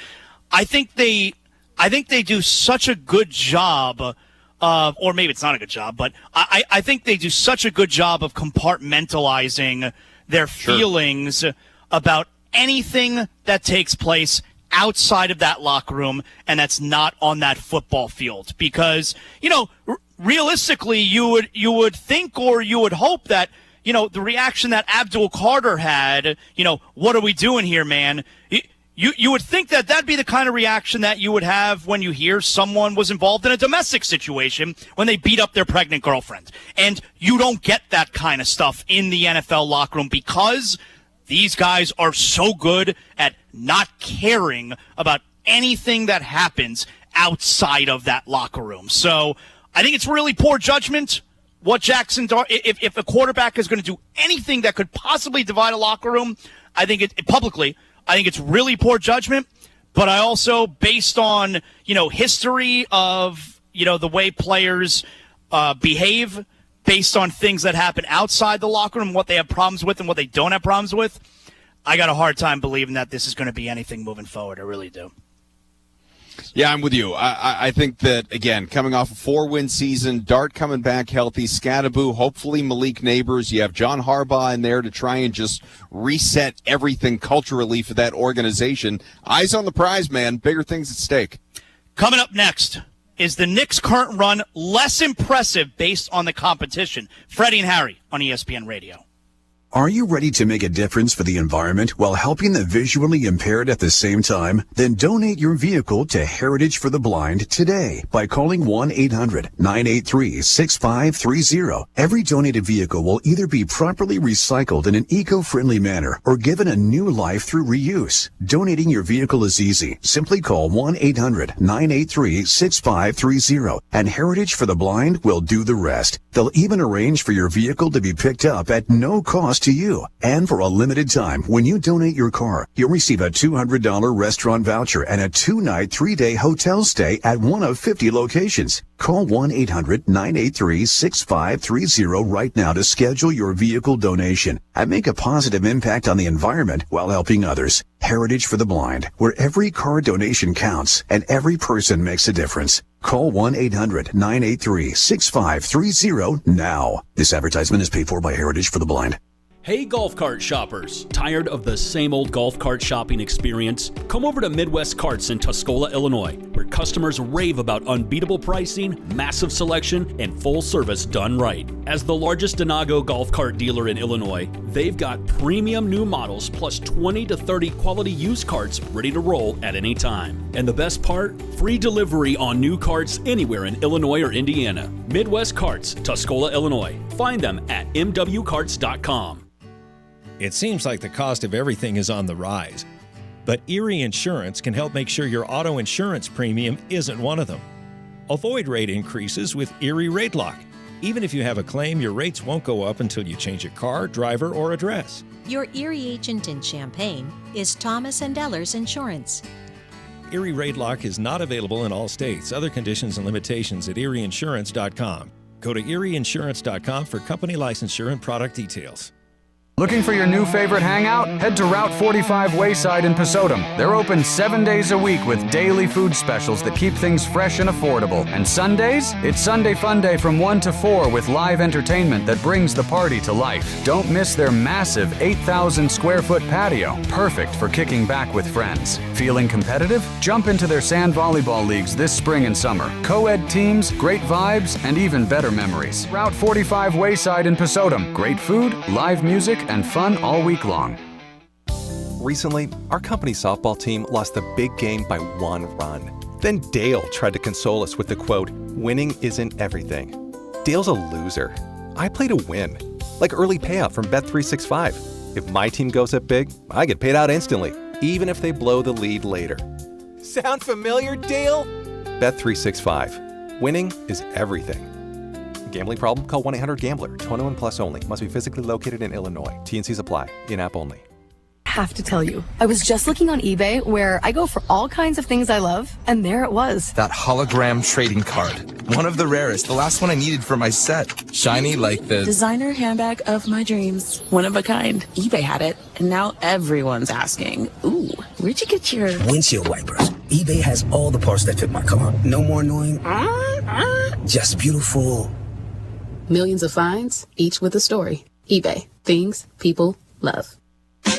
I think they do such a good job of, or maybe it's not a good job, but I think they do such a good job of compartmentalizing their feelings about anything that takes place outside of that locker room, and that's not on that football field. Because, you know, realistically, you would think, or you would hope that, you know, the reaction that Abdul Carter had, you know, what are we doing here, man? You would think that that'd be the kind of reaction that you would have when you hear someone was involved in a domestic situation when they beat up their pregnant girlfriend. And you don't get that kind of stuff in the NFL locker room because these guys are so good at not caring about anything that happens outside of that locker room. So I think it's really poor judgment what Jackson Dart, if a quarterback is going to do anything that could possibly divide a locker room, I think publicly, I think it's really poor judgment. But I also, based on, you know, history of, you know, the way players behave, based on things that happen outside the locker room, what they have problems with and what they don't have problems with, I got a hard time believing that this is going to be anything moving forward. I really do. Yeah, I'm with you. I think that, again, coming off a 4-win season, Dart coming back healthy, Scadaboo, hopefully Malik Neighbors. You have John Harbaugh in there to try and just reset everything culturally for that organization. Eyes on the prize, man. Bigger things at stake. Coming up next, is the Knicks' current run less impressive based on the competition? Freddie and Harry on ESPN Radio. Are you ready to make a difference for the environment while helping the visually impaired at the same time? Then donate your vehicle to Heritage for the Blind today by calling 1-800-983-6530. Every donated vehicle will either be properly recycled in an eco-friendly manner or given a new life through reuse. Donating your vehicle is easy. Simply call 1-800-983-6530 and Heritage for the Blind will do the rest. They'll even arrange for your vehicle to be picked up at no cost to you. And for a limited time, when you donate your car, you'll receive a $200 restaurant voucher and a 2-night, 3-day hotel stay at one of 50 locations. Call 1-800-983-6530 right now to schedule your vehicle donation and make a positive impact on the environment while helping others. Heritage for the Blind, where every car donation counts and every person makes a difference. Call 1-800-983-6530 now. This advertisement is paid for by Heritage for the Blind. Hey golf cart shoppers, tired of the same old golf cart shopping experience? Come over to Midwest Carts in Tuscola, Illinois, where customers rave about unbeatable pricing, massive selection, and full service done right. As the largest Denago golf cart dealer in Illinois, they've got premium new models plus 20 to 30 quality used carts ready to roll at any time. And the best part? Free delivery on new carts anywhere in Illinois or Indiana. Midwest Carts, Tuscola, Illinois. Find them at mwcarts.com. It seems like the cost of everything is on the rise, but Erie Insurance can help make sure your auto insurance premium isn't one of them. Avoid rate increases with Erie Rate Lock. Even if you have a claim, your rates won't go up until you change your car, driver, or address. Your Erie agent in Champaign is Thomas & Ellers Insurance. Erie Rate Lock is not available in all states. Other conditions and limitations at erieinsurance.com. Go to erieinsurance.com for company licensure and product details. Looking for your new favorite hangout? Head to Route 45 Wayside in Pasodum. They're open 7 days a week with daily food specials that keep things fresh and affordable. And Sundays? It's Sunday Fun Day from 1 to 4 with live entertainment that brings the party to life. Don't miss their massive 8,000 square foot patio, perfect for kicking back with friends. Feeling competitive? Jump into their sand volleyball leagues this spring and summer. Co-ed teams, great vibes, and even better memories. Route 45 Wayside in Pasodum. Great food, live music, and fun all week long. Recently, our company softball team lost the big game by 1 run. Then Dale tried to console us with the quote, "Winning isn't everything." Dale's a loser. I play to win, like early payout from Bet365. If my team goes up big, I get paid out instantly, even if they blow the lead later. Sound familiar, Dale? Bet365. Winning is everything. Gambling problem? Call 1-800-GAMBLER. 21 plus only. Must be physically located in Illinois. T&Cs apply. In-app only. Have to tell you, I was just looking on eBay where I go for all kinds of things I love, and there it was. That hologram trading card. One of the rarest. The last one I needed for my set. Shiny like the designer handbag of my dreams. One of a kind. eBay had it, and now everyone's asking, ooh, where'd you get your windshield wipers? eBay has all the parts that fit my car. No more annoying. Just beautiful. Millions of finds, each with a story. eBay. Things people love.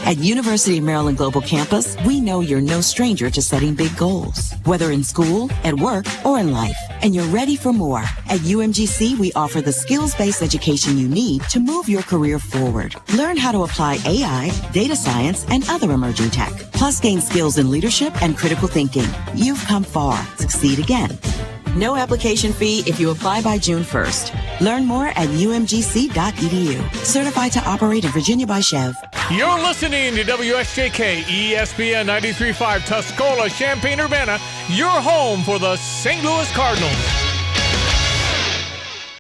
At University of Maryland Global Campus, we know you're no stranger to setting big goals, whether in school, at work, or in life, and you're ready for more. At UMGC, we offer the skills-based education you need to move your career forward. Learn how to apply AI, data science, and other emerging tech, plus gain skills in leadership and critical thinking. You've come far. Succeed again. No application fee if you apply by June 1st. Learn more at umgc.edu. Certified to operate in Virginia by Chev. You're listening to WSJK ESPN 93.5 Tuscola, Champaign-Urbana, your home for the St. Louis Cardinals.